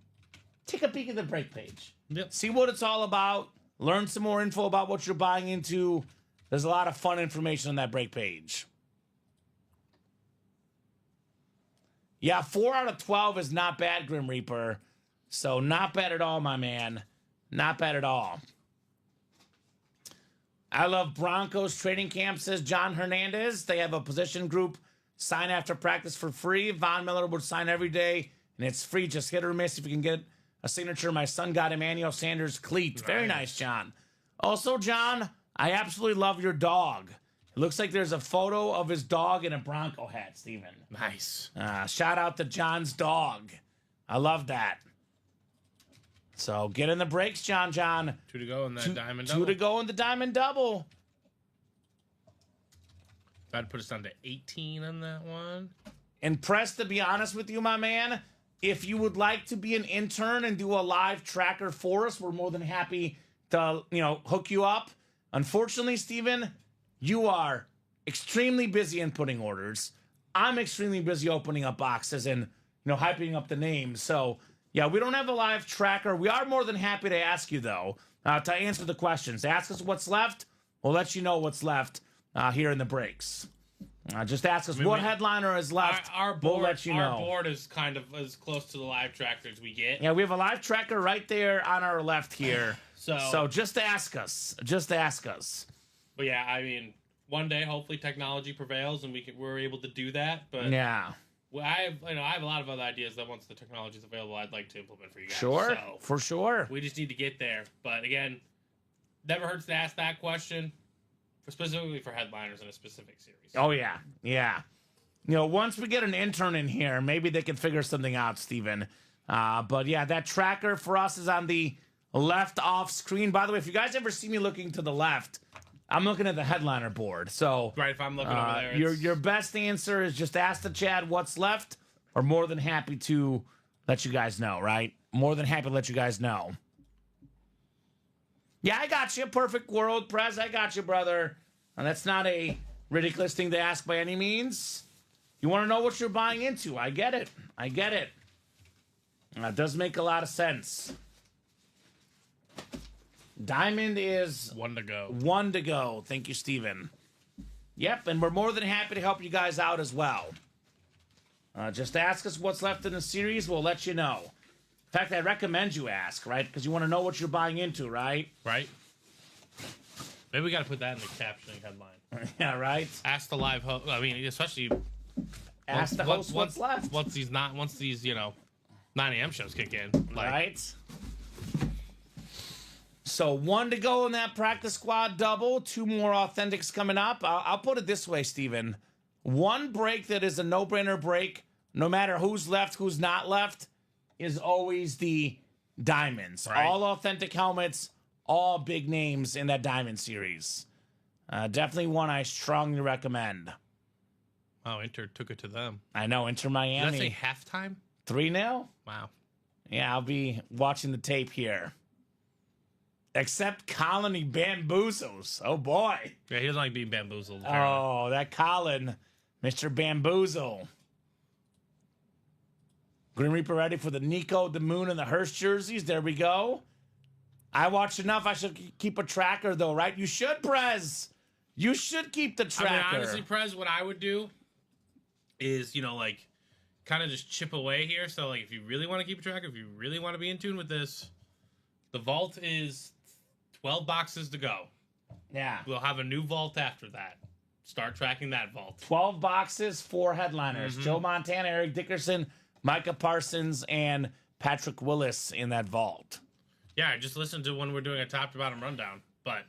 take a peek at the break page. Yep. See what it's all about. Learn some more info about what you're buying into. There's a lot of fun information on that break page. Yeah, 4 out of 12 is not bad, Grim Reaper. So not bad at all, my man. Not bad at all. I love Broncos training camp, says John Hernandez. They have a position group sign after practice for free. Von Miller would sign every day, and it's free. Just hit or miss if you can get a signature. My son got Emmanuel Sanders cleat. Very nice, John. Also, John, I absolutely love your dog. It looks like there's a photo of his dog in a Bronco hat, Steven. Nice. Shout out to John's dog. I love that. So get in the breaks, John. 2 to go in that diamond double. 2 to go in the diamond double. That'd put us down to 18 on that one. And Press, to be honest with you, my man, if you would like to be an intern and do a live tracker for us, we're more than happy to, hook you up. Unfortunately, Steven, you are extremely busy inputting orders. I'm extremely busy opening up boxes and, hyping up the names. So, yeah, we don't have a live tracker. We are more than happy to ask you, though, to answer the questions. Ask us what's left. We'll let you know what's left here in the breaks. Just ask us what headliner is left. Our board, we'll let you know. Our board is kind of as close to the live tracker as we get. Yeah, we have a live tracker right there on our left here. So just ask us. Just ask us. But yeah, I mean, one day hopefully technology prevails and we're able to do that. But yeah, I have a lot of other ideas that once the technology is available, I'd like to implement for you guys. Sure, so for sure. We just need to get there. But again, never hurts to ask that question, specifically for headliners in a specific series. Oh yeah, yeah. Once we get an intern in here, maybe they can figure something out, Steven. But yeah, that tracker for us is on the left off screen. By the way, if you guys ever see me looking to the left, I'm looking at the headliner board. So right, if I'm looking over there, your best answer is just ask the Chad what's left. We're more than happy to let you guys know, right? More than happy to let you guys know. Yeah, I got you. Perfect world, Prez. I got you, brother. And that's not a ridiculous thing to ask by any means. You want to know what you're buying into. I get it. I get it. That does make a lot of sense. Diamond is 1 to go. 1 to go. Thank you, Steven. Yep, and we're more than happy to help you guys out as well. Just ask us what's left in the series. We'll let you know. In fact, I recommend you ask, right? Because you want to know what you're buying into, right? Right. Maybe we got to put that in the captioning headline. Yeah, right? Ask the live host. I mean, especially... Ask the host what's left. Once these, 9 a.m. shows kick in. Like, right? So 1 to go in that practice squad double. 2 more authentics coming up. I'll put it this way, Steven. 1 break that is a no-brainer break, no matter who's left, who's not left, is always the diamonds. Right. All authentic helmets, all big names in that diamond series. Definitely one I strongly recommend. Oh, Inter took it to them. I know, Inter Miami. Did I say halftime? 3-0? Wow. Yeah, I'll be watching the tape here. Except Colin, he bamboozles. Oh, boy. Yeah, he doesn't like being bamboozled. Apparently. Oh, that Colin, Mr. Bamboozle. Grim Reaper ready for the Nico, the Moon, and the Hearst jerseys. There we go. I watched enough. I should keep a tracker, though, right? You should, Prez. You should keep the tracker. I mean, honestly, Prez, what I would do is, kind of just chip away here. So, if you really want to keep a tracker, if you really want to be in tune with this, the vault is 12 boxes to go. Yeah. We'll have a new vault after that. Start tracking that vault. 12 boxes, 4 headliners. Joe Montana, Eric Dickerson, Micah Parsons, and Patrick Willis in that vault. Yeah, I just listened to when we're doing a top to bottom rundown. But,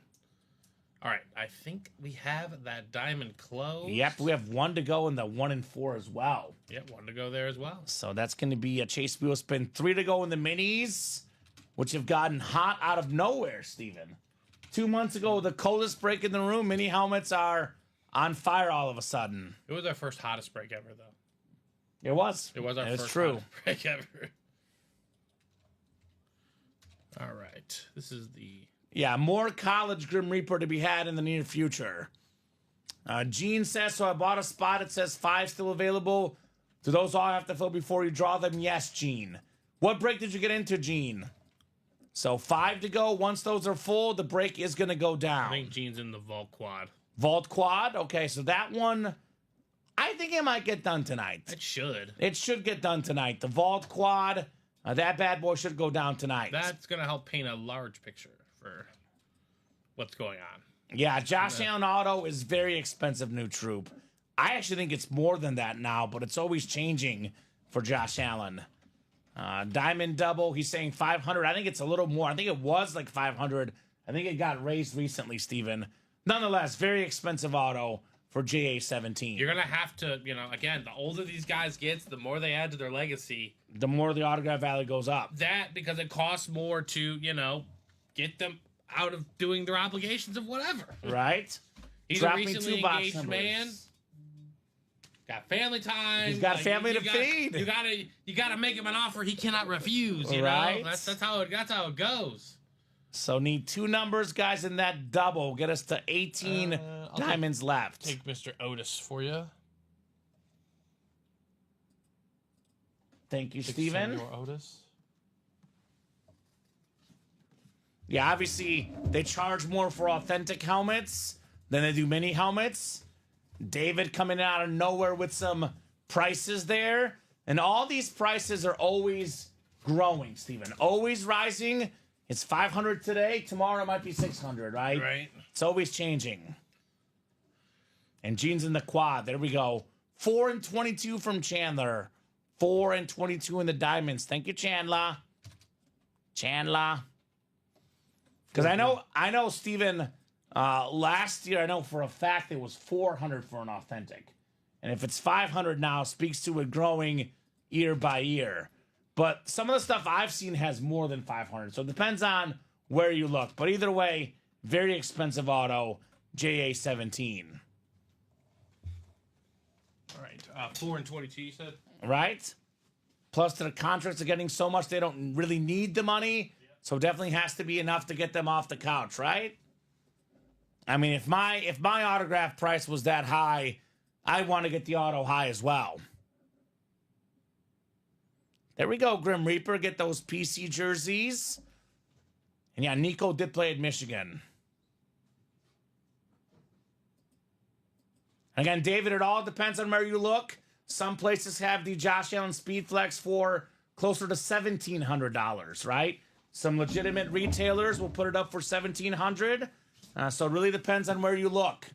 all right, I think we have that diamond closed. Yep, we have 1 to go in the 1 and 4 as well. Yep, 1 to go there as well. So that's going to be a Chase Wheel Spin. 3 to go in the minis, which have gotten hot out of nowhere, Steven. 2 months ago, the coldest break in the room. Mini helmets are on fire all of a sudden. It was our first hottest break ever, though. It was. It was our first hottest break ever. All right. This is the... Yeah, more college Grim Reaper to be had in the near future. Gene says, so I bought a spot. It says 5 still available. Do those all have to fill before you draw them? Yes, Gene. What break did you get into, Gene? So 5 to go. Once those are full, the break is going to go down. I think Gene's in the Vault Quad. Vault Quad? Okay, so that one, I think it might get done tonight. It should. It should get done tonight. The Vault Quad, that bad boy should go down tonight. That's going to help paint a large picture for what's going on. Yeah, Josh Allen Auto is very expensive, new troop. I actually think it's more than that now, but it's always changing for Josh Allen. Diamond Double, he's saying 500. I think it's a little more. I think it was like 500. I think it got raised recently, Steven. Nonetheless, very expensive auto for JA-17. You're going to have to, again, the older these guys get, the more they add to their legacy. The more the autograph value goes up. That, because it costs more to, get them out of doing their obligations of whatever. Right? He's Drop a me recently 2 box engaged numbers. man. Got family time. He's got family to feed. You gotta make him an offer he cannot refuse. You Right. know, that's how it goes. So need 2 numbers, guys, in that double. Get us to 18 diamonds left. Take Mr. Otis for you. Thank you, Steven. Senor Otis. Yeah, obviously, they charge more for authentic helmets than they do mini helmets. David coming out of nowhere with some prices there. And all these prices are always growing, Steven. Always rising. It's 500 today. Tomorrow it might be 600, right? Right. It's always changing. And Gene's in the quad. There we go. 4 and 22 from Chandler. 4 and 22 in the diamonds. Thank you, Chandler. Because I know, Steven, last year, I know for a fact it was 400 for an authentic. And if it's 500 now, speaks to it growing year by year. But some of the stuff I've seen has more than 500. So it depends on where you look. But either way, very expensive auto, JA-17. All right. 4 and 22, you said? Right? Plus, their contracts are getting so much they don't really need the money. So it definitely has to be enough to get them off the couch, right? I mean, if my autograph price was that high, I want to get the auto high as well. There we go, Grim Reaper. Get those PC jerseys. And yeah, Nico did play at Michigan. Again, David, it all depends on where you look. Some places have the Josh Allen Speed Flex for closer to $1,700, right? Some legitimate retailers will put it up for $1,700. So it really depends on where you look.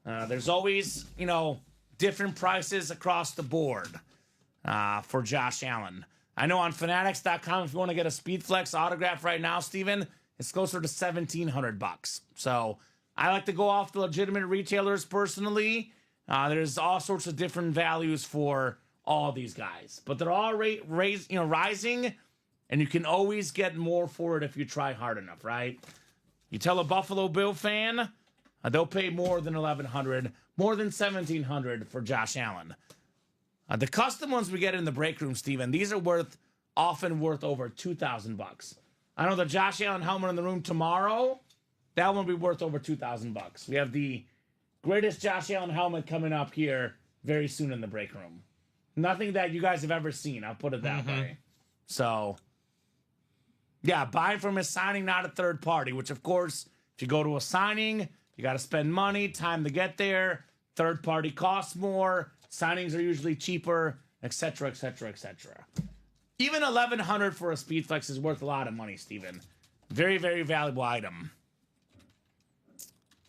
There's always, different prices across the board for Josh Allen. I know on Fanatics.com, if you want to get a Speed Flex autograph right now, Steven, it's closer to $1,700. So I like to go off the legitimate retailers personally. There's all sorts of different values for all these guys, but they're all rising, and you can always get more for it if you try hard enough, right? You tell a Buffalo Bill fan, they'll pay more than $1,100, more than $1,700 for Josh Allen. The custom ones we get in the break room, Steven, these are often worth over $2,000. I know the Josh Allen helmet in the room tomorrow, that one will be worth over $2,000. We have the greatest Josh Allen helmet coming up here very soon in the break room. Nothing that you guys have ever seen, I'll put it that way. So, yeah, buy from his signing, not a third party, which, of course, if you go to a signing, you got to spend money, time to get there. Third party costs more. Signings are usually cheaper, etc., etc., etc. Even $1,100 for a Speed Flex is worth a lot of money, Steven. Very, very valuable item.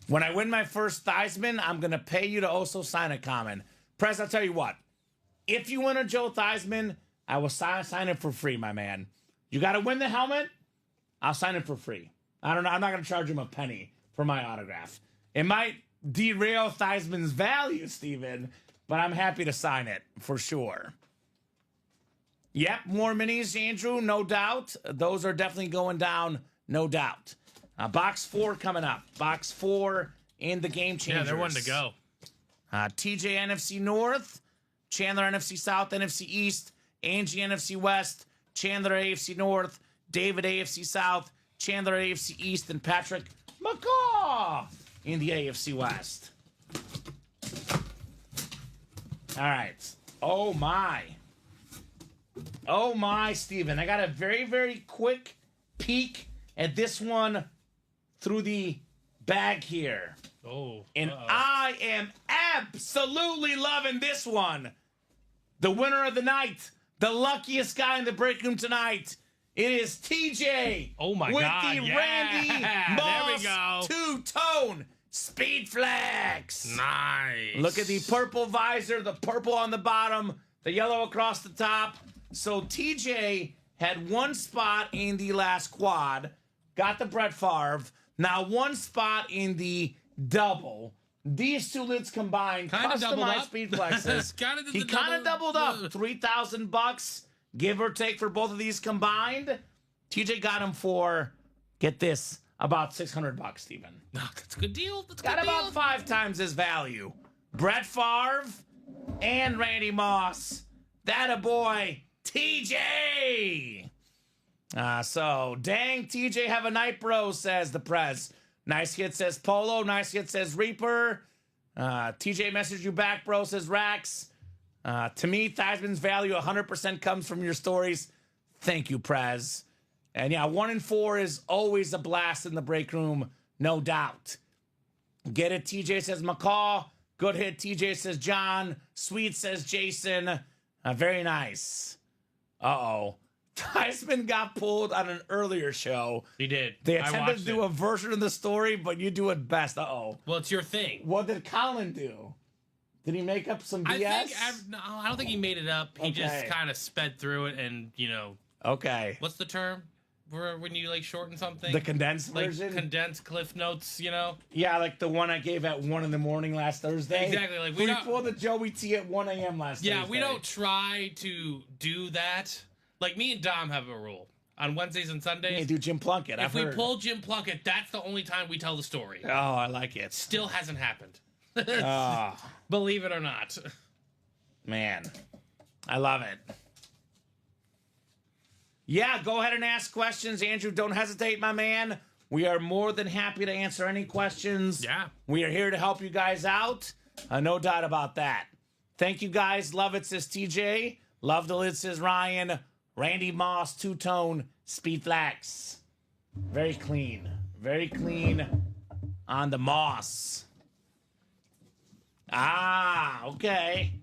When I win my first Theismann, I'm going to pay you to also sign a Kamen. Prez, I'll tell you what. If you win a Joe Theismann, I will sign it for free, my man. You got to win the helmet, I'll sign it for free. I'm not going to charge him a penny for my autograph. It might derail Theismann's value, Steven, but I'm happy to sign it for sure. Yep, more minis, Andrew, no doubt. Those are definitely going down, no doubt. Box 4 coming up. Box 4 in the Game Changers. Yeah, they're one to go. TJ NFC North, Chandler NFC South, NFC East, Angie NFC West, Chandler AFC North, David AFC South, Chandler AFC East, and Patrick McCaw in the AFC West. All right. Oh, my. Oh, my, Steven. I got a very, very quick peek at this one through the bag here. Oh. And I am absolutely loving this one. The winner of the night, the luckiest guy in the break room tonight. It is TJ. Oh my with God. the Yeah. Randy Moss There we go. two-tone Speed Flex. Nice. Look at the purple visor, the purple on the bottom, the yellow across the top. So TJ had one spot in the last quad, got the Brett Favre. Now one spot in the double. These two lids combined, Kinda doubled customized up. Speed Flexes. Kinda did He the kind of double- doubled up. $3,000, give or take, for both of these combined. TJ got him for, get this, about $600, Steven. No, that's a good deal. That's a Got good about deal. 5 times his value. Brett Favre and Randy Moss. That a boy, TJ. So, dang, TJ, have a night, bro, says the Prez. Nice hit, says Polo. Nice hit, says Reaper. TJ messaged you back, bro, says Rax. To me, Theismann's value 100% comes from your stories. Thank you, Prez. And yeah, 1 and 4 is always a blast in the break room, no doubt. Get it, TJ says McCaw. Good hit, TJ says John. Sweet says Jason. Very nice. Uh-oh. Theismann got pulled on an earlier show. He did. They I attempted to watched do it. a version of the story, but you do it best. Uh-oh. Well, it's your thing. What did Colin do? Did he make up some BS? I don't think he made it up. He just Okay. kind of sped through it, and Okay. what's the term when you shorten something? The condensed like version? condensed cliff notes. Yeah, like the one I gave at 1 in the morning last Thursday. Exactly, like, we we don't- pulled the Joey T at 1 a.m. last Thursday. Yeah, we don't try to do that. Like, me and Dom have a rule on Wednesdays and Sundays. Hey, do Jim Plunkett. if I've we heard. pull Jim Plunkett, that's the only time we tell the story. Oh, I like it. Still hasn't happened. Oh, Believe it or not. man. I love it. Yeah, go ahead and ask questions. Andrew, don't hesitate, my man. We are more than happy to answer any questions. Yeah. We are here to help you guys out. No doubt about that. Thank you, guys. Love it, says TJ. Love the lid, says Ryan. Randy Moss, two-tone, Speed Flax. Very clean. Very clean on the Moss. Ah, okay.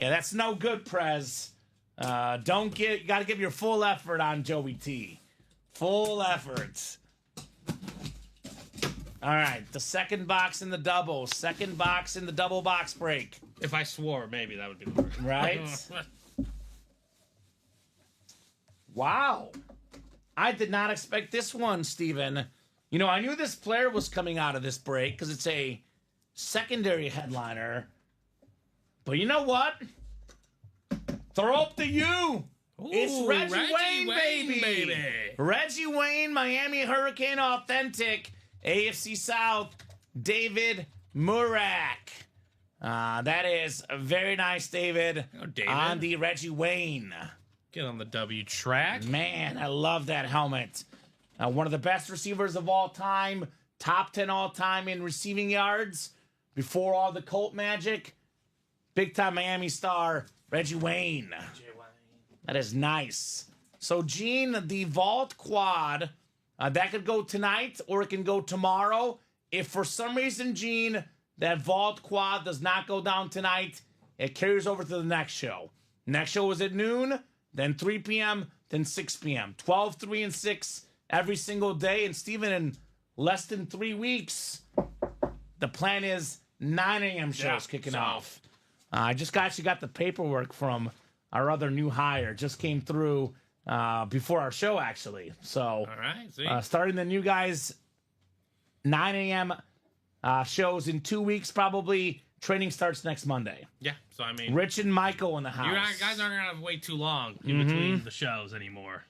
Yeah, that's no good, Prez. You got to give your full effort on Joey T. Full effort. All right, the second box in the double. Second box in the double box break. If I swore, maybe that would be the word. Right? Wow. I did not expect this one, Steven. You know, I knew this player was coming out of this break because it's a secondary headliner. But you know what? Throw up the U. It's Reggie Wayne, baby. Reggie Wayne, Miami Hurricane Authentic. AFC South, David Murak. That is very nice, David. Oh, David. On the Reggie Wayne. Get on the W track. Man, I love that helmet. One of the best receivers of all time. Top 10 all time in receiving yards. Before all the Colt magic. Big time Miami star, Reggie Wayne. That is nice. So, Gene, the Vault Quad, that could go tonight or it can go tomorrow. If for some reason, Gene, that Vault Quad does not go down tonight, it carries over to the next show. Next show is at noon, then 3 p.m., then 6 p.m. 12, 3, and 6 every single day. And, Steven, in less than 3 weeks, the plan is 9 a.m. shows kicking off. I just actually got the paperwork from our other new hire. Just came through before our show, actually. So, All right, see. Starting the new guys, 9 a.m. Shows in 2 weeks, probably. Training starts next Monday. Yeah, so I mean, Rich and Michael in the house. guys aren't going to wait too long in between the shows anymore.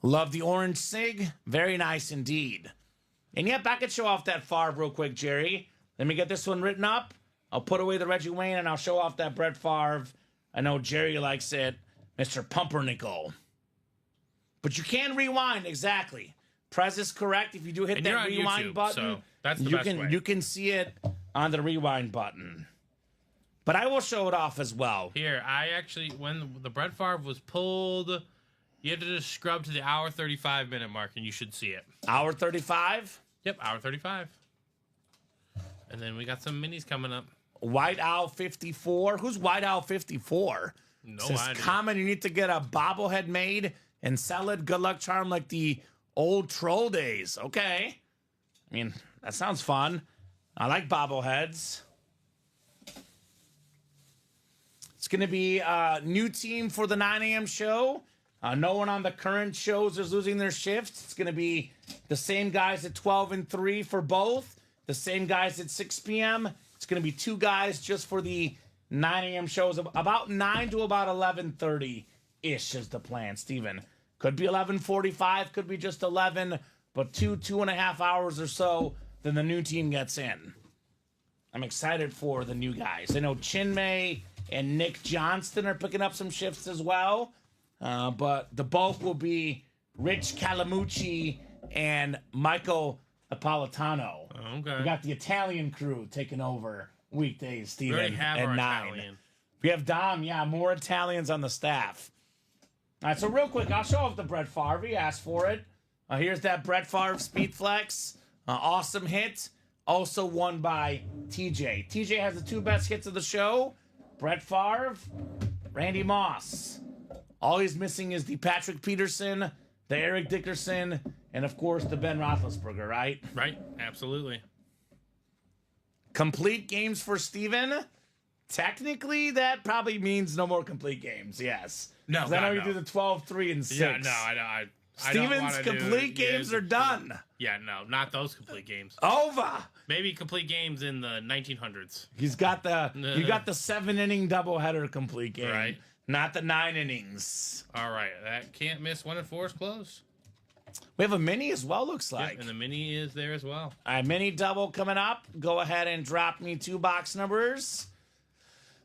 Love the orange sig. Very nice indeed. And yep, I could show off that Favre real quick, Jerry. Let me get this one written up. I'll put away the Reggie Wayne, and I'll show off that Brett Favre. I know Jerry likes it. Mr. Pumpernickel. But you can rewind, exactly. Prez is correct. If you do hit that rewind YouTube, button, so that's the best way. You can see it on the rewind button. But I will show it off as well. Here, I actually, when the Brett Favre was pulled, you had to just scrub to the hour 35 minute mark, and you should see it. Hour 35? Yep, hour 35. And then we got some minis coming up. White Owl 54. Who's White Owl 54? No Says, idea. Kamen, you need to get a bobblehead made and sell it. Good luck charm like the old troll days. Okay. I mean, that sounds fun. I like bobbleheads. It's going to be a new team for the 9 a.m. show. No one on the current shows is losing their shifts. It's going to be the same guys at 12 and 3 for both. The same guys at 6 p.m. It's going to be 2 guys just for the 9 a.m. shows. About 9 to about 11:30-ish is the plan, Steven. Could be 11:45, could be just 11, but 2.5 hours or so, then the new team gets in. I'm excited for the new guys. I know Chinmay and Nick Johnston are picking up some shifts as well, but the bulk will be Rich Calamucci and Michael Napolitano. Okay. We got the Italian crew taking over weekdays, Steven, We already have at our 9. Italian. We have Dom, more Italians on the staff. All right, so real quick, I'll show off the Brett Favre. He asked for it. Here's that Brett Favre Speed Flex. Awesome hit. Also won by TJ. TJ has the 2 best hits of the show. Brett Favre, Randy Moss. All he's missing is the Patrick Peterson, the Eric Dickerson, and of course the Ben Roethlisberger, right? Right, absolutely. Complete games for Steven. Technically, that probably means no more complete games, yes. No, 'Cause I know God, you no. do the 12, 3, and 6. Yeah, no, I don't Steven's wanna complete games are done. Yeah, no, not those complete games. Over. Maybe complete games in the 1900s. You got the 7-inning doubleheader complete game, Right. Not the 9 innings. All right, that can't miss. 1 and 4 is close. We have a mini as well, looks like. Yep, and the mini is there as well. All right, mini double coming up. Go ahead and drop me 2 box numbers.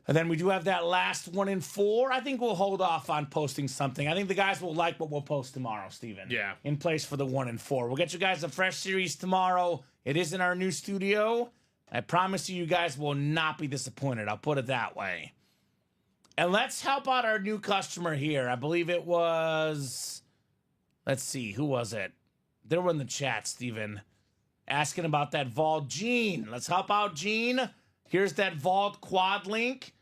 And then we do have that last 1 in 4. I think we'll hold off on posting something. I think the guys will like what we'll post tomorrow, Steven. Yeah. In place for the 1 in 4. We'll get you guys a fresh series tomorrow. It is in our new studio. I promise you guys will not be disappointed. I'll put it that way. And let's help out our new customer here. I believe it was... Let's see. Who was it? They were in the chat, Steven. Asking about that Vault. Gene. Let's help out Gene. Here's that Vault quad link.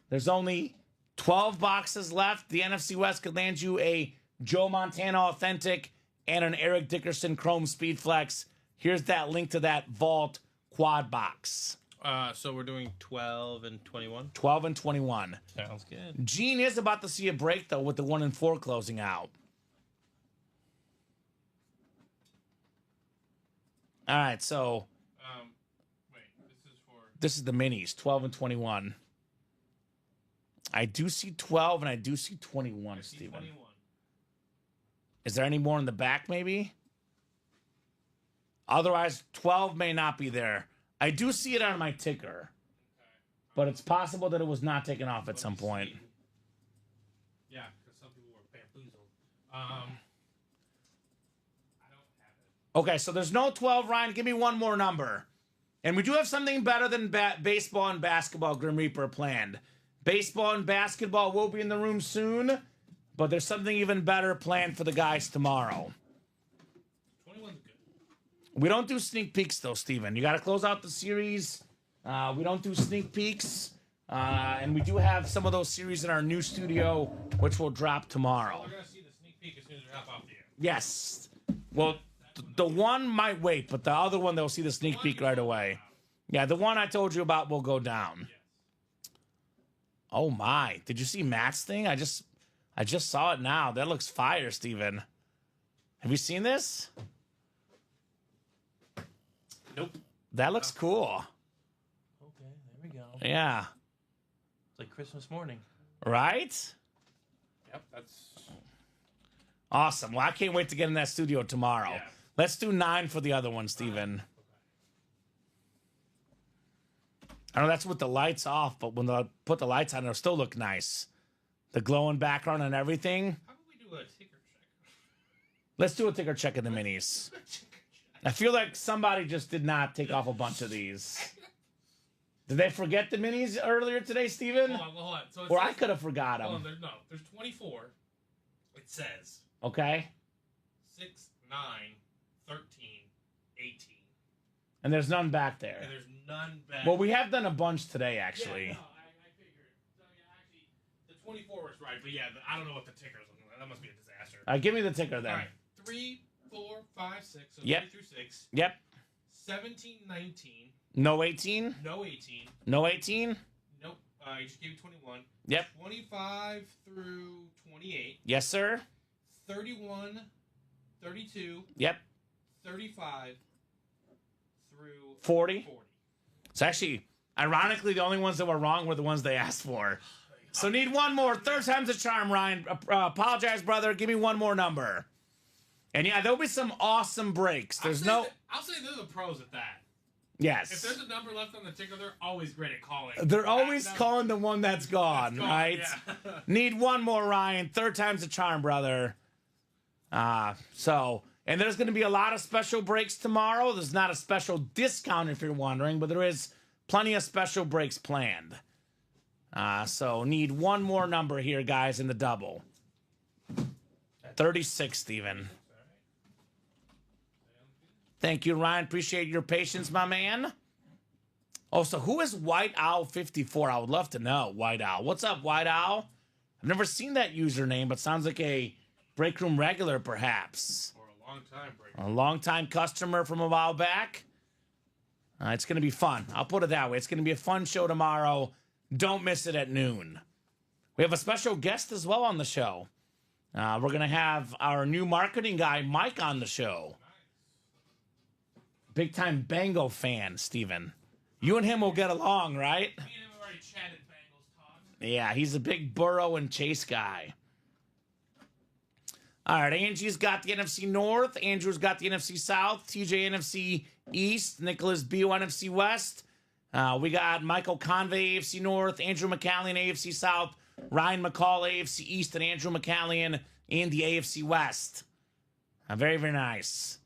There's only 12 boxes left. The NFC West could land you a Joe Montana Authentic and an Eric Dickerson Chrome Speed Flex. Here's that link to that Vault quad box. So we're doing 12 and 21. 12 and 21. Sounds good. Gene is about to see a break, though, with the 1 in 4 closing out. All right, so... Wait, this is for... This is the minis, 12 and 21. I do see 12, and I do see 21, Steven. 21. Is there any more in the back, maybe? Otherwise, 12 may not be there. I do see it on my ticker. But it's possible that it was not taken off at some point. Yeah, because some people were bamboozled. I don't have it. Okay, so there's no 12, Ryan. Give me one more number. And we do have something better than baseball and basketball, Grim Reaper, planned. Baseball and basketball will be in the room soon, but there's something even better planned for the guys tomorrow. 21's good. We don't do sneak peeks, though, Steven. You got to close out the series. We don't do sneak peeks. And we do have some of those series in our new studio, which will drop tomorrow. Well, they're going to see the sneak peek as soon as we hop off the air. Yes. Well, the one might wait, but the other one, they'll see the sneak peek right away. Yeah, the one I told you about will go down. Yes. Oh, my. Did you see Matt's thing? I just saw it now. That looks fire, Steven. Have you seen this? Nope. That looks cool. Okay, there we go. Yeah. It's like Christmas morning. Right? Yep, that's... Awesome. Well, I can't wait to get in that studio tomorrow. Yeah. Let's do 9 for the other one, Steven. I know that's with the lights off, but when they put the lights on, it'll still look nice. The glowing background and everything. How about we do a ticker check? Let's do a ticker check of the minis. I feel like somebody just did not take off a bunch of these. Did they forget the minis earlier today, Steven? Hold on. So Or I could have forgot Hold on, them. there's 24. It says Okay? 6, 9, 13, 18. And there's none back there. And there's none back. Well, we have done a bunch today, actually. Yeah, no, I figured. So, yeah, actually, the 24 was right, but yeah, I don't know what the ticker is looking like. That must be a disaster. Give me the ticker then. All right. 3, 4, 5, 6. So Yep. 3 through 6. Yep. 17, 19. No 18? No 18. No 18? Nope. I just gave you 21. Yep. 25 through 28. Yes, sir. 31, 32, Yep. 35 through 40. 40. It's actually, ironically, the only ones that were wrong were the ones they asked for. So need one more. Third time's a charm, Ryan. Apologize, brother. Give me one more number. And yeah, there'll be some awesome breaks. There's no... I'll say they're the pros at that. Yes. If there's a number left on the ticker, they're always great at calling. They're always calling the one that's gone, right? Yeah. Need one more, Ryan. Third time's a charm, brother. And there's going to be a lot of special breaks tomorrow. There's not a special discount if you're wondering, but there is plenty of special breaks planned. So need one more number here, guys, in the double. 36, Steven. Thank you, Ryan. Appreciate your patience, my man. Oh, so who is White Owl 54? I would love to know, White Owl. What's up, White Owl? I've never seen that username, but sounds like a break room regular, perhaps. Or a long time break. A long-time customer from a while back. It's going to be fun. I'll put it that way. It's going to be a fun show tomorrow. Don't miss it at noon. We have a special guest as well on the show. We're going to have our new marketing guy, Mike, on the show. Big-time Bengal fan, Steven. You and him will get along, right? Me and him have already chatted Bengals talk. Yeah, he's a big Burrow and Chase guy. All right, Angie's got the NFC North. Andrew's got the NFC South. TJ NFC East. Nicholas BO NFC West. We got Michael Convey, AFC North, Andrew McCallion, AFC South, Ryan McCall, AFC East, and Andrew McCallion in the AFC West. Very, very nice.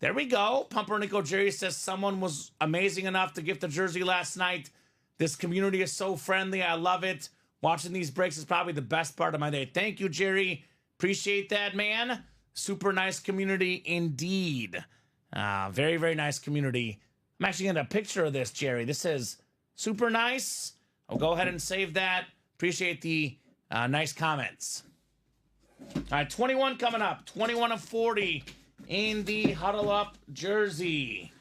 There we go. Pumpernickel Jerry says someone was amazing enough to gift a jersey last night. This community is so friendly. I love it. Watching these breaks is probably the best part of my day. Thank you, Jerry. Appreciate that, man. Super nice community indeed. Very, very nice community. I'm actually getting a picture of this, Jerry. This is super nice. I'll go ahead and save that. Appreciate the nice comments. All right, 21 coming up. 21 of 40 in the Huddle Up jersey.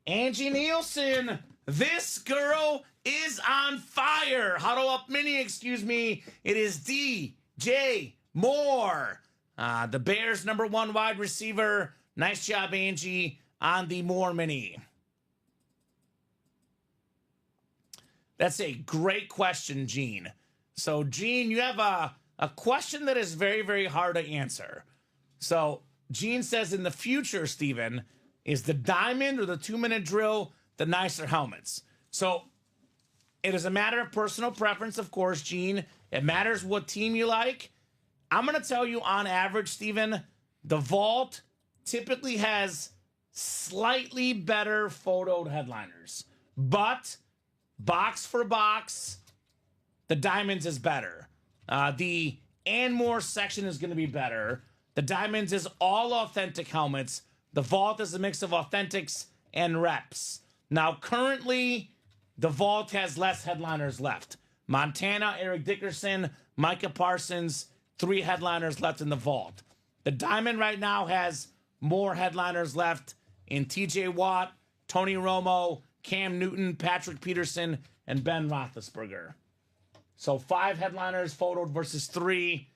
Angie Nielsen, this girl is on fire. Huddle Up mini, excuse me. It is DJ Moore, the Bears' #1 wide receiver. Nice job, Angie, on the Moore mini. That's a great question, Gene. So, Gene, you have a question that is very, very hard to answer. So, Gene says in the future, Steven, is the diamond or the 2-minute drill the nicer helmets? So, it is a matter of personal preference, of course, Gene. It matters what team you like. I'm going to tell you on average, Steven, the Vault typically has slightly better photoed headliners. But box for box, the Diamonds is better. The and more section is going to be better. The Diamonds is all authentic helmets. The Vault is a mix of authentics and reps. Now, currently, the Vault has less headliners left. Montana, Eric Dickerson, Micah Parsons, 3 headliners left in the Vault. The Diamond right now has more headliners left in TJ Watt, Tony Romo, Cam Newton, Patrick Peterson, and Ben Roethlisberger. So 5 headliners photoed versus 3.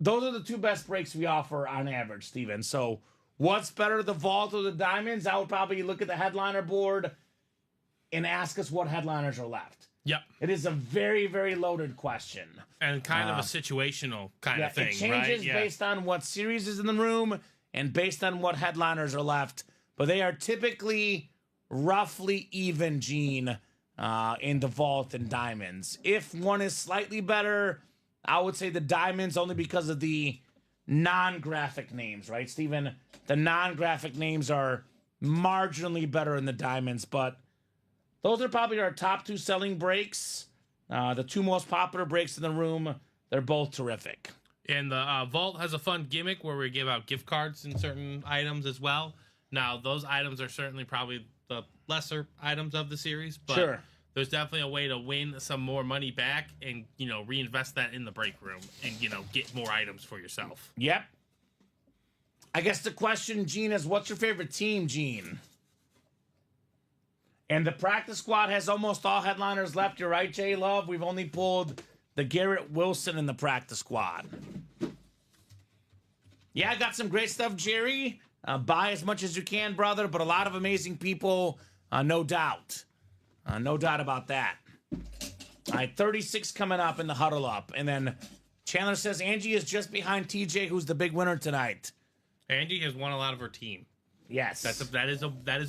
Those are the 2 best breaks we offer on average, Steven. So what's better, the Vault or the Diamonds? I would probably look at the headliner board and ask us what headliners are left. Yep. It is a very, very loaded question. And kind of a situational kind of thing, it changes based on what series is in the room and based on what headliners are left. But they are typically roughly even, Gene, in the Vault and Diamonds. If one is slightly better, I would say the Diamonds only because of the non-graphic names, right, Steven? The non-graphic names are marginally better in the Diamonds, but those are probably our top 2 selling breaks. The 2 most popular breaks in the room. They're both terrific. And the Vault has a fun gimmick where we give out gift cards in certain items as well. Now, those items are certainly probably the lesser items of the series, but Sure. There's definitely a way to win some more money back and, reinvest that in the break room and, get more items for yourself. Yep. I guess the question, Gene, is what's your favorite team, Gene? And the practice squad has almost all headliners left. You're right, J Love. We've only pulled the Garrett Wilson in the practice squad. Yeah, I got some great stuff, Jerry. Buy as much as you can, brother, but a lot of amazing people, no doubt. No doubt about that. All right, 36 coming up in the Huddle Up. And then Chandler says Angie is just behind TJ, who's the big winner tonight. Angie has won a lot of her team. Yes. That is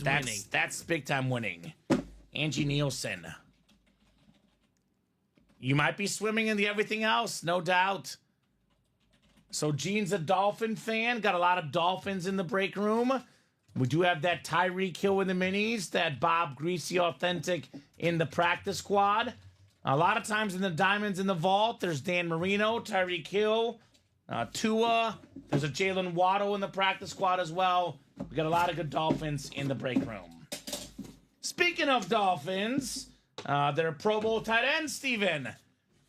winning. That's big time winning. Angie Nielsen. You might be swimming in the everything else, no doubt. So Gene's a Dolphin fan. Got a lot of Dolphins in the break room. We do have that Tyreek Hill in the minis, that Bob Greasy authentic in the practice squad. A lot of times in the Diamonds in the Vault, there's Dan Marino, Tyreek Hill, Tua. There's a Jalen Waddle in the practice squad as well. We got a lot of good Dolphins in the break room. Speaking of Dolphins, their Pro Bowl tight end, Steven.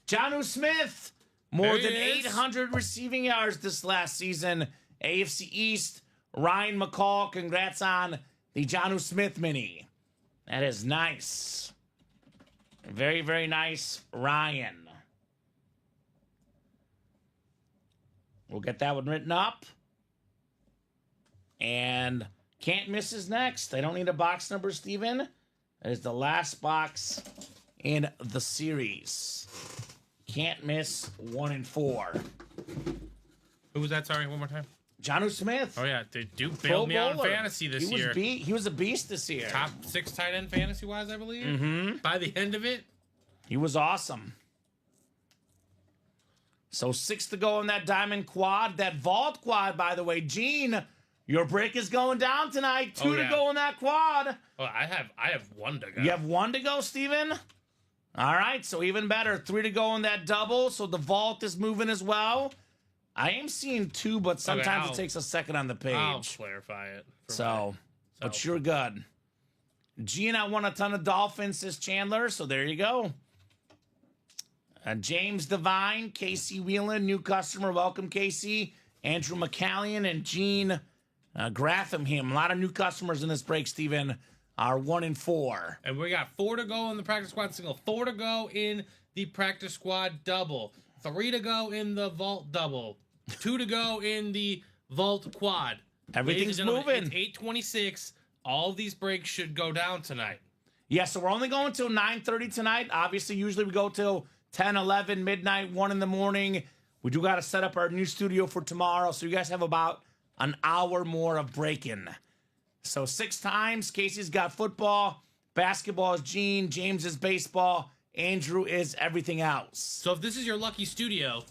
Jonnu Smith, more than 800 receiving yards this last season. AFC East, Ryan McCall, congrats on the Jonnu Smith mini. That is nice. Very, very nice, Ryan. We'll get that one written up. And can't miss is next. I don't need a box number, Steven. That is the last box in the series. Can't miss 1 and 4. Who was that? Sorry, one more time. Jonnu Smith. Oh yeah, they do Pro bailed me out in bowler. fantasy this year. He was a beast this year. Top 6 tight end fantasy wise, I believe. By the end of it, He was awesome. So 6 to go in that diamond quad. That vault quad, by the way. Gene, your break is going down tonight. 2 to go in that quad. oh, I have 1 to go. You have 1 to go, Steven? All right, so even better. 3 to go in that double. So the vault is moving as well. I am seeing 2, but sometimes it takes a second on the page. I'll clarify it. But you're good. Gene, I won a ton of Dolphins, says Chandler. So there you go. James Devine, Casey Whelan, new customer. Welcome, Casey. Andrew McCallion and Gene Gratham. A lot of new customers in this break, Steven, are 1 and 4. And we got 4 to go in the practice squad single, 4 to go in the practice squad double, 3 to go in the vault double, 2 to go in the vault quad. Everything's moving. It's 8:26. All of these breaks should go down tonight. Yeah, so we're only going till 9:30 tonight. Obviously, usually we go till 10, 11, midnight, 1 in the morning. We do got to set up our new studio for tomorrow, so you guys have about an hour more of break-in. So 6 times. Casey's got football. Basketball is Gene. James is baseball. Andrew is everything else. So if this is your lucky studio,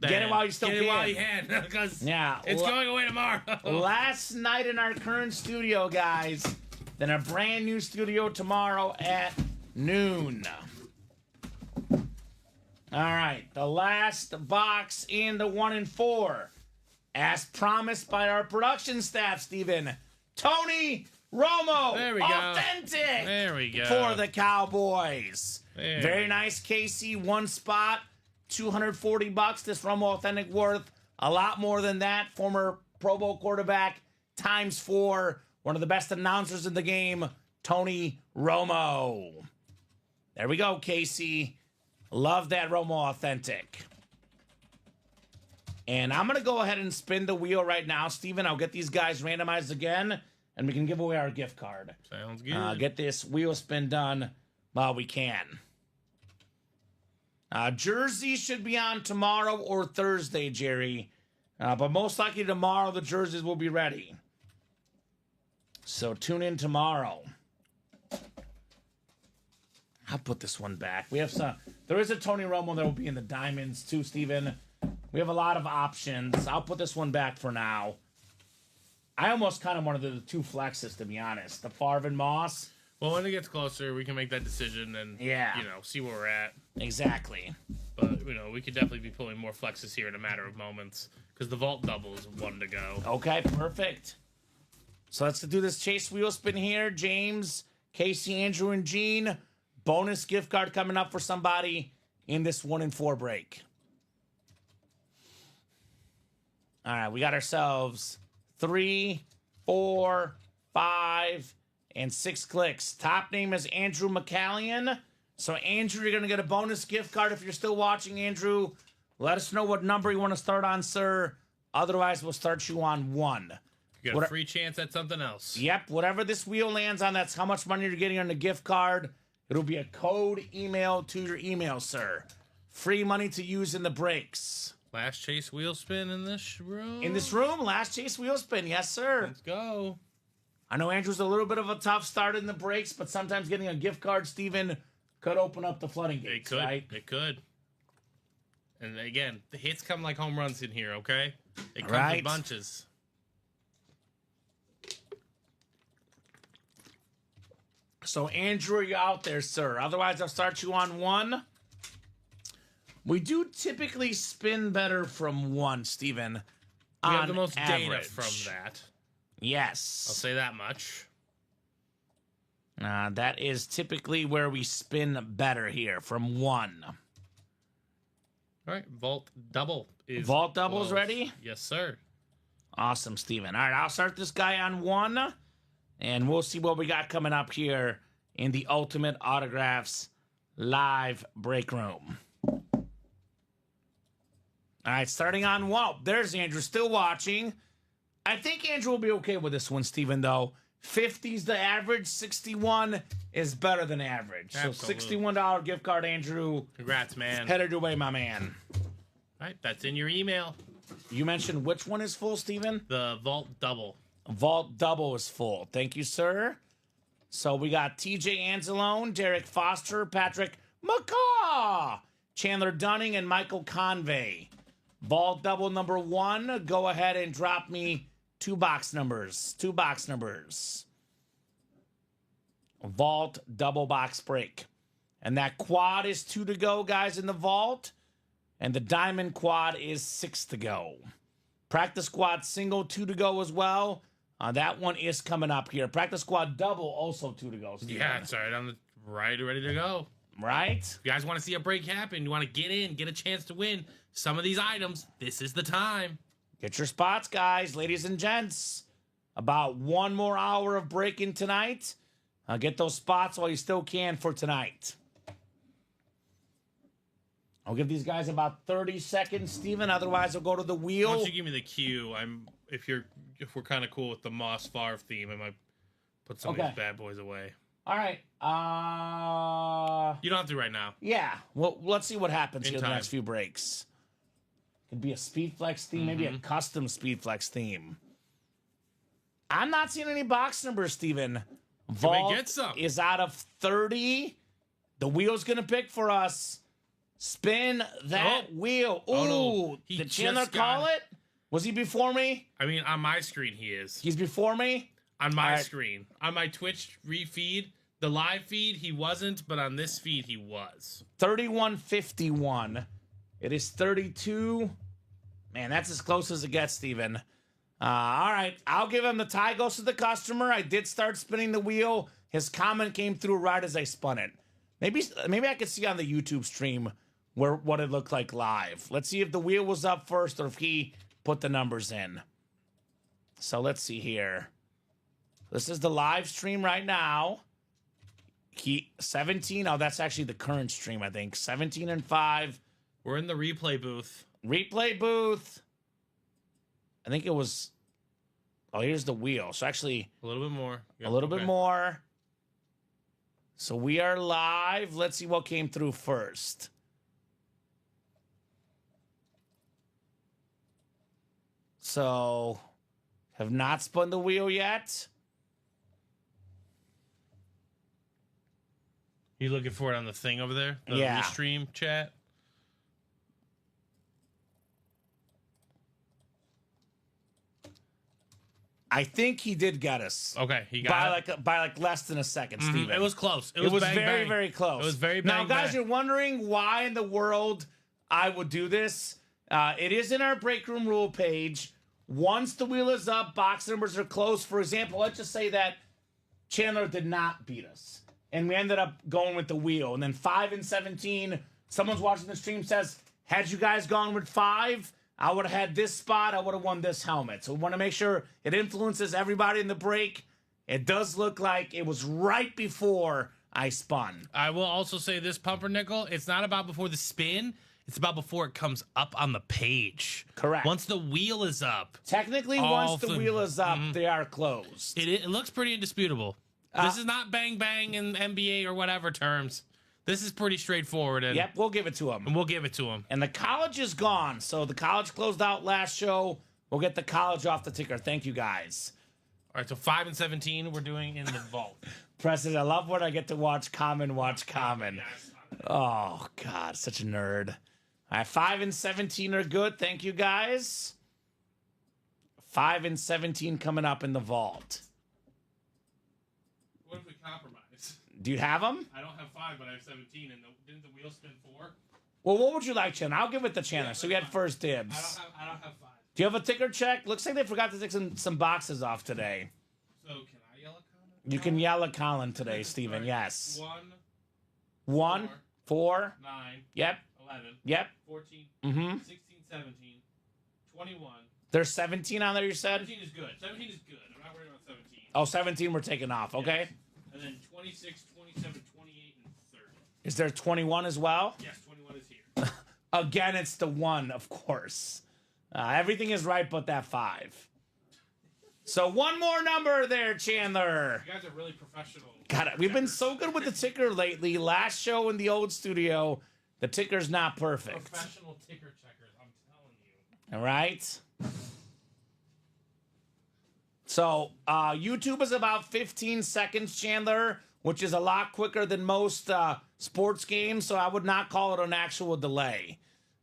Get it while you still can. Get it while you can, because it's going away tomorrow. Last night in our current studio, guys. Then a brand new studio tomorrow at noon. All right, the last box in the 1 and 4. As promised by our production staff, Steven. Tony Romo. There we go. Authentic. There we go. For the Cowboys. There Very we nice, Casey. 1 spot. $240. This Romo Authentic worth a lot more than that. Former Pro Bowl quarterback times 4. One of the best announcers in the game, Tony Romo. There we go, Casey. Love that Romo Authentic. And I'm going to go ahead and spin the wheel right now, Steven. I'll get these guys randomized again, and we can give away our gift card. Sounds good. Get this wheel spin done while we can. Jersey should be on tomorrow or Thursday, Jerry. But most likely tomorrow the jerseys will be ready. So tune in tomorrow. I'll put this one back. We have some. There is a Tony Romo that will be in the diamonds too, Steven. We have a lot of options. I'll put this one back for now. I almost kind of wanted the 2 flexes, to be honest. The Favre and Moss. Well, when it gets closer, we can make that decision and see where we're at. Exactly. But we could definitely be pulling more flexes here in a matter of moments because the vault double is 1 to go. Okay, perfect. So let's do this chase wheel spin here. James, Casey, Andrew, and Gene. Bonus gift card coming up for somebody in this 1 and 4 break. All right, we got ourselves 3, 4, 5, and 6 clicks. Top name is Andrew McCallion. So, Andrew, you're going to get a bonus gift card if you're still watching, Andrew. Let us know what number you want to start on, sir. Otherwise, we'll start you on 1. You got a free chance at something else. Yep, whatever this wheel lands on, that's how much money you're getting on the gift card. It'll be a code email to your email, sir. Free money to use in the breaks. Last chase wheel spin in this room. In this room, last chase wheel spin. Yes, sir. Let's go. I know Andrew's a little bit of a tough start in the breaks, but sometimes getting a gift card, Steven, could open up the flooding gates, It could. right? It could. And again, the hits come like home runs in here, okay? It comes Right. in bunches. So, Andrew, you're out there, sir. Otherwise, I'll start you on 1. We do typically spin better from 1, Steven. We have the most average. data from that. Yes. I'll say that much. That is typically where we spin better here, from 1. All right, vault double is Vault double's closed. ready? Yes, sir. Awesome, Steven. All right, I'll start this guy on 1, and we'll see what we got coming up here in the Ultimate Autographs live break room. All right, starting on 1. There's Andrew, still watching. I think Andrew will be okay with this one, Steven, though. 50's the average. 61 is better than average. Absolutely. So $61 gift card, Andrew. Congrats, man. Headed away, my man. All right, that's in your email. You mentioned which one is full, Steven? The vault double. Vault double is full. Thank you, sir. So we got TJ Anzalone, Derek Foster, Patrick McCaw, Chandler Dunning, and Michael Convey. Vault double number 1. Go ahead and drop me 2 box numbers. 2 box numbers. Vault double box break. And that quad is 2 to go, guys, in the vault. And the diamond quad is 6 to go. Practice squad single, 2 to go as well. That one is coming up here. Practice squad double, also 2 to go, Steven. Yeah, it's all right. I'm ready to go. Right? If you guys want to see a break happen, you want to get in, get a chance to win some of these items, this is the time. Get your spots, guys, ladies and gents. About 1 more hour of breaking tonight. Get those spots while you still can for tonight. I'll give these guys about 30 seconds, Steven. Otherwise, I'll go to the wheel. Once you give me the cue, if we're kind of cool with the Moss Favre theme, I might put some of these bad boys away. All right. You don't have to right now. Yeah. Well, let's see what happens In here time. the next few breaks. Could be a Speed Flex theme, maybe a custom Speed Flex theme. I'm not seeing any box numbers, Steven. Vault get some. is out of 30. The wheel's going to pick for us. Spin that wheel. Ooh, no. He did Chandler just call got it? Was he before me? I mean, on my screen, he is. He's before me? On my All right. screen. On my Twitch refeed, the live feed, he wasn't, but on this feed, he was. 3151. It is 32. Man, that's as close as it gets, Steven. All right. I'll give him the tie goes to the customer. I did start spinning the wheel. His comment came through right as I spun it. Maybe I could see on the YouTube stream what it looked like live. Let's see if the wheel was up first or if he put the numbers in. So let's see here. This is the live stream right now. 17. Oh, that's actually the current stream, I think. 17 and 5. We're in the replay booth. Replay booth. I think it was. Oh, here's the wheel. So actually, A little bit more. a little bit more. So we are live. Let's see what came through first. So, have not spun the wheel yet. You looking for it on the thing over there? The Yeah. Restream chat? I think he did get us. Okay, he got it. By like less than a 2nd, Steven. It was close. It was bang, very, bang. very close. It was very Now, bang, guys, bang. you're wondering why in the world I would do this. It is in our break room rule page. Once the wheel is up, box numbers are closed. For example, let's just say that Chandler did not beat us, and we ended up going with the wheel. And then 5 and 17, someone's watching the stream says, had you guys gone with 5, I would have had this spot. I would have won this helmet. So we want to make sure it influences everybody in the break. It does look like it was right before I spun. I will also say this, Pumpernickel, it's not about before the spin. It's about before it comes up on the page. Correct. Once the wheel is up. Technically, once the wheel is up, they are closed. It looks pretty indisputable. This is not bang bang in NBA or whatever terms. This is pretty straightforward. And, Yep, we'll give it to him. and we'll give it to him. And the college is gone. So the college closed out last show. We'll get the college off the ticker. Thank you, guys. All right, so 5 and 17 we're doing in the vault. President, I love when I get to watch Kamen watch Kamen. Oh, God, such a nerd. All right, 5 and 17 are good. Thank you, guys. 5 and 17 coming up in the vault. What if we compromise? Do you have them? I don't have 5, but I have 17. And didn't the wheel spin 4? Well, what would you like, Chandler? I'll give it to Chandler. So we had first dibs. I don't have 5. Do you have a ticker check? Looks like they forgot to take some boxes off today. So can I yell at Colin? You can yell at Colin today, Steven. Right. Yes. 1, 1, 4. 9, Yep. 11, Yep. 14, Mm-hmm. 16, 17, 21. There's 17 on there, you said? 17 is good. 17 is good. I'm not worried about 17. Oh, 17 we're taking off. Okay. Yes. And then 26, 27, 28, and 30. Is there 21 as well? Yes, 21 is here. Again, it's the 1, of course. Everything is right but that 5. So one more number there, Chandler. You guys are really professional. God, we've been so good with the ticker lately. Last show in the old studio, the ticker's not perfect. Professional ticker checkers, I'm telling you. All right. So YouTube is about 15 seconds, Chandler, which is a lot quicker than most sports games. So I would not call it an actual delay.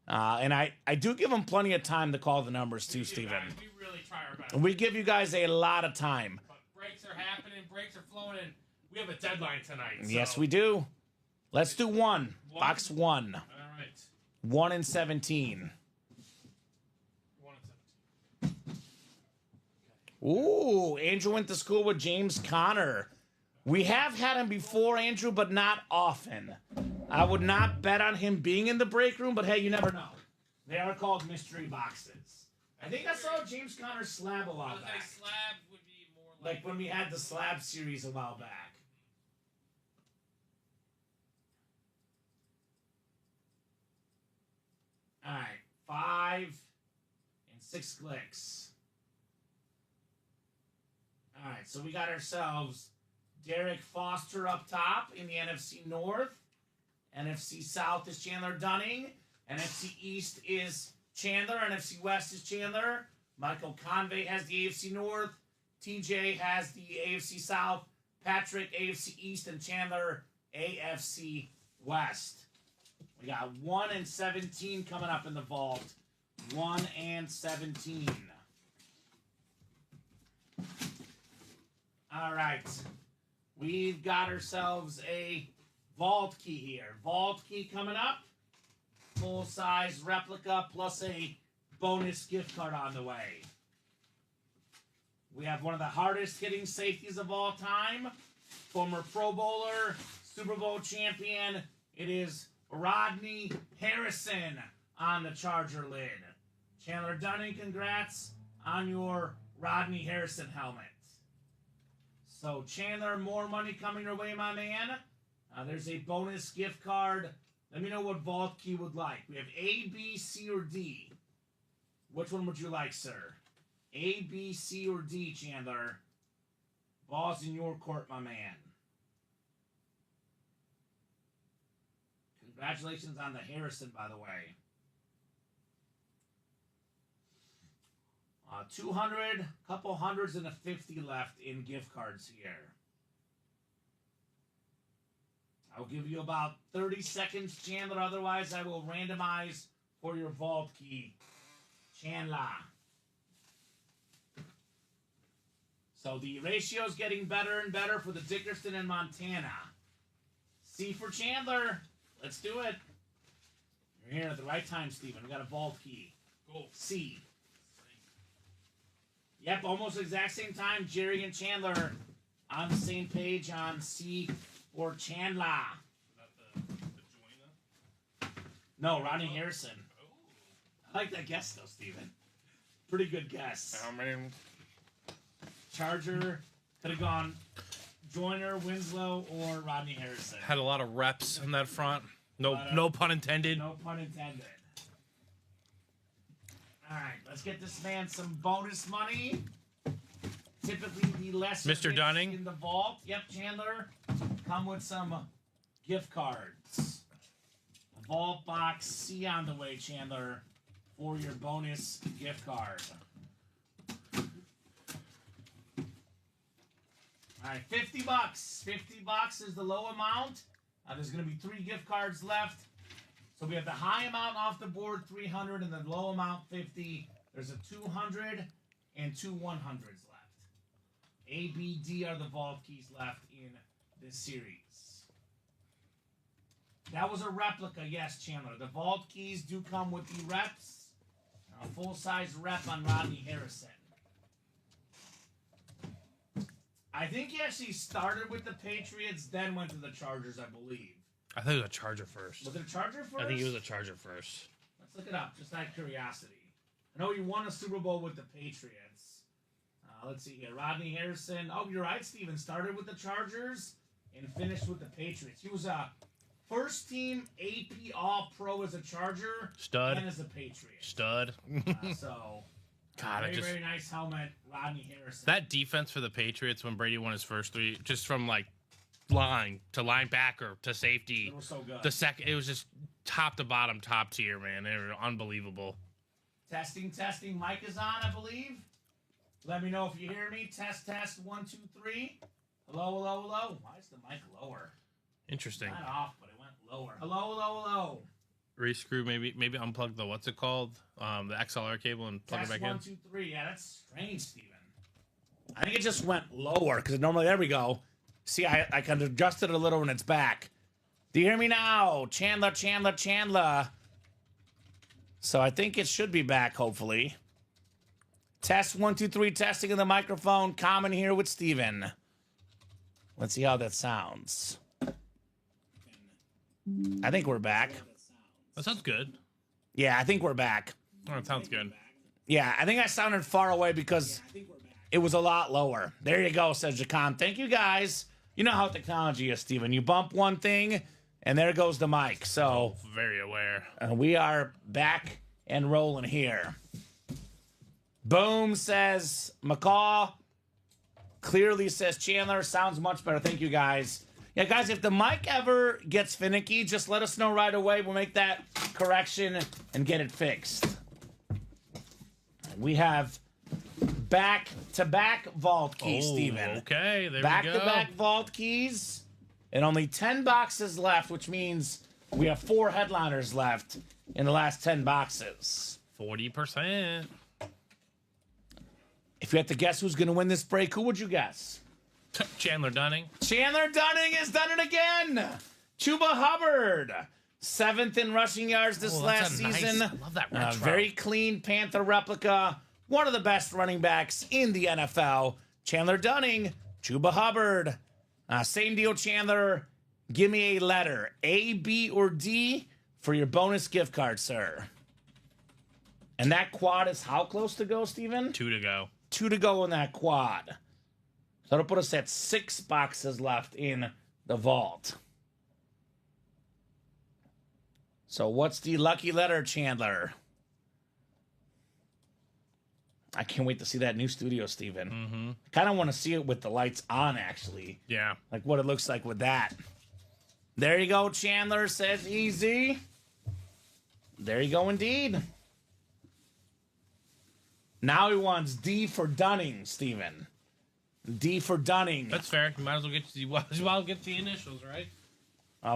And I do give them plenty of time to call the numbers too, Steven. Guys, we really try our best. We give you guys a lot of time. But breaks are happening, breaks are flowing, and we have a deadline tonight. So. Yes, we do. Let's do one. Box 1. All right. 1 and 17. 1 and 17. Ooh, Andrew went to school with James Conner. We have had him before, Andrew, but not often. I would not bet on him being in the break room, but hey, you never know. They are called mystery boxes. I think I saw James Conner slab a while back. Slab would be more Like when we had the slab series a while back. All right, 5 and 6 clicks. All right, so we got ourselves Derek Foster up top in the NFC North. NFC South is Chandler Dunning. NFC East is Chandler. NFC West is Chandler. Michael Convey has the AFC North. TJ has the AFC South. Patrick, AFC East. And Chandler, AFC West. We got 1 and 17 coming up in the vault. 1 and 17. All right. We've got ourselves a vault key here. Vault key coming up. Full-size replica plus a bonus gift card on the way. We have one of the hardest hitting safeties of all time. Former Pro Bowler, Super Bowl champion. It is Rodney Harrison on the Charger lid. Chandler Dunning, congrats on your Rodney Harrison helmet. So, Chandler, more money coming your way, my man. There's a bonus gift card. Let me know what vault key would like. We have A, B, C, or D. Which one would you like, sir? A, B, C, or D, Chandler? Ball's in your court, my man. Congratulations on the Harrison, by the way. 200, couple hundreds, and a 50 left in gift cards here. I'll give you about 30 seconds, Chandler. Otherwise, I will randomize for your vault key. Chandler. So the ratio is getting better and better for the Dickerson and Montana. C for Chandler. Let's do it. You're here at the right time, Steven. We got a vault key. Go. C. Yep, almost exact same time. Jerry and Chandler on the same page on C for Chandler. Is that the joiner? No, Rodney Harrison. Oh. I like that guess, though, Steven. Pretty good guess. How many? Charger could have gone Joyner, Winslow, or Rodney Harrison. Had a lot of reps on that front. No pun intended. No pun intended. All right, let's get this man some bonus money. Typically, the less Mr. Dunning in the vault. Yep, Chandler. Come with some gift cards. Vault box C on the way, Chandler, for your bonus gift card. All right, $50. $50 is the low amount. There's going to be 3 gift cards left. So we have the high amount off the board, 300, and the low amount, 50. There's a 200 and 2 100s left. A, B, D are the vault keys left in this series. That was a replica, yes, Chandler. The vault keys do come with the reps. A full-size rep on Rodney Harrison. I think he actually started with the Patriots, then went to the Chargers, I believe. I think it was a Charger first. Was it a Charger first? I think he was a Charger first. Let's look it up, just out of curiosity. I know he won a Super Bowl with the Patriots. Let's see here. Rodney Harrison. Oh, you're right, Steven. Started with the Chargers and finished with the Patriots. He was a first-team AP All-Pro as a Charger Stud. and as a Patriot. Stud. So, God, very nice helmet, Rodney Harrison. That defense for the Patriots when Brady won his first 3, just from like line to linebacker to safety. They were so good. The second, it was just top to bottom, top tier, man. They were unbelievable. Testing, testing. Mic is on, I believe. Let me know if you hear me. Test, test. 1, 2, 3. Hello, hello, hello. Why is the mic lower? Interesting. Not off, but it went lower. Hello, hello, hello. Rescrew, maybe unplug the what's it called? The XLR cable and plug Test it back 1, in. 2, 3. Yeah, that's strange, Steven. I think it just went lower because normally, there we go. See, I can adjust it a little when it's back. Do you hear me now? Chandler, Chandler, Chandler. So I think it should be back, hopefully. Test 1, 2, 3, testing in the microphone. Kamen here with Steven. Let's see how that sounds. I think we're back. That sounds good. Yeah, I think we're back. Oh, it sounds good. Yeah, I think I sounded far away because it was a lot lower. There you go, says Jacon. Thank you, guys. You know how technology is, Steven. You bump one thing, and there goes the mic. So Very aware. we are back and rolling here. Boom, says McCaw. Clearly, says Chandler. Sounds much better. Thank you, guys. Yeah, guys, if the mic ever gets finicky, just let us know right away. We'll make that correction and get it fixed. We have back-to-back vault keys, Steven. Okay, there we go. Back-to-back vault keys. And only 10 boxes left, which means we have 4 headliners left in the last 10 boxes. 40%. If you had to guess who's going to win this break, who would you guess? Chandler Dunning. Chandler Dunning has done it again. Chuba Hubbard, 7th in rushing yards this last season. I love that retro. Very clean Panther replica. One of the best running backs in the NFL. Chandler Dunning, Chuba Hubbard. Same deal, Chandler. Give me a letter, A, B, or D, for your bonus gift card, sir. And that quad is how close to go, Steven? 2 to go. 2 to go in that quad. So that'll put us at 6 boxes left in the vault. So what's the lucky letter, Chandler? I can't wait to see that new studio, Steven. Mm-hmm. I kind of want to see it with the lights on, actually. Yeah. Like what it looks like with that. There you go, Chandler, says easy. There you go, indeed. Now he wants D for Dunning, Steven. D for Dunning. That's fair. You might as well get the initials, right?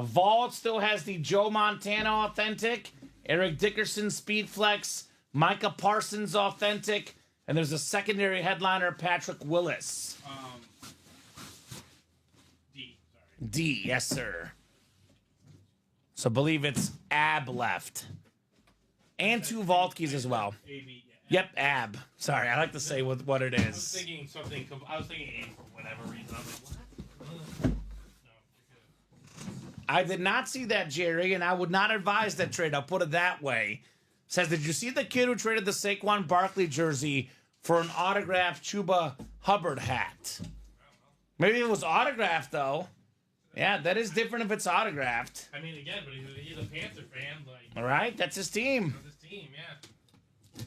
Vault still has the Joe Montana authentic, Eric Dickerson Speedflex, Micah Parsons authentic, and there's a secondary headliner, Patrick Willis. D. Sorry. D, yes, sir. So believe it's AB left. And 2 vault keys as well. A-B, yeah. Yep, AB. Sorry, I like to say what it I was is. thinking something. I was thinking A for whatever reason. I was like, what? No, you're good. I did not see that, Jerry, and I would not advise that trade. I'll put it that way. Says, did you see the kid who traded the Saquon Barkley jersey for an autographed Chuba Hubbard hat? Maybe it was autographed, though. Yeah, that is different if it's autographed. I mean, again, but he's a Panther fan. Like, All right, that's his team. that's his team, yeah.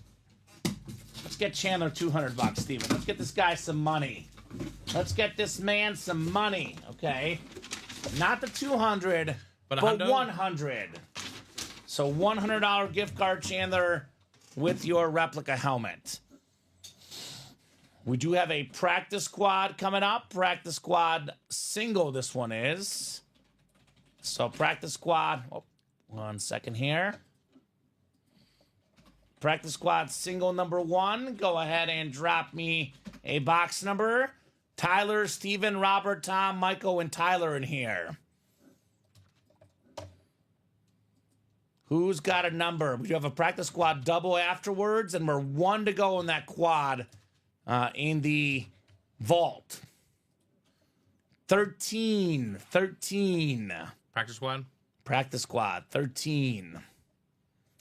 Let's get Chandler $200, Steven. Let's get this guy some money. Let's get this man some money, okay? Not the 200, but hundo? 100. So $100 gift card, Chandler, with your replica helmet. We do have a practice squad coming up. Practice squad single, this one is. So practice squad, 1 second here. Practice squad single number 1. Go ahead and drop me a box number. Tyler, Steven, Robert, Tom, Michael, and Tyler in here. Who's got a number? We have a practice squad double afterwards, and we're 1 to go in that quad in the vault. 13. Practice squad. Practice squad, 13.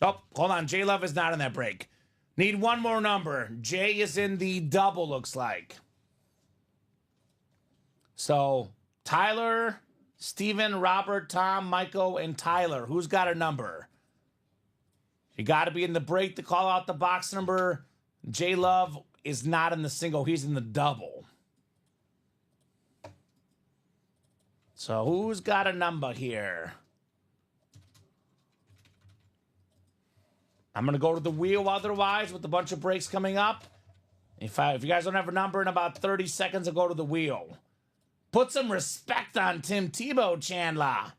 Oh, hold on. J Love is not in that break. Need one more number. J is in the double, looks like. So, Tyler, Steven, Robert, Tom, Michael, and Tyler. Who's got a number? You got to be in the break to call out the box number. J Love is not in the single. He's in the double. So, who's got a number here? I'm gonna go to the wheel otherwise with a bunch of breaks coming up. If you guys don't have a number in about 30 seconds, I'll go to the wheel. Put some respect on Tim Tebow, Chandler.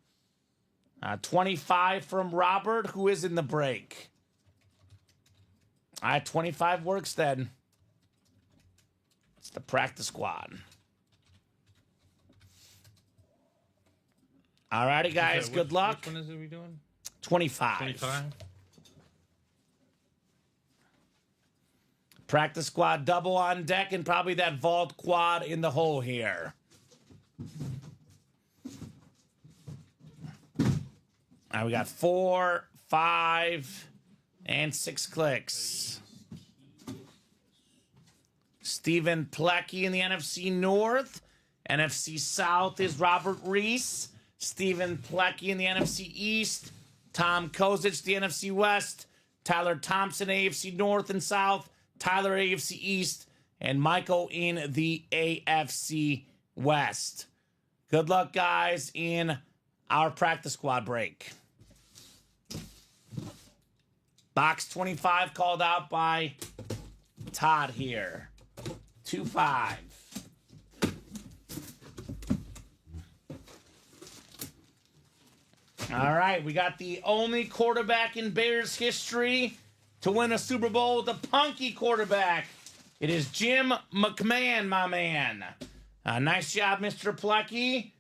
25 from Robert, who is in the break. All right, 25 works then. It's the practice squad. All righty, guys. Good luck. Which one is it we doing? 25. 25. Practice squad double on deck and probably that vault quad in the hole here. All right, we got 4, 5, and 6 clicks. Stephen Plecky in the NFC North. NFC South is Robert Reese. Stephen Plecky in the NFC East. Tom Kozich, the NFC West. Tyler Thompson, AFC North and South. Tyler, AFC East. And Michael in the AFC West. Good luck, guys, in our practice squad break. Box 25 called out by Todd here. 2-5. All right, we got the only quarterback in Bears history to win a Super Bowl with a punky quarterback. It is Jim McMahon, my man. Nice job, Mr. Plecky.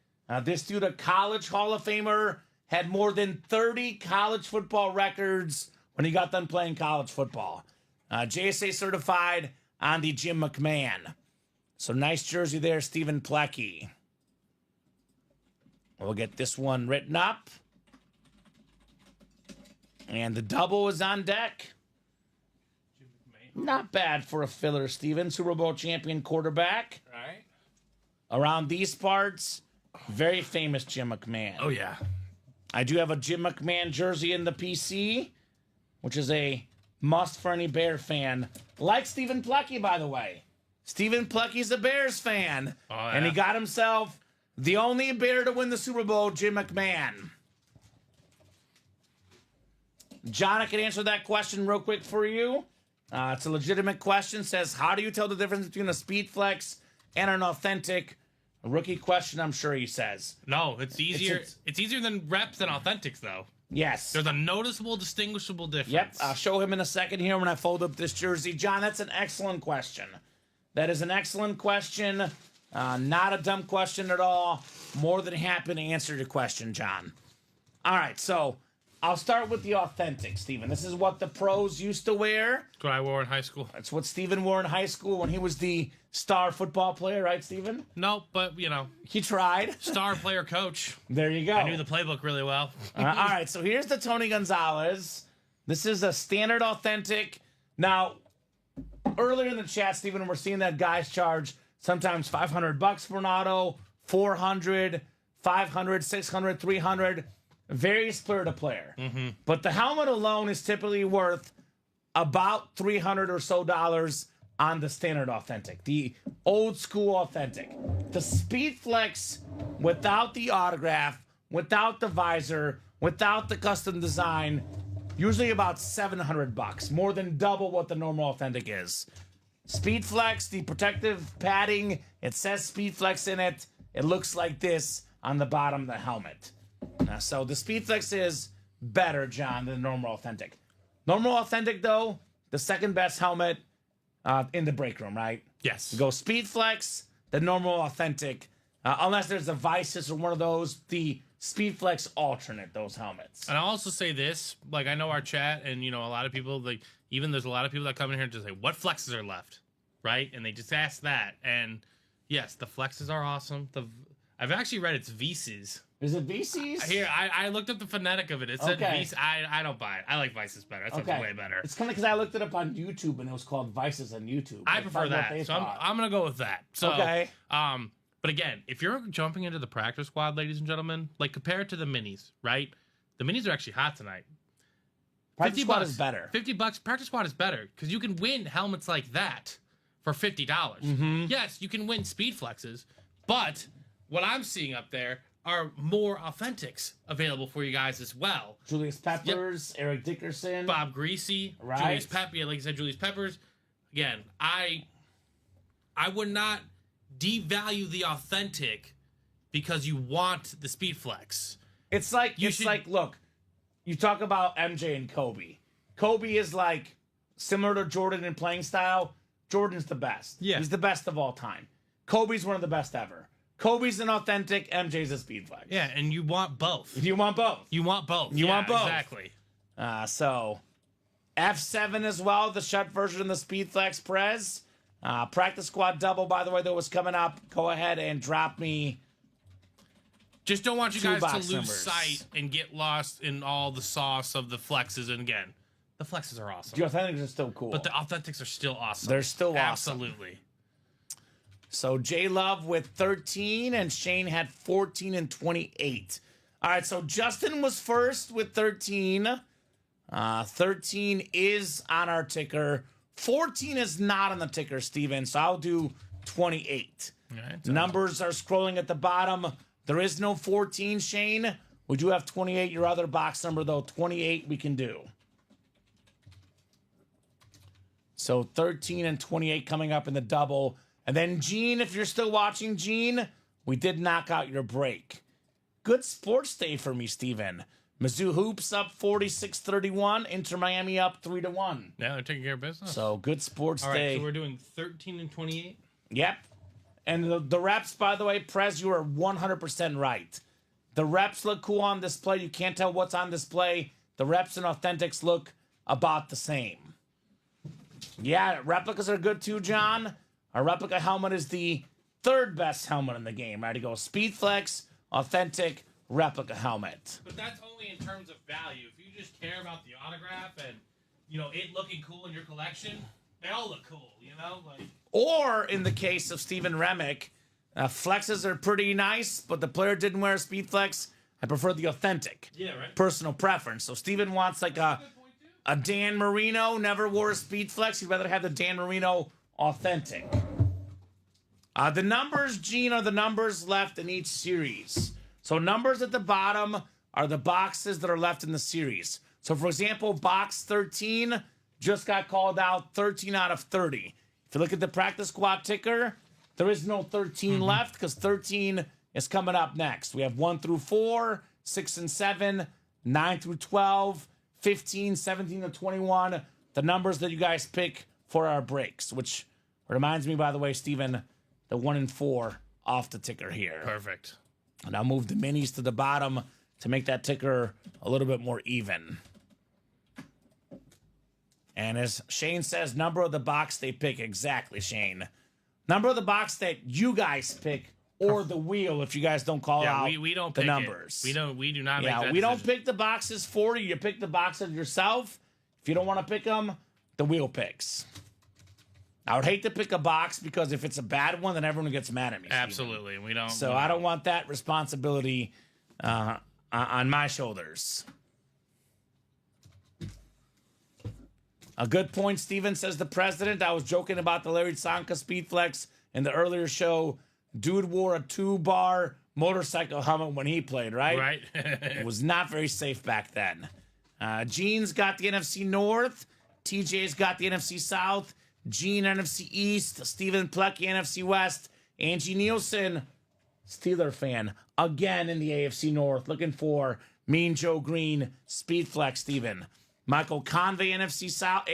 This dude, a college Hall of Famer, had more than 30 college football records when he got done playing college football. JSA certified on the Jim McMahon. So nice jersey there, Stephen Plecky. We'll get this one written up. And the double is on deck. Not bad for a filler, Steven. Super Bowl champion quarterback. Right. Around these parts, very famous Jim McMahon. Oh, yeah. I do have a Jim McMahon jersey in the PC, which is a must for any Bear fan. Like Stephen Plecky, by the way. Stephen Plecky's a Bears fan. Oh, yeah. And he got himself the only Bear to win the Super Bowl, Jim McMahon. John, I can answer that question real quick for you. It's a legitimate question. Says, how do you tell the difference between a speed flex and an authentic? A rookie question, I'm sure he says. No, it's easier. It's easier than reps and authentics, though. Yes. There's a noticeable, distinguishable difference. Yep, I'll show him in a second here when I fold up this jersey. John, that's an excellent question. That is an excellent question. Not a dumb question at all. More than happy to answer your question, John. All right, so I'll start with the authentic, Steven. This is what the pros used to wear. That's what I wore in high school. That's what Steven wore in high school when he was the star football player, right, Steven? No, but, you know. He tried. Star player coach. There you go. I knew the playbook really well. All right, so here's the Tony Gonzalez. This is a standard authentic. Now, earlier in the chat, Steven, we're seeing that guys charge sometimes $500 for an auto, $400, $500, $600, $300. Varies player to player. Mm-hmm. But the helmet alone is typically worth about $300 or so on the standard authentic, the old school authentic. The Speed Flex without the autograph, without the visor, without the custom design, usually about $700, more than double what the normal authentic is. Speed Flex, the protective padding, it says Speed Flex in it. It looks like this on the bottom of the helmet. So the Speed Flex is better, John, than normal authentic. Normal authentic, though, the second best helmet in the break room, right? Yes. You go Speed Flex, the normal authentic. Unless there's a Visus or one of those, the Speed Flex alternate those helmets. And I'll also say this, like I know our chat and, you know, a lot of people, like even there's a lot of people that come in here and just say, what flexes are left, right? And they just ask that. And yes, the flexes are awesome. I've actually read it's Vises. Is it VCs? Here, I looked up the phonetic of it. It said Okay. Vices. I don't buy it. I like Vices better. That sounds way better. It's kind of because I looked it up on YouTube and it was called Vices on YouTube. I prefer that. So I'm going to go with that. So, Okay. But again, if you're jumping into the practice squad, ladies and gentlemen, like compare it to the minis, right? The minis are actually hot tonight. Practice Squad is better. $50. Practice squad is better because you can win helmets like that for $50. Mm-hmm. Yes, you can win speed flexes, but what I'm seeing up there are more authentics available for you guys as well. Julius Peppers, Eric Dickerson, Bob Greasy, right? Julius Peppers. Yeah, like I said, Julius Peppers. Again, I would not devalue the authentic because you want the speed flex. It's like look, you talk about MJ and Kobe. Kobe is like similar to Jordan in playing style. Jordan's the best. Yeah. He's the best of all time. Kobe's one of the best ever. Kobe's an authentic, MJ's a speed flex. Yeah, and you want both. You want both. You want both. You want both. Exactly. So F7 as well, the shut version of the speed flex Prez. Practice squad double, by the way, that was coming up. Go ahead and drop me. Just don't want you Two guys to box lose numbers. sight and get lost in all the sauce of the flexes. And again, the flexes are awesome. The authentics are still cool. But the authentics are still awesome. They're still awesome. Absolutely. So J Love with 13 and Shane had 14 and 28. All right, so Justin was first with 13. 13 is on our ticker. 14 is not on the ticker, Steven, so I'll do 28. All right, Numbers are scrolling at the bottom. There is no 14, Shane. We do have 28, your other box number, though. 28 we can do. So 13 and 28 coming up in the double. And then, Gene, if you're still watching, Gene, we did knock out your break. Good sports day for me, Steven. Mizzou Hoops up 46-31. Inter Miami up 3-1. Yeah, they're taking care of business. So good sports all right, day. so we're doing 13 and 28. Yep. And the reps, by the way, Prez, you are 100% right. The reps look cool on display. You can't tell what's on display. The reps and authentics look about the same. Yeah, replicas are good too, John. Our replica helmet is the third best helmet in the game. Right? It goes Speed Flex, authentic, replica helmet. But that's only in terms of value. If you just care about the autograph and, it looking cool in your collection, they all look cool, Like, or in the case of Steven Remick, flexes are pretty nice, but the player didn't wear a Speed Flex. I prefer the authentic. yeah, right. Personal preference. So Steven wants like a Dan Marino, never wore a Speed Flex. He'd rather have the Dan Marino authentic. The numbers, Gene, are the numbers left in each series. So numbers at the bottom are the boxes that are left in the series. So, for example, box 13 just got called out 13 out of 30. If you look at the practice squad ticker, there is no 13 left because 13 is coming up next. We have 1 through 4, 6 and 7, 9 through 12, 15, 17 to 21. The numbers that you guys pick for our breaks, which reminds me, by the way, Steven, the 1 and 4 off the ticker here. Perfect. And I'll move the minis to the bottom to make that ticker a little bit more even. And as Shane says, number of the box they pick. Exactly, Shane. Number of the box that you guys pick, or the wheel if you guys don't call out we don't the pick numbers. We do not make Yeah, that we don't decision. pick the boxes for you. You pick the boxes yourself. If you don't want to pick them, the wheel picks. I would hate to pick a box because if it's a bad one, then everyone gets mad at me. Steven. Absolutely. We don't. So I don't want that responsibility on my shoulders. A good point, Steven, says the president. I was joking about the Larry Tsonka Speed Flex in the earlier show. Dude wore a 2-bar motorcycle helmet when he played, right? Right. It was not very safe back then. Gene's got the NFC North. TJ's got the NFC South. Gene, NFC East. Steven Plecky, NFC West. Angie Nielsen, Steeler fan, again in the AFC North, looking for Mean Joe Green, Speed Flex, Steven. Michael Convey, AFC South,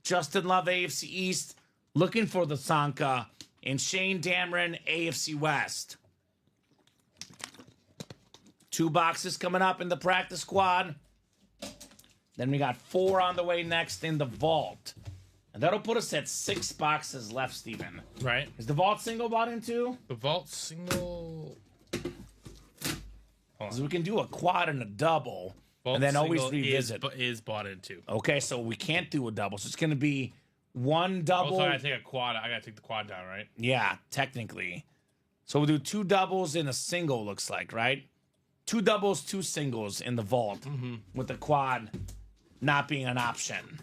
Justin Love, AFC East, looking for the Tsonka. And Shane Dameron, AFC West. 2 boxes coming up in the practice squad. Then we got 4 on the way next in the vault. And that'll put us at 6 boxes left, Steven. Right. Is the vault single bought into? The vault single. So we can do a quad and a double. Vault and then always single revisit. Is bought into. Okay, so we can't do a double. So it's going to be 1 double. Also, I gotta take a quad. I gotta take the quad down, right? Yeah, technically. So we'll do 2 doubles in a single, looks like, right? 2 doubles, 2 singles in the vault, with the quad not being an option.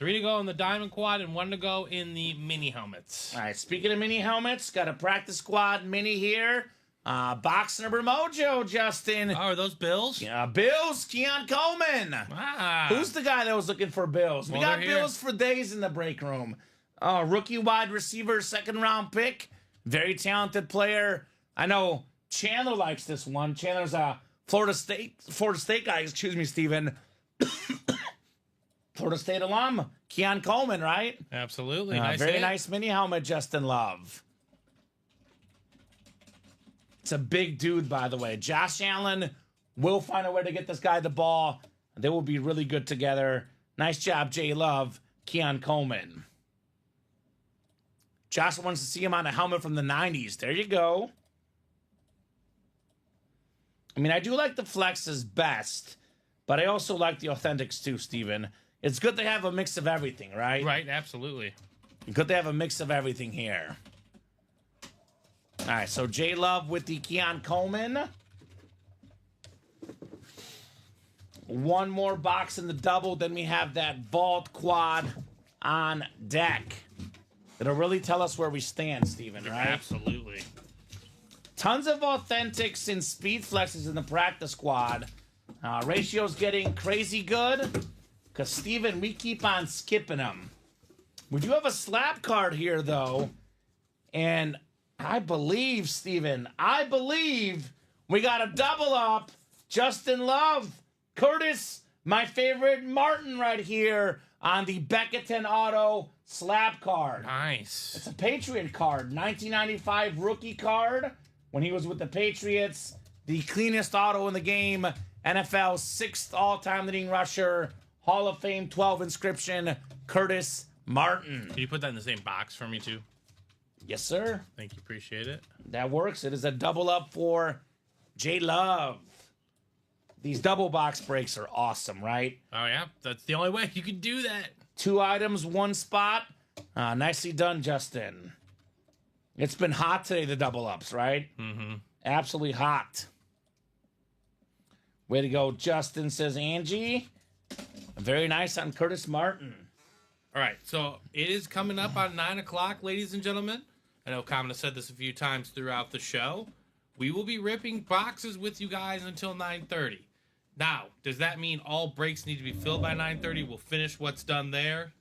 3 to go in the diamond quad and 1 to go in the mini helmets. All right, speaking of mini helmets, got a practice squad mini here. Box number mojo, Justin. Oh, are those Bills? Yeah, Bills, Keon Coleman. Ah. Who's the guy that was looking for Bills? Well, we got they're here. Bills for days in the break room. Rookie wide receiver, 2nd-round pick. Very talented player. I know Chandler likes this one. Chandler's a Florida State guy, excuse me, Steven. Florida State alum, Keon Coleman, right? Absolutely. Very nice mini helmet, Justin Love. It's a big dude, by the way. Josh Allen will find a way to get this guy the ball. They will be really good together. Nice job, Jay Love, Keon Coleman. Josh wants to see him on a helmet from the 90s. There you go. I mean, I do like the flexes best, but I also like the authentics too, Steven. It's good to have a mix of everything, right? Right, absolutely. Good to have a mix of everything here. All right, so J Love with the Keon Coleman. One more box in the double, then we have that vault quad on deck. It'll really tell us where we stand, Steven, right? Absolutely. Tons of authentics and speed flexes in the practice squad. Ratio's getting crazy good because, Steven, we keep on skipping them. We do have a slap card here, though. And I believe, Steven, we got a double up. Justin Love, Curtis, my favorite Martin right here on the Becketon Auto slap card. Nice. It's a Patriot card, 1995 rookie card. When he was with the Patriots, the cleanest auto in the game, NFL's 6th all-time leading rusher, Hall of Fame 12 inscription, Curtis Martin. Can you put that in the same box for me, too? Yes, sir. Thank you. Appreciate it. That works. It is a double up for J Love. These double box breaks are awesome, right? Oh, yeah. That's the only way you can do that. 2 items, 1 spot. Nicely done, Justin. It's been hot today, the double ups, right? Mm-hmm. Absolutely hot. Way to go, Justin, says Angie. Very nice on Curtis Martin. All right, so it is coming up on 9 o'clock, ladies and gentlemen. I know Kamen has said this a few times throughout the show. We will be ripping boxes with you guys until 9:30. Now, does that mean all breaks need to be filled by 9:30? We'll finish what's done there.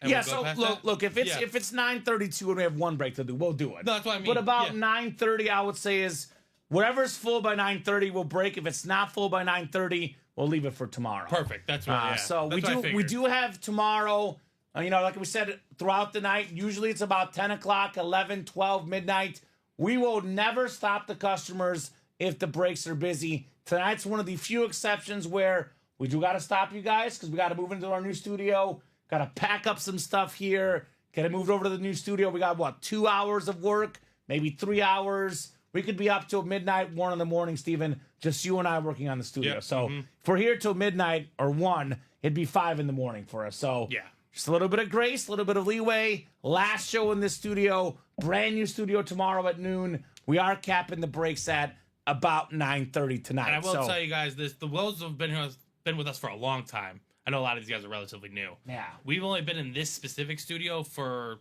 And Yeah, we'll go so past that? look, if it's 9:32 and we have 1 break to do, we'll do it. No, that's what I mean. But about Yeah. 9:30, I would say is whatever's full by 9:30, we'll break. If it's not full by 9:30, we'll leave it for tomorrow. Perfect. That's right. Yeah. So That's what I we figured. do have tomorrow. Like we said throughout the night. Usually it's about 10 o'clock, 11, 12, midnight. We will never stop the customers if the breaks are busy. Tonight's one of the few exceptions where we do got to stop you guys because we got to move into our new studio. Got to pack up some stuff here. Get it moved over to the new studio. We got, 2 hours of work, maybe 3 hours. We could be up till midnight, 1 in the morning, Steven. Just you and I working on the studio. Yep. So if we're here till midnight or 1, it'd be 5 in the morning for us. So Yeah. just a little bit of grace, a little bit of leeway. Last show in this studio, brand new studio tomorrow at noon. We are capping the breaks at about 9:30 tonight. And I will tell you guys this: the Wills have been with us for a long time. I know a lot of these guys are relatively new. Yeah. We've only been in this specific studio for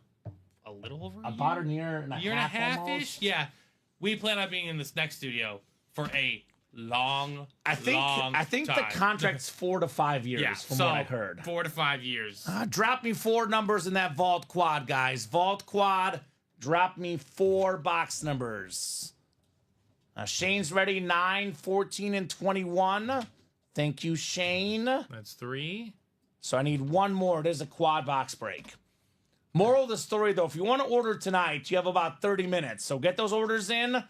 a little over About a year and a half ish. almost. Yeah, we plan on being in this next studio for a long. I think the time. contract's 4 to 5 years Yeah, from so what I heard. 4 to 5 years. Drop me 4 numbers in that vault quad, guys. Vault quad, drop me 4 box numbers. Shane's ready, 9, 14, and 21. Thank you, Shane. That's 3. So I need 1 more. It is a quad box break. Moral of the story, though, if you want to order tonight, you have about 30 minutes. So get those orders in,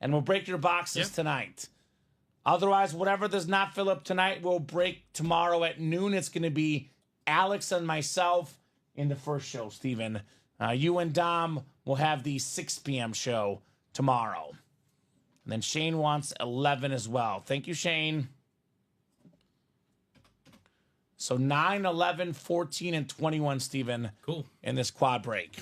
and we'll break your boxes tonight. Otherwise, whatever does not fill up tonight, we'll break tomorrow at noon. It's going to be Alex and myself in the first show, Steven. You and Dom will have the 6 p.m. show tomorrow. And then Shane wants 11 as well. Thank you, Shane. So 9, 11, 14, and 21, Steven. Cool. In this quad break.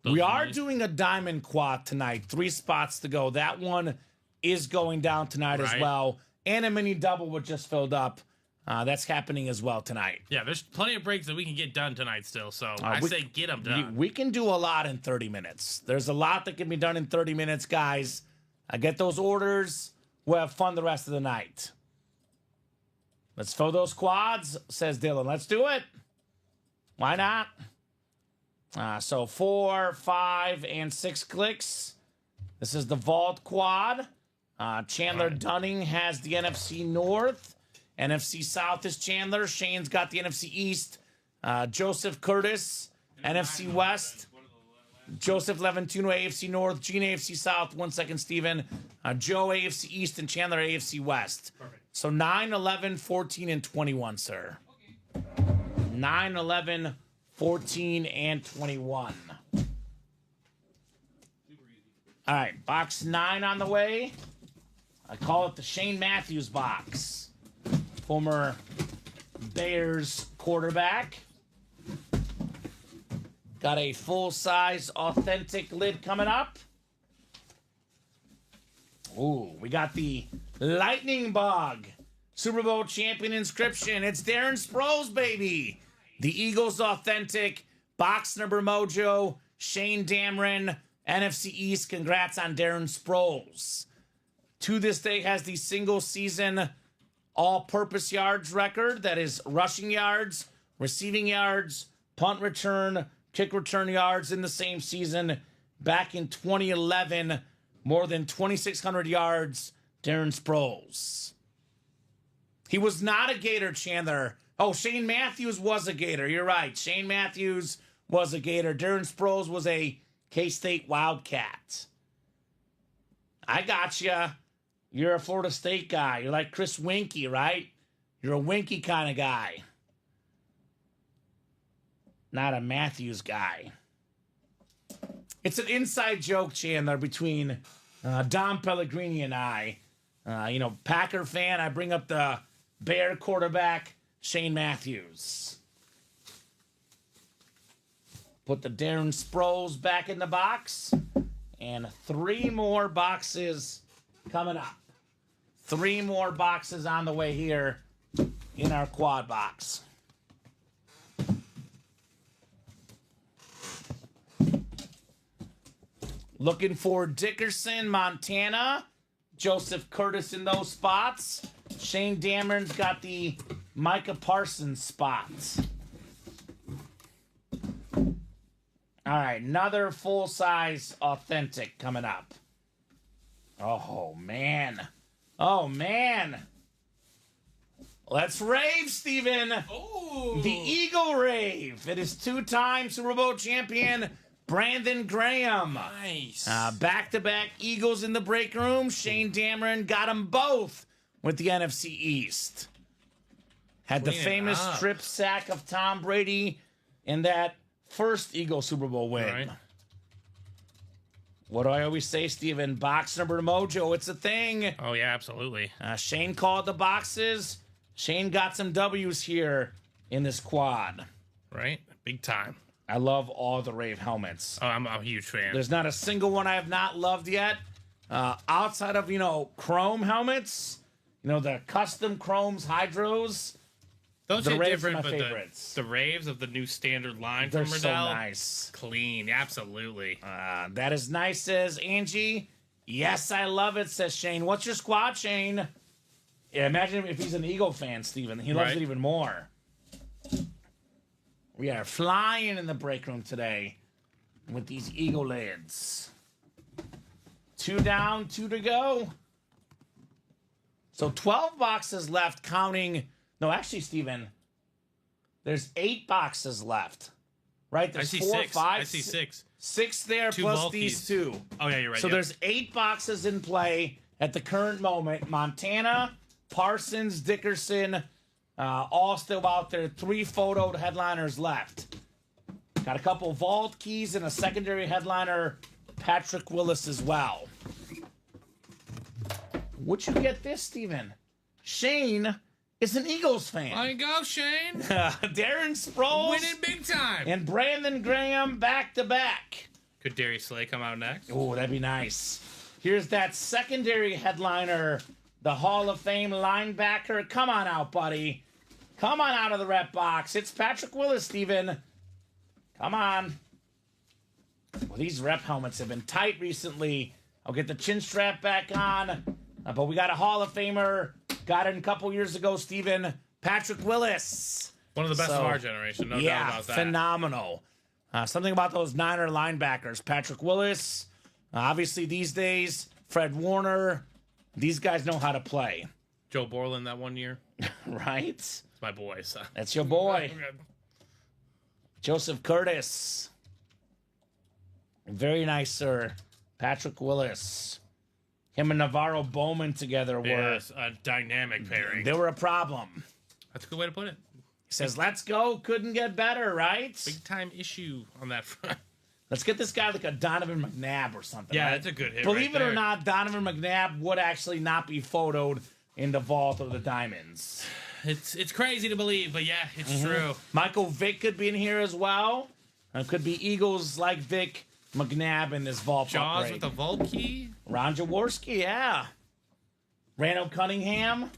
Those We are are nice. doing a diamond quad tonight. 3 spots to go. That one is going down tonight as Right. well. And a mini double was just filled up. That's happening as well tonight. Yeah, there's plenty of breaks that we can get done tonight still. So I say get them done. We can do a lot in 30 minutes. There's a lot that can be done in 30 minutes, guys. I get those orders. We'll have fun the rest of the night. Let's fill those quads, says Dylan. Let's do it. Why not? So 4, 5, and 6 clicks. This is the Vault quad. Chandler Dunning has the NFC North. NFC South is Chandler. Shane's got the NFC East. Joseph Curtis, NFC West. Joseph Leventuno, AFC North. Gene, AFC South. 1 second, Steven. Joe, AFC East. And Chandler, AFC West. Perfect. So 9, 11, 14, and 21, sir. Okay. 9, 11, 14, and 21. All right, box 9 on the way. I call it the Shane Matthews box. Former Bears quarterback. Got a full-size, authentic lid coming up. Ooh, we got the Lightning Bug Super Bowl champion inscription. It's Darren Sproles, baby. The Eagles authentic box number mojo. Shane Dameron, NFC East. Congrats on Darren Sproles. To this day has the single season all-purpose yards record. That is rushing yards, receiving yards, punt return, kick return yards in the same season. Back in 2011, more than 2,600 yards, Darren Sproles. He was not a Gator, Chandler. Oh, Shane Matthews was a Gator. You're right. Shane Matthews was a Gator. Darren Sproles was a K-State Wildcat. I got you. You're a Florida State guy. You're like Chris Winky, right? You're a Winky kind of guy. Not a Matthews guy. It's an inside joke, Chandler, between Dom Pellegrini and I. Packer fan, I bring up the Bear quarterback, Shane Matthews. Put the Darren Sproles back in the box. And 3 more boxes coming up. 3 more boxes on the way here in our quad box. Looking for Dickerson, Montana. Joseph Curtis in those spots. Shane Dameron's got the Micah Parsons spots. All right, another full-size authentic coming up. Oh, man. Oh, man. Let's rave, Steven. Oh. The Eagle Rave. It is 2-time Super Bowl champion Brandon Graham. Nice. Back-to-back Eagles in the break room. Shane Dameron got them both with the NFC East. Had the famous strip sack of Tom Brady in that first Eagle Super Bowl win. Right. What do I always say, Steven? Box number mojo. It's a thing. Oh, yeah, absolutely. Shane called the boxes. Shane got some W's here in this quad. Right? Big time. I love all the Rave helmets. Oh, I'm a huge fan. There's not a single one I have not loved yet. Outside of, chrome helmets, the custom chromes, hydros. Those the are Raves different, are my but favorites. the Raves of the new standard line They're from so Riddell. nice. Clean, absolutely. That is nice, says Angie. Yes, I love it, says Shane. What's your squad, Shane? Yeah, imagine if he's an Eagle fan, Steven. He loves it even more. We are flying in the break room today with these Eagle lids. 2 down, 2 to go. So 12 boxes left, counting. No, actually, Steven, there's 8 boxes left. Right? There's 4, 6. 5. I see 6. 6 there, 2 plus bulkies. these 2. Oh, yeah, you're right. So there's 8 boxes in play at the current moment. Montana, Parsons, Dickerson, all still out there. 3 photoed headliners left. Got a couple vault keys and a secondary headliner, Patrick Willis as well. Would you get this, Steven? Shane is an Eagles fan. There you go, Shane. Darren Sproles Winning big time. and Brandon Graham back-to-back. Could Darius Slay come out next? Oh, that'd be nice. Here's that secondary headliner, the Hall of Fame linebacker. Come on out, buddy. Come on out of the rep box. It's Patrick Willis, Steven. Come on. Well, these rep helmets have been tight recently. I'll get the chin strap back on. But we got a Hall of Famer. Got it a couple years ago, Steven. Patrick Willis. One of the best of our generation, no doubt about that. Phenomenal. Something about those Niner linebackers. Patrick Willis. Obviously, these days, Fred Warner. These guys know how to play. Joe Borland that one year. Right? It's my boy. So. That's your boy. Joseph Curtis. Very nice, sir. Patrick Willis. Him and Navarro Bowman together were a dynamic pairing. They were a problem. That's a good way to put it. He says, let's go. Couldn't get better, right? Big time issue on that front. Let's get this guy like a Donovan McNabb or something. Yeah, right? that's a good hit. Believe it or not, Donovan McNabb would actually not be photoed in the vault of the Diamonds. It's crazy to believe, but yeah, it's true. Michael Vick could be in here as well. Could be Eagles like Vick, McNabb in this vault. Jaws upgrade. with the vault key. Ron Jaworski, yeah. Randall Cunningham.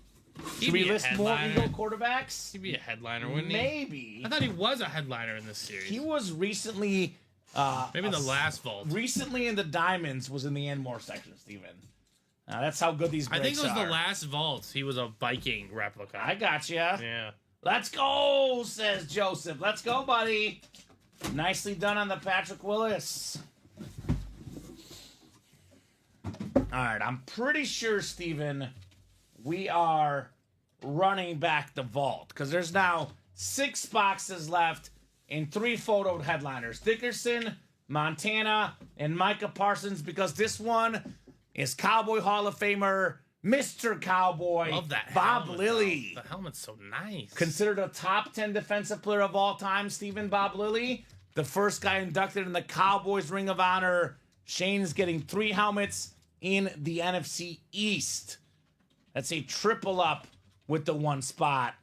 Should we list more Eagle quarterbacks? He'd be a headliner, wouldn't he? Maybe. I thought he was a headliner in this series. He was recently... Maybe in the last vault. Recently in the Diamonds was in the Enmore section, Steven. That's how good these breaks are. I think it was the last vault. He was a Viking replica. I got you. Yeah. Let's go, says Joseph. Let's go, buddy. Nicely done on the Patrick Willis. All right, I'm pretty sure, Steven, we are running back the vault because there's now 6 boxes left and 3 photoed headliners. Dickerson, Montana, and Micah Parsons because this one is Cowboy Hall of Famer, Mr. Cowboy, Love that Bob helmet, Lilly. though. The helmet's so nice. Considered a top 10 defensive player of all time, Stephen Bob Lilly. The first guy inducted in the Cowboys Ring of Honor. Shane's getting 3 helmets in the NFC East. That's a triple up with the 1 spot.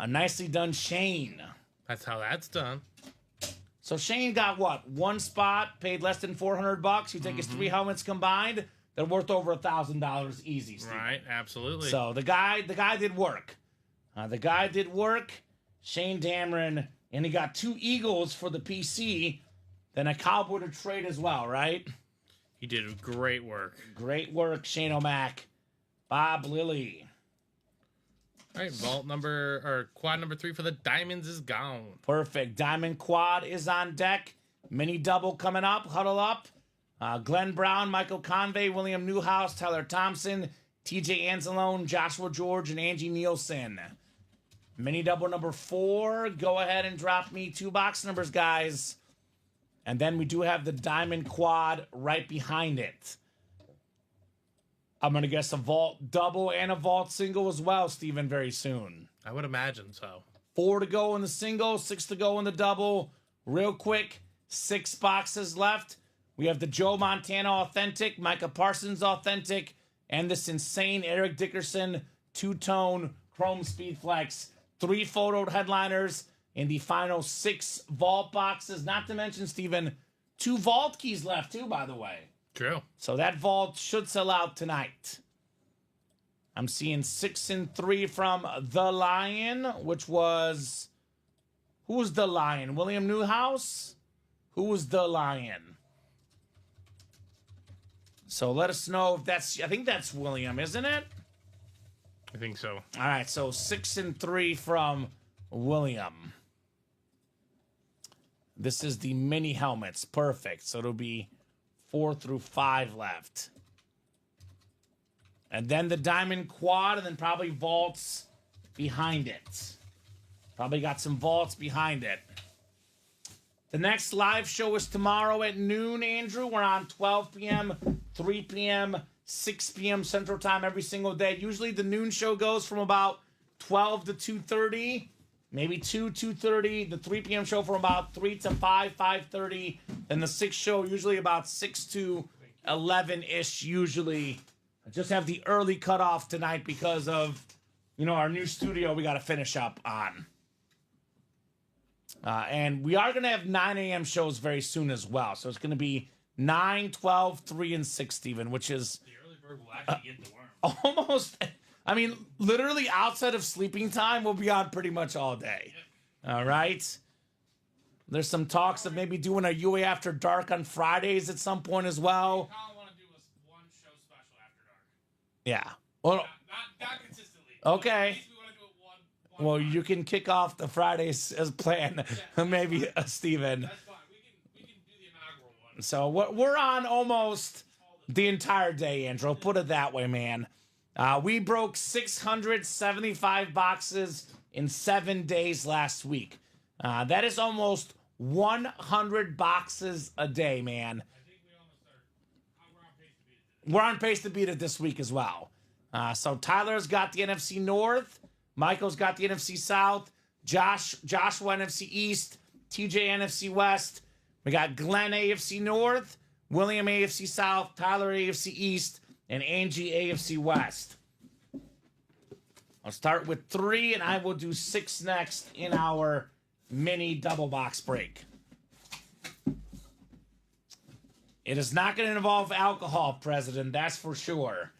Nicely done, Shane. That's how that's done. So Shane got what? 1 spot, paid less than $400. You take his 3 helmets combined, they're worth over $1,000 easy, Steve. Right, absolutely. So the guy did work. The guy did work. Shane Dameron, and he got 2 Eagles for the PC, then a Cowboy to trade as well, right? He did great work. Great work, Shane O'Mac. Bob Lilly. All right, quad number 3 for the Diamonds is gone. Perfect. Diamond quad is on deck. Mini double coming up. Huddle up. Glenn Brown, Michael Convey, William Newhouse, Tyler Thompson, TJ Anzalone, Joshua George, and Angie Nielsen. Mini double number 4. Go ahead and drop me 2 box numbers, guys. And then we do have the Diamond quad right behind it. I'm going to guess a vault double and a vault single as well, Steven, very soon. I would imagine so. 4 to go in the single, 6 to go in the double. Real quick, 6 boxes left. We have the Joe Montana Authentic, Micah Parsons Authentic, and this insane Eric Dickerson 2-tone Chrome Speed Flex. 3 photoed headliners in the final 6 vault boxes. Not to mention, Steven, 2 vault keys left too, by the way. True. So that vault should sell out tonight. I'm seeing 6 and 3 from The Lion, which was... Who was The Lion? William Newhouse? Who was The Lion? So let us know if that's... I think that's William, isn't it? I think so. All right, so 6 and 3 from William. This is the mini helmets. Perfect. So it'll be 4 through 5 left. And then the diamond quad, and then probably vaults behind it. Probably got some vaults behind it. The next live show is tomorrow at noon, Andrew. We're on 12 p.m., 3 p.m., 6 p.m. Central Time every single day. Usually the noon show goes from about 12 to 2:30, maybe 2:30. The 3 p.m. show from about 3 to 5:30. Then the 6 show usually about 6 to 11-ish usually. I just have the early cutoff tonight because of, our new studio we got to finish up on. And we are going to have 9 a.m. shows very soon as well. So it's going to be 9, 12, 3, and 6, Steven, which is... The early bird will actually get the worm. Almost... I mean, literally outside of sleeping time, we'll be on pretty much all day. All right. There's some talks of maybe doing a UA After Dark on Fridays at some point as well. I want to do one show special after dark. Yeah. Well, Not consistently. Okay. At least we want to do it one well, you can kick off the Fridays as planned. Maybe Steven. That's fine. We can do the inaugural one. So we're on almost the entire day, Andrew. Put it that way, man. We broke 675 boxes in 7 days last week. That is almost 100 boxes a day, man. I think we almost are. We're on pace to beat it. We're on pace to beat it this week as well. So Tyler's got the NFC North. Michael's got the NFC South. Joshua NFC East. TJ NFC West. We got Glenn AFC North. William AFC South. Tyler AFC East. And Angie AFC West. I'll start with 3, and I will do 6 next in our mini double box break. It is not going to involve alcohol, President, that's for sure.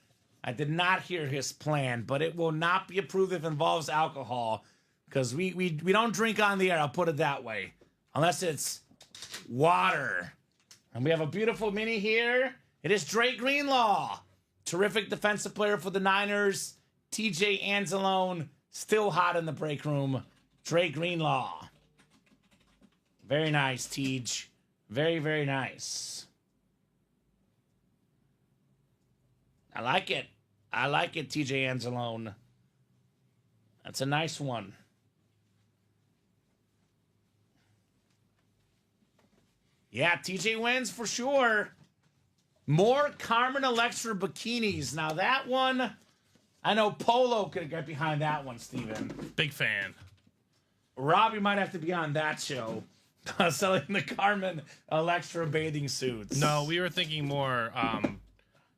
I did not hear his plan, but it will not be approved if it involves alcohol, because we don't drink on the air, I'll put it that way, unless it's water. And we have a beautiful mini here. It is Dre Greenlaw, terrific defensive player for the Niners. TJ Anzalone, still hot in the break room. Dre Greenlaw. Very nice, Tej. Very, very nice. I like it. I like it, TJ Anzalone. That's a nice one. Yeah, TJ wins for sure. More Carmen Electra bikinis. Now that one, I know Polo could get behind that one, Steven. Big fan. Robbie might have to be on that show. Selling the Carmen Electra bathing suits. No, we were thinking more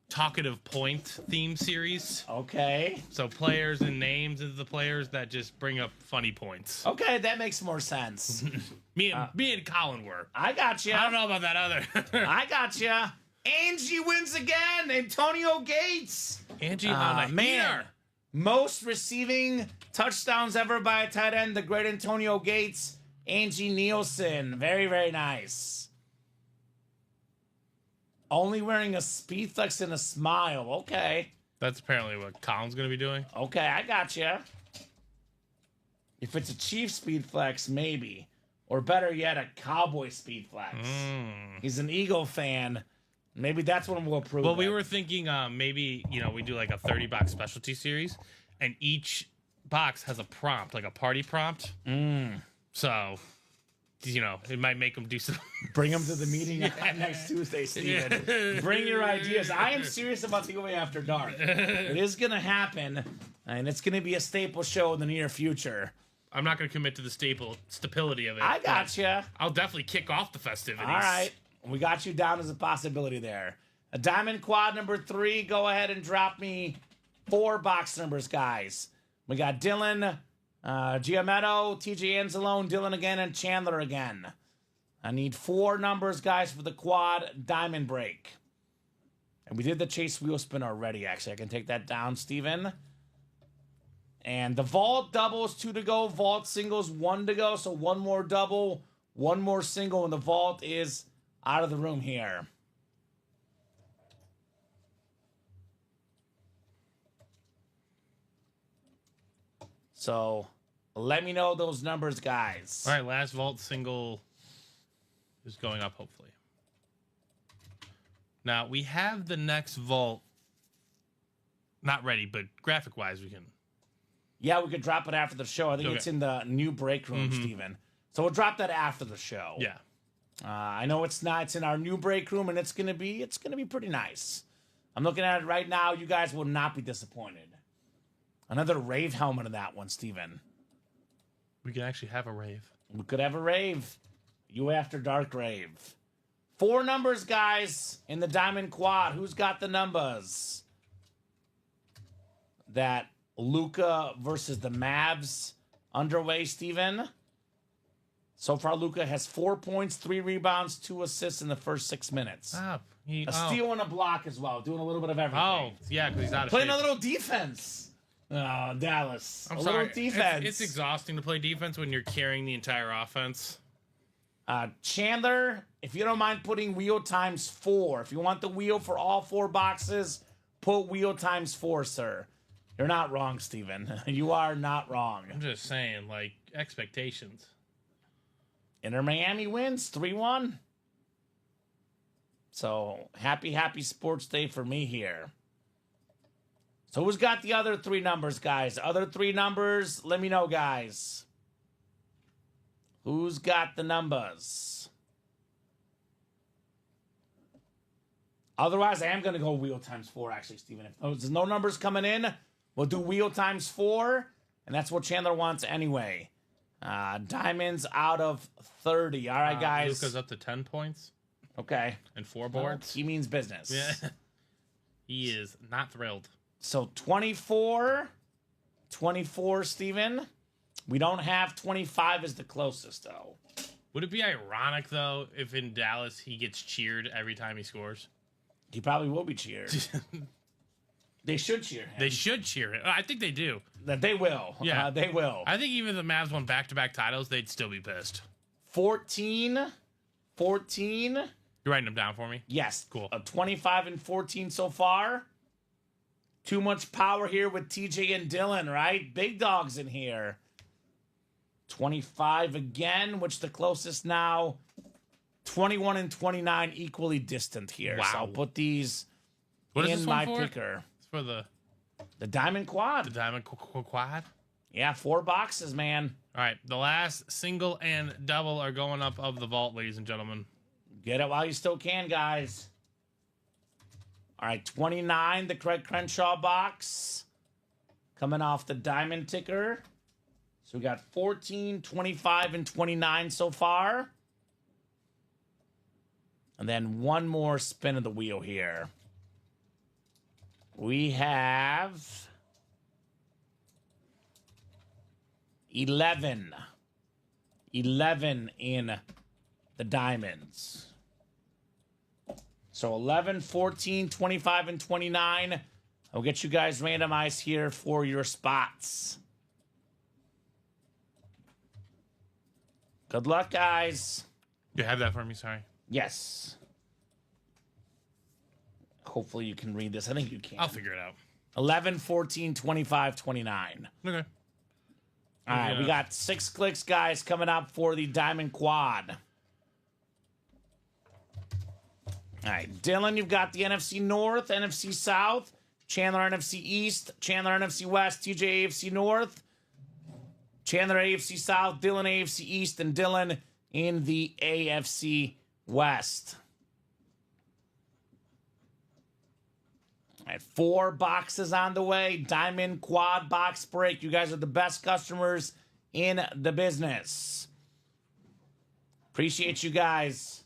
talkative point theme series. Okay. So players and names of the players that just bring up funny points. Okay, that makes more sense. Me and Colin were. I got you. I don't know about that other. I got you. Angie wins again. Antonio Gates. Angie on a man. Most receiving touchdowns ever by a tight end. The great Antonio Gates. Angie Nielsen. Very, very nice. Only wearing a speed flex and a smile. Okay. That's apparently what Colin's going to be doing. Okay, I got you. If it's a Chief speed flex, maybe. Or better yet, a Cowboy speed flex. He's an Eagle fan. Maybe that's what we'll approve. Well, we were thinking maybe, we do like a 30-box specialty series, and each box has a prompt, like a party prompt. So, it might make them do some. Bring them to the meeting next Tuesday, Steven. Bring your ideas. I am serious about the UA After Dark. It is going to happen, and it's going to be a staple show in the near future. I'm not going to commit to the stability of it. I got you. I'll definitely kick off the festivities. All right. We got you down as a possibility there. A Diamond Quad number 3. Go ahead and drop me 4 box numbers, guys. We got Dylan, Giametto, TJ Anzalone, Dylan again, and Chandler again. I need 4 numbers, guys, for the quad diamond break. And we did the chase wheel spin already, actually. I can take that down, Steven. And the vault doubles, 2 to go. Vault singles, 1 to go. So 1 more double, 1 more single, and the vault is out of the room here. So let me know those numbers, guys. All right, last vault single is going up, hopefully. Now, we have the next vault not ready, but graphic-wise, we can. Yeah, we could drop it after the show. I think it's in the new break room, Steven. So we'll drop that after the show. Yeah. I know it's not. It's in our new break room, and it's gonna be pretty nice. I'm looking at it right now. You guys will not be disappointed. Another rave helmet in that one, Steven. We can actually have a rave. We could have a rave. You After Dark rave. 4 numbers, guys, in the Diamond Quad. Who's got the numbers? That Luka versus the Mavs underway, Steven. So far, Luka has 4 points, 3 rebounds, 2 assists in the first 6 minutes. A steal and a block as well, doing a little bit of everything. Oh, yeah, because he's out of Playing shape. a little defense. Dallas. I'm a sorry. little defense. It's exhausting to play defense when you're carrying the entire offense. Chandler, if you don't mind putting wheel times 4. If you want the wheel for all 4 boxes, put wheel times 4, sir. You're not wrong, Steven. You are not wrong. I'm just saying, like, expectations. Inter Miami wins 3-1. So, happy sports day for me here. So, who's got the other 3 numbers, guys? Other 3 numbers, let me know, guys. Who's got the numbers? Otherwise, I am going to go wheel times 4, actually, Steven. If there's no numbers coming in, we'll do wheel times 4, and that's what Chandler wants anyway. Diamonds out of 30. All right, guys. Luca's up to 10 points. Okay. And 4 boards. Well, he means business. Yeah. He is not thrilled. So 24, Steven. We don't have 25 as the closest, though. Would it be ironic, though, if in Dallas he gets cheered every time he scores? He probably will be cheered. They should cheer him. They should cheer it. I think they do. That they will. Yeah. They will. I think even if the Mavs won back-to-back titles, they'd still be pissed. 14. You're writing them down for me? Yes. Cool. 25 and 14 so far. Too much power here with TJ and Dylan, right? Big dogs in here. 25 again, which the closest now. 21 and 29 equally distant here. Wow. So I'll put these What is in this my one for? picker. It's for the Diamond Quad. Diamond Quad? Yeah, 4 boxes, man. All right, the last single and double are going up of the vault, ladies and gentlemen. Get it while you still can, guys. All right, 29, the Craig Crenshaw box. Coming off the diamond ticker. So we got 14, 25, and 29 so far. And then one more spin of the wheel here. We have 11. 11 in the diamonds. So 11, 14, 25, and 29. I'll get you guys randomized here for your spots. Good luck, guys. You have that for me, sorry. Yes. Hopefully you can read this. I think you can. I'll figure it out. 11, 14, 25, 29. Okay. All right, we got 6 clicks, guys, coming up for the Diamond Quad. All right, Dylan, you've got the NFC North, NFC South, Chandler NFC East, Chandler NFC West, TJ AFC North, Chandler AFC South, Dylan AFC East, and Dylan in the AFC West. All right, 4 boxes on the way. Diamond Quad box break. You guys are the best customers in the business. Appreciate you guys.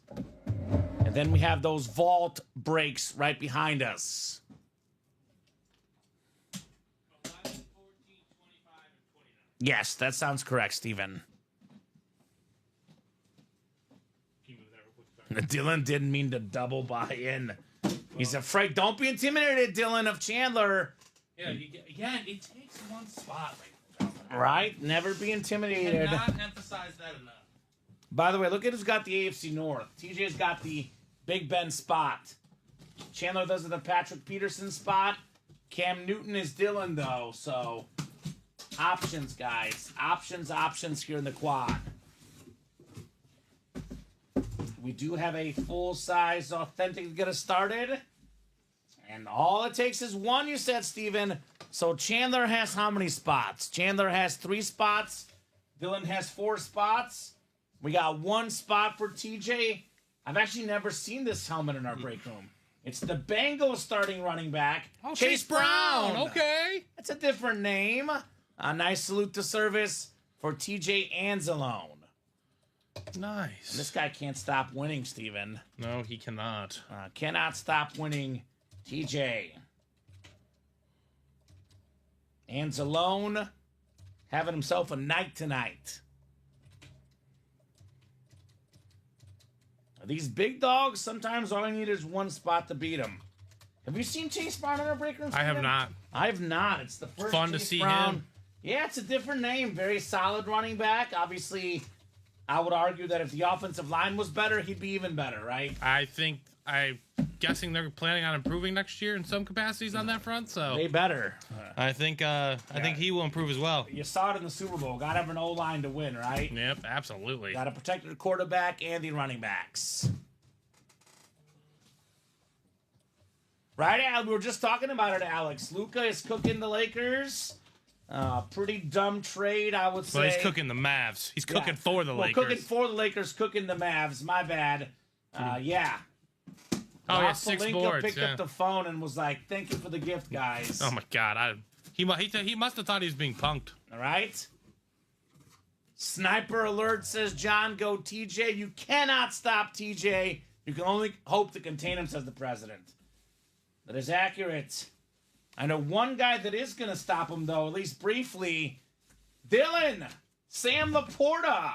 And then we have those vault breaks right behind us. 11, 14, 25, and 29. Yes, that sounds correct, Steven. Dylan didn't mean to double buy in. He's afraid. Don't be intimidated, Dylan, of Chandler. Yeah, it takes one spot. Like, Right? Never be intimidated. cannot emphasize that enough. By the way, look at who's got the AFC North. TJ's got the Big Ben spot. Chandler does the Patrick Peterson spot. Cam Newton is Dylan, though. So, options, guys. Options here in the quad. We do have a full-size authentic to get us started. And all it takes is one, you said, Steven. So Chandler has how many spots? Chandler has 3 spots. Dylan has 4 spots. We got 1 spot for TJ. I've actually never seen this helmet in our break room. It's the Bengals starting running back, Oh, Chase Brown. Okay. That's a different name. A nice salute to service for TJ Anzalone. Nice. This guy can't stop winning, Steven. No, he cannot. Cannot stop winning, TJ. Anzalone having himself a night tonight. These big dogs, sometimes all you need is 1 spot to beat them. Have you seen Chase Brown in our break room? I have Steven? not. I've not. It's the first Fun to Chase see Brown. him. Yeah, it's a different name. Very solid running back. Obviously, I would argue that if the offensive line was better, he'd be even better, right? I'm guessing they're planning on improving next year in some capacities on that front. So They better. I think he will improve as well. You saw it in the Super Bowl. Got to have an O-line to win, right? Yep, absolutely. Got to protect the quarterback and the running backs. Right, Al? We were just talking about it, Alex. Luka is cooking the Lakers. Pretty dumb trade, I would say. Well, he's cooking the Mavs. He's cooking for the Lakers. Cooking for the Lakers, cooking the Mavs. My bad. Yeah. Oh, yeah, Rob 6 Pelinka boards. picked Yeah. up the phone and was like, "Thank you for the gift, guys." Oh my God! He must have thought he was being punked. All right. Sniper alert, says John. Go TJ. You cannot stop TJ. You can only hope to contain him, says the president. That is accurate. I know one guy that is going to stop him, though, at least briefly. Dylan. Sam Laporta.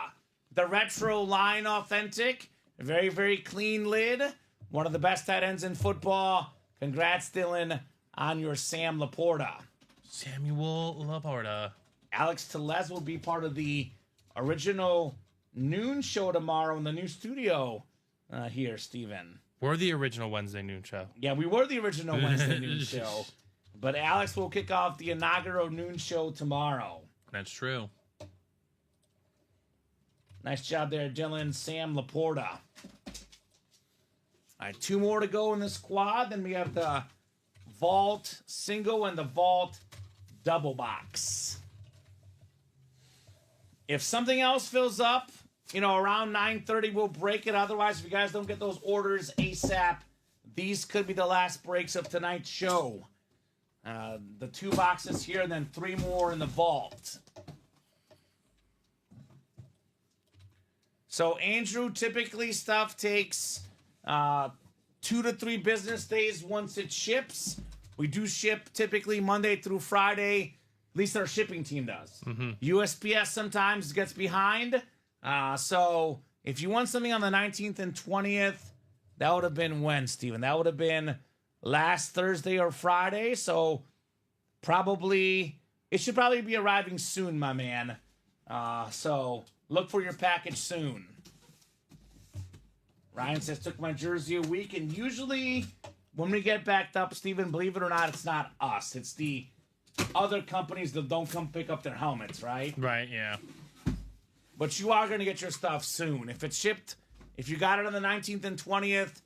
The retro line authentic. Very, very clean lid. One of the best tight ends in football. Congrats, Dylan, on your Sam Laporta. Samuel Laporta. Alex Tellez will be part of the original noon show tomorrow in the new studio here, Steven. We're the original Wednesday noon show. Yeah, we were the original Wednesday noon show. But Alex will kick off the inaugural noon show tomorrow. That's true. Nice job there, Dylan. Sam Laporta. All right, 2 more to go in the squad. Then we have the vault single and the vault double box. If something else fills up, around 9:30, we'll break it. Otherwise, if you guys don't get those orders ASAP, these could be the last breaks of tonight's show. The 2 boxes here, and then 3 more in the vault. So, Andrew, typically stuff takes 2 to 3 business days once it ships. We do ship typically Monday through Friday. At least our shipping team does. USPS sometimes gets behind. So if you want something on the 19th and 20th, that would have been when, Steven? That would have been last Thursday or Friday. So it should probably be arriving soon, my man. So look for your package soon. Ryan says, took my jersey a week. And usually when we get backed up, Steven, believe it or not, it's not us. It's the other companies that don't come pick up their helmets, right? Right, yeah. But you are going to get your stuff soon. If it's shipped, if you got it on the 19th and 20th,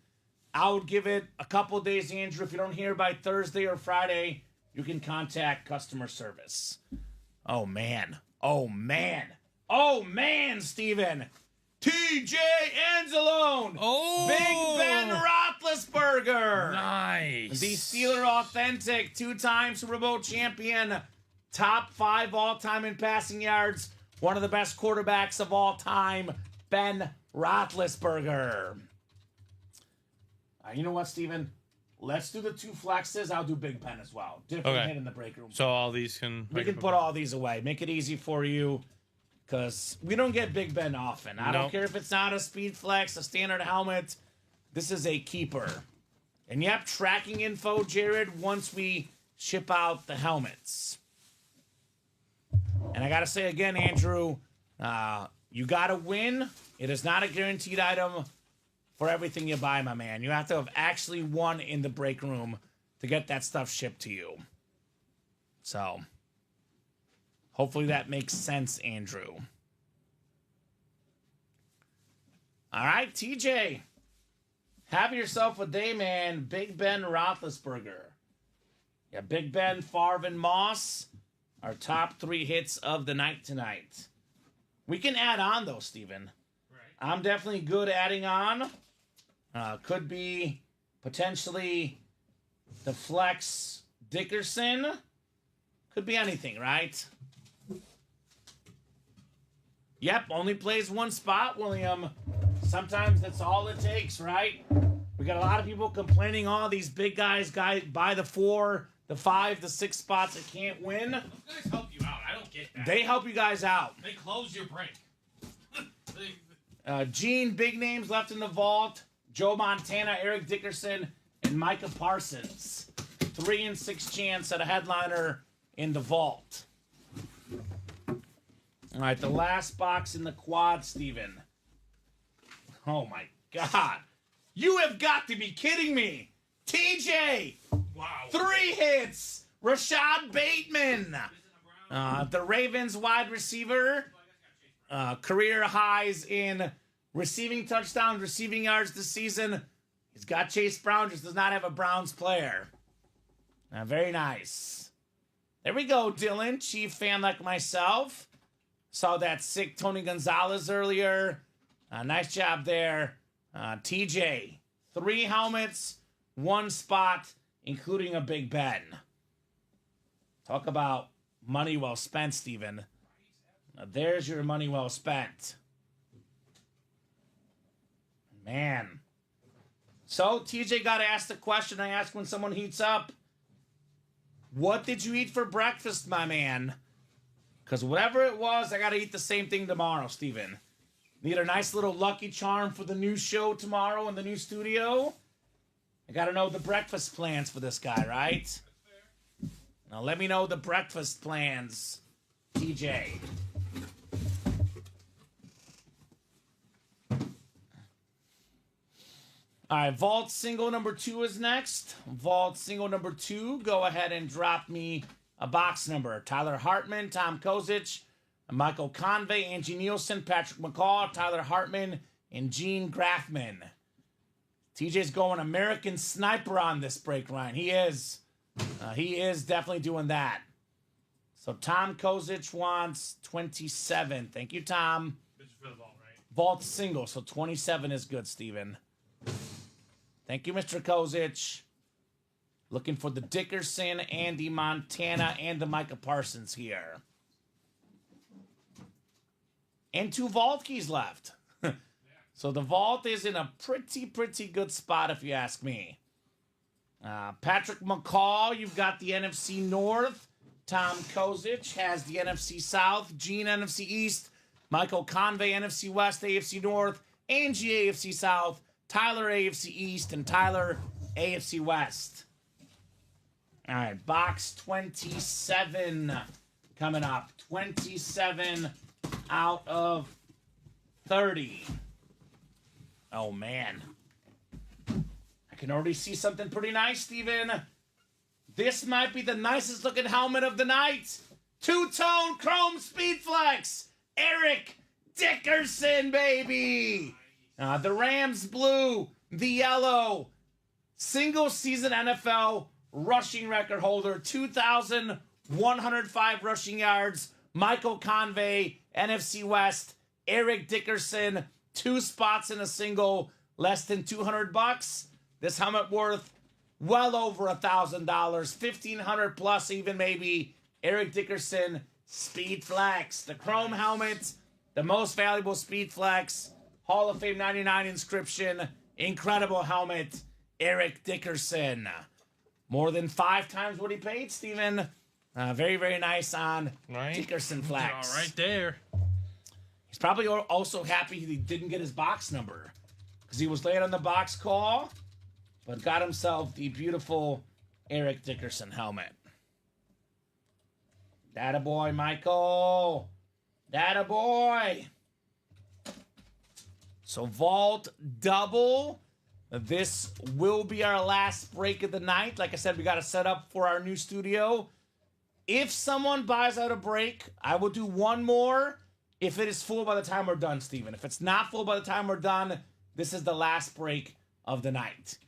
I would give it a couple days, Andrew. If you don't hear by Thursday or Friday, you can contact customer service. Oh, man. Oh, man. Oh, man, Steven. TJ Anzalone. Oh! Big Ben Roethlisberger. Nice. The Steeler authentic, 2-time Super Bowl champion, top 5 all-time in passing yards, one of the best quarterbacks of all time, Ben Roethlisberger. You know what, Steven? Let's do the 2 flexes. I'll do Big Ben as well. Different hit in the break room. So all these can... We can put all these away. Make it easy for you. Because we don't get Big Ben often. I don't care if it's not a speed flex, a standard helmet. This is a keeper. And yep, tracking info, Jared, once we ship out the helmets. And I got to say again, Andrew, you got to win. It is not a guaranteed item for everything you buy, my man. You have to have actually won in the break room to get that stuff shipped to you. So... hopefully that makes sense, Andrew. All right, TJ. Have yourself a day, man. Big Ben Roethlisberger. Yeah, Big Ben, Favre, and Moss. Our top 3 hits of the night tonight. We can add on, though, Steven. Right. I'm definitely good adding on. Could be potentially the flex Dickerson. Could be anything, right? Yep, only plays 1 spot, William. Sometimes that's all it takes, right? We got a lot of people complaining, these big guys buy the 4, the 5, the 6 spots that can't win. Those guys help you out. I don't get that. They help you guys out. They close your break. Gene, big names left in the vault. Joe Montana, Eric Dickerson, and Micah Parsons. 3 in 6 chance at a headliner in the vault. All right, the last box in the quad, Steven. Oh, my God. You have got to be kidding me. TJ. Wow. 3 hits. Rashad Bateman. The Ravens wide receiver. Career highs in receiving touchdowns, receiving yards this season. He's got Chase Brown, just does not have a Browns player. Very nice. There we go, Dylan. Chief fan like myself. Saw that sick Tony Gonzalez earlier. Nice job there. TJ, 3 helmets, 1 spot, including a Big Ben. Talk about money well spent, Steven. There's your money well spent. Man. So, TJ got to ask the question I ask when someone heats up. What did you eat for breakfast, my man? Because whatever it was, I got to eat the same thing tomorrow, Steven. Need a nice little Lucky Charm for the new show tomorrow in the new studio. I got to know the breakfast plans for this guy, right? Now let me know the breakfast plans, TJ. All right, Vault single number 2 is next. Vault single number 2, go ahead and drop me a box number. Tyler Hartman, Tom Kozich, Michael Convey, Angie Nielsen, Patrick McCall, Tyler Hartman, and Gene Graffman. TJ's going American Sniper on this break, Ryan. He is. He is definitely doing that. So Tom Kozich wants 27. Thank you, Tom. This is for the vault, right? Vault single, so 27 is good, Steven. Thank you, Mr. Kozich. Looking for the Dickerson, Andy Montana, and the Micah Parsons here. And 2 vault keys left. So the vault is in a pretty good spot, if you ask me. Patrick McCall, you've got the NFC North. Tom Kozich has the NFC South. Gene, NFC East. Michael Convey, NFC West, AFC North. Angie, AFC South. Tyler, AFC East. And Tyler, AFC West. All right, box 27 coming up. 27 out of 30. Oh, man. I can already see something pretty nice, Steven. This might be the nicest looking helmet of the night. 2-tone chrome speed flex. Eric Dickerson, baby. The Rams blue, the yellow. Single season NFL rushing record holder. 2,105 rushing yards. Michael Convey, NFC West. Eric Dickerson, 2 spots in a single, less than $200. This helmet worth well over $1,000, $1,500 plus even maybe. Eric Dickerson, Speed Flex, the chrome helmet, the most valuable Speed Flex, Hall of Fame 99 inscription, incredible helmet. Eric Dickerson, more than 5 times what he paid, Steven. Very nice on Dickerson Flex. All right there. He's probably also happy he didn't get his box number because he was late on the box call, but got himself the beautiful Eric Dickerson helmet. Dattaboy, Michael. Dattaboy. So Vault double. This will be our last break of the night. Like I said, we got to set up for our new studio. If someone buys out a break, I will do one more if it is full by the time we're done, Steven. If it's not full by the time we're done, this is the last break of the night.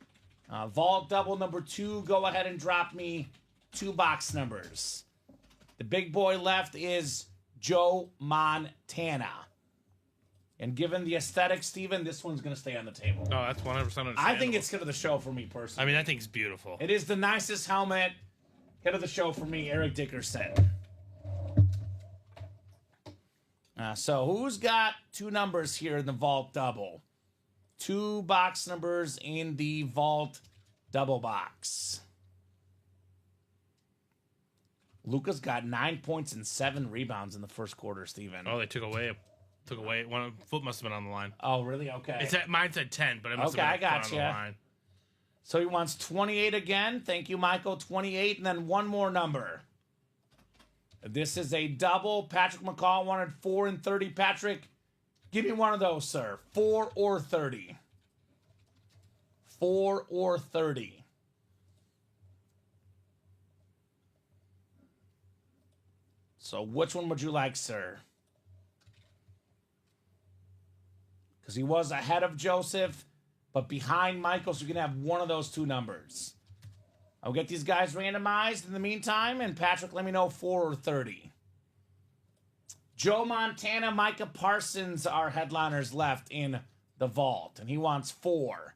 Vault double number 2, go ahead and drop me 2 box numbers. The big boy left is Joe Montana. And given the aesthetic, Steven, this one's going to stay on the table. Oh, that's 100% understandable. I think it's hit of the show for me, personally. I mean, that thing's beautiful. It is the nicest helmet. Hit of the show for me, Eric Dickerson. So who's got 2 numbers here in the Vault double? 2 box numbers in the Vault double box. Luca's got 9 points and 7 rebounds in the first quarter, Steven. Oh, they took away. One foot must have been on the line. Oh, really? Okay. Mine said 10, but it must have been I got on the you. line. So he wants 28 again. Thank you, Michael. 28, and then one more number. This is a double. Patrick McCall wanted 4 and 30. Patrick, give me one of those, sir. 4 or 30. 4 or 30. So which one would you like, sir? Because he was ahead of Joseph, but behind Michael, so you can have one of those two numbers. I'll get these guys randomized in the meantime, and Patrick, let me know 4 or 30. Joe Montana, Micah Parsons are headliners left in the vault, and he wants 4.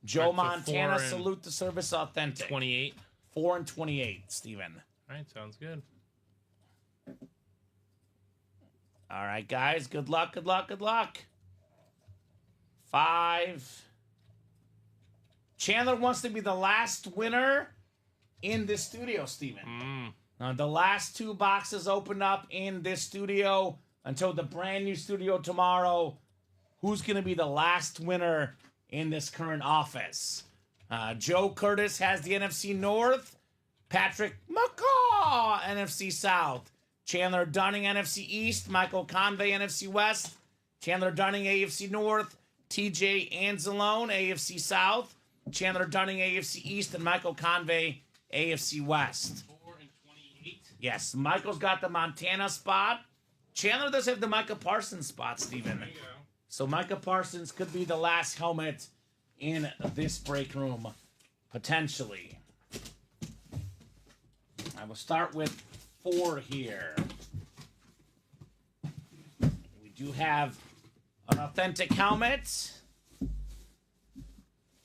Joe Right, so Montana, 4 and salute the service authentic. 28. 4 and 28, Steven. All right, sounds good. All right, guys, good luck, good luck, good luck. 5. Chandler wants to be the last winner in this studio, Steven. The last 2 boxes open up in this studio until the brand new studio tomorrow. Who's going to be the last winner in this current office? Joe Curtis has the NFC North. Patrick McCaw, NFC South. Chandler Dunning, NFC East. Michael Convey, NFC West. Chandler Dunning, AFC North. TJ Anzalone, AFC South. Chandler Dunning, AFC East. And Michael Convey, AFC West. 4 and 28. Yes, Michael's got the Montana spot. Chandler does have the Micah Parsons spot, Steven. There you go. So Micah Parsons could be the last helmet in this break room, potentially. I will start with 4 here. We do have an authentic helmet.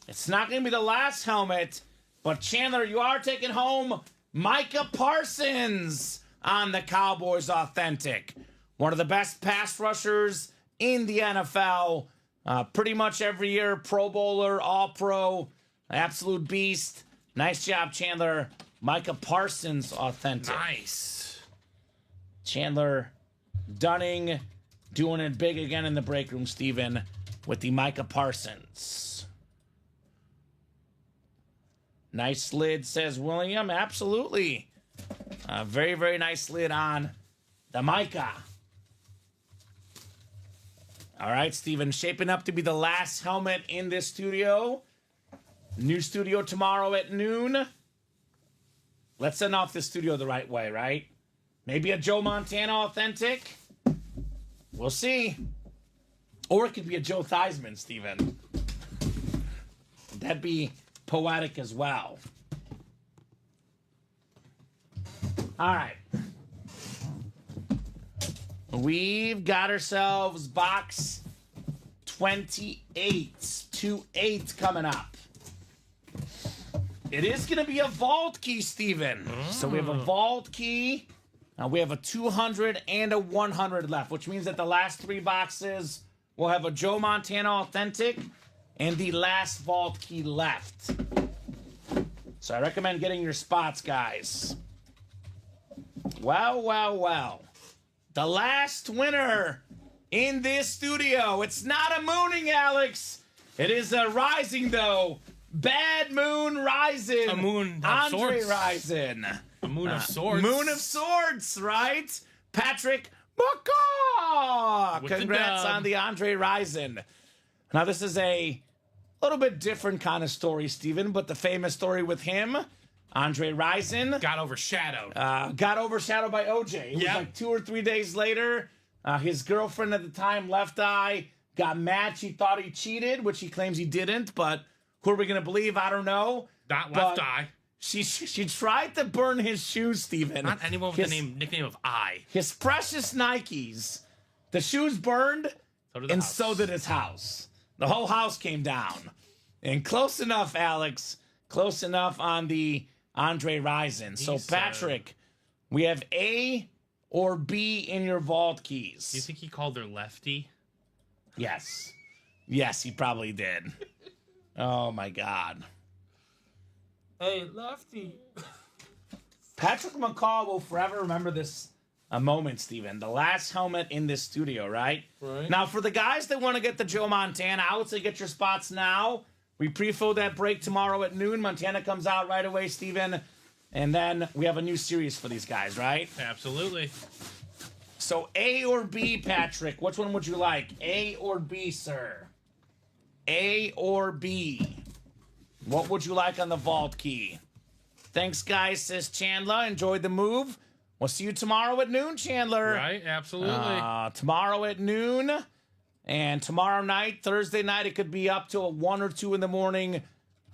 It's not going to be the last helmet, but Chandler, you are taking home Micah Parsons on the Cowboys authentic. One of the best pass rushers in the NFL. Pretty much every year, Pro Bowler, All-Pro, absolute beast. Nice job, Chandler. Micah Parsons authentic. Nice. Chandler Dunning doing it big again in the break room, Steven, with the Micah Parsons. Nice lid, says William. Absolutely. Very, very nice lid on the Micah. All right, Steven, shaping up to be the last helmet in this studio. New studio tomorrow at noon. Let's send off this studio the right way, right? Maybe a Joe Montana authentic. We'll see. Or it could be a Joe Theismann, Steven. That'd be poetic as well. All right. We've got ourselves box 28. 2-8 coming up. It is going to be a vault key, Steven. So we have a vault key. We have a 200 and a 100 left, which means that the last 3 boxes will have a Joe Montana authentic and the last vault key left. So I recommend getting your spots, guys. Well, well, well. The last winner in this studio. It's not a mooning, Alex. It is a rising, though. Bad Moon Rising. A moon of Andre sorts. Rising. A moon of swords. Moon of Swords, right? Patrick McCaw. With the Congrats dub. on the Andre Rising. Now, this is a little bit different kind of story, Steven, but the famous story with him, Andre Rising, Got overshadowed. got overshadowed by OJ. It was Yep. like 2 or 3 days later. His girlfriend at the time, Left Eye, got mad. She thought he cheated, which he claims he didn't, but who are we going to believe? I don't know. Not But Left Eye. She tried to burn his shoes, Steven. Not anyone with the nickname of Eye. His precious Nikes. The shoes burned, So did the and house. so did his house. The whole house came down. And close enough, Alex. Close enough on the Andre Rising. So, He's, Patrick, we have A or B in your vault keys. Do you think he called her Lefty? Yes. Yes, he probably did. Oh, my God. Hey, Lefty. Patrick McCaw will forever remember this moment, Steven. The last helmet in this studio, right? Right. Now, for the guys that want to get the Joe Montana, I would say get your spots now. We pre-fill that break tomorrow at noon. Montana comes out right away, Steven. And then we have a new series for these guys, right? Absolutely. So A or B, Patrick? Which one would you like? A or B, sir? A or B? What would you like on the vault key? Thanks, guys, says Chandler. Enjoyed the move. We'll see you tomorrow at noon, Chandler. Right, absolutely. Tomorrow at noon. And tomorrow night, Thursday night, it could be up till 1 or 2 in the morning.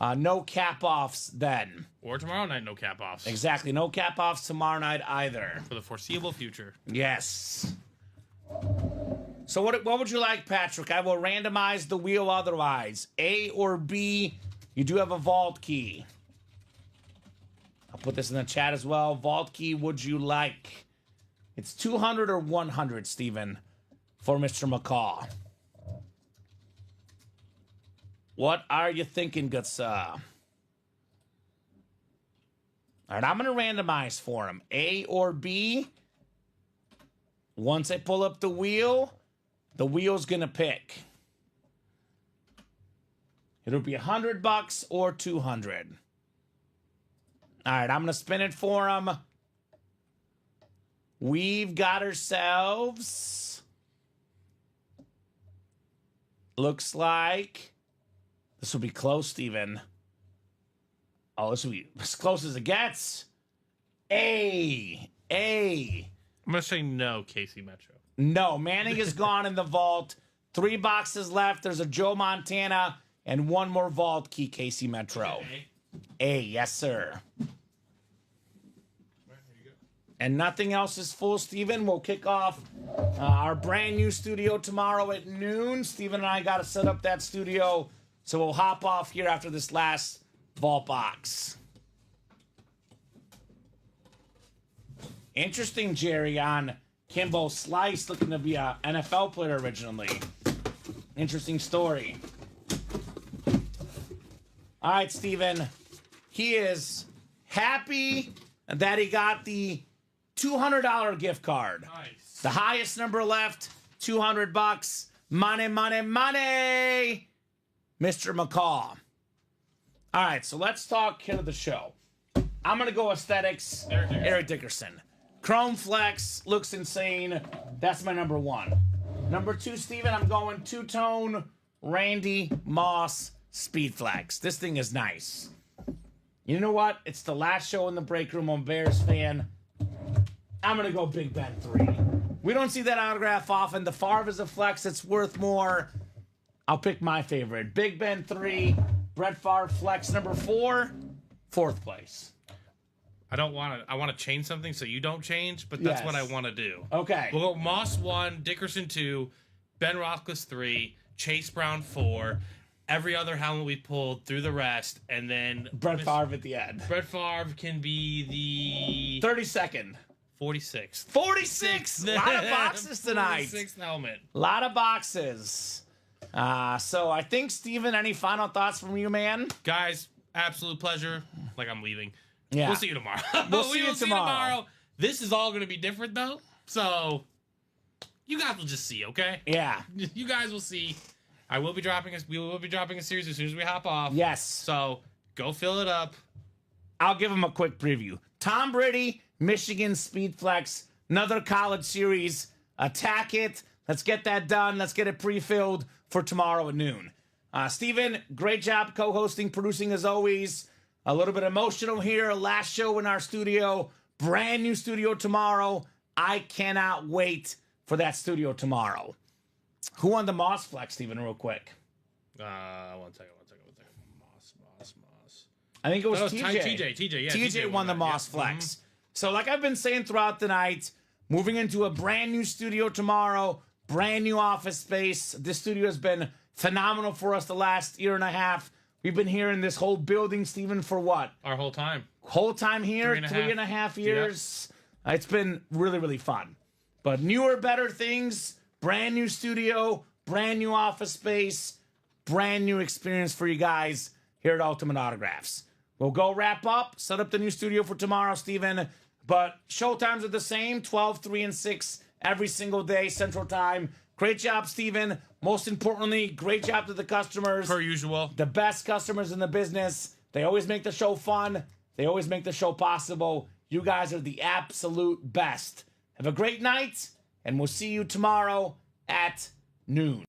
No cap-offs then. Or tomorrow night, no cap-offs. Exactly. No cap-offs tomorrow night either. For the foreseeable future. Yes. So what would you like, Patrick? I will randomize the wheel otherwise. A or B? You do have a vault key. I'll put this in the chat as well. Vault key would you like? It's 200 or 100, Steven, for Mr. McCaw. What are you thinking, good sir? All right, I'm going to randomize for him. A or B? Once I pull up the wheel's going to pick. It'll be $100 or 200. All right, I'm going to spin it for him. We've got ourselves... Looks like... This will be close, Steven. Oh, this will be as close as it gets. A. I'm going to say no, Casey Metro. No, Manning is gone in the vault. 3 boxes left. There's a Joe Montana and 1 more vault key, Casey Metro. A, yes, sir. And nothing else is full, Steven. We'll kick off our brand new studio tomorrow at noon. Steven and I got to set up that studio, so we'll hop off here after this last vault box. Interesting, Jerry, on Kimbo Slice looking to be an NFL player originally. Interesting story. All right, Steven. He is happy that he got the $200 gift card. Nice. The highest number left, $200. Money, money, money. Mr. McCaw. All right, so let's talk hit of the show. I'm going to go aesthetics. Eric Dickerson. Chrome Flex looks insane. That's my number 1. Number 2, Steven, I'm going two-tone Randy Moss Speed Flex. This thing is nice. You know what? It's the last show in the break room. I'm a Bears fan. I'm going to go Big Ben 3. We don't see that autograph often. The Favre is a flex. It's worth more. I'll pick my favorite. Big Ben 3. Brett Favre flex number 4. 4th place. I want to change something so you don't change, but that's what I want to do. Okay. We'll go Moss 1, Dickerson 2, Ben Roethlisberger 3, Chase Brown 4, every other helmet we pulled through the rest, and then... Brett Favre at the end. Brett Favre can be the... 32nd. 46th. 46! A lot of boxes tonight. 46th helmet. A lot of boxes. So I think, Steven, any final thoughts from you, man? Guys, absolute pleasure. Like I'm leaving. Yeah. We'll see you tomorrow. We'll see you tomorrow. This is all going to be different, though. You guys will just see, okay? Yeah. You guys will see. We will be dropping a series as soon as we hop off. Yes. So go fill it up. I'll give him a quick preview. Tom Brady, Michigan Speed Flex, another college series. Attack it. Let's get that done. Let's get it pre-filled for tomorrow at noon. Steven, great job co-hosting, producing as always. A little bit emotional here. Last show in our studio. Brand new studio tomorrow. I cannot wait for that studio tomorrow. Who won the Moss Flex, Steven, real quick? One second. Moss. I think it was TJ. TJ. Yeah, TJ won the Moss Flex. Mm-hmm. So like I've been saying throughout the night, moving into a brand new studio tomorrow, brand new office space. This studio has been phenomenal for us the last year and a half. We've been here in this whole building, Steven, for what? Our whole time. Whole time here, 3.5 years. Yep. It's been really, really fun. But newer, better things, brand new studio, brand new office space, brand new experience for you guys here at Ultimate Autographs. We'll go wrap up, set up the new studio for tomorrow, Steven. But show times are the same, 12, 3, and 6 every single day, Central Time. Great job, Steven. Most importantly, great job to the customers. Per usual. The best customers in the business. They always make the show fun. They always make the show possible. You guys are the absolute best. Have a great night, and we'll see you tomorrow at noon.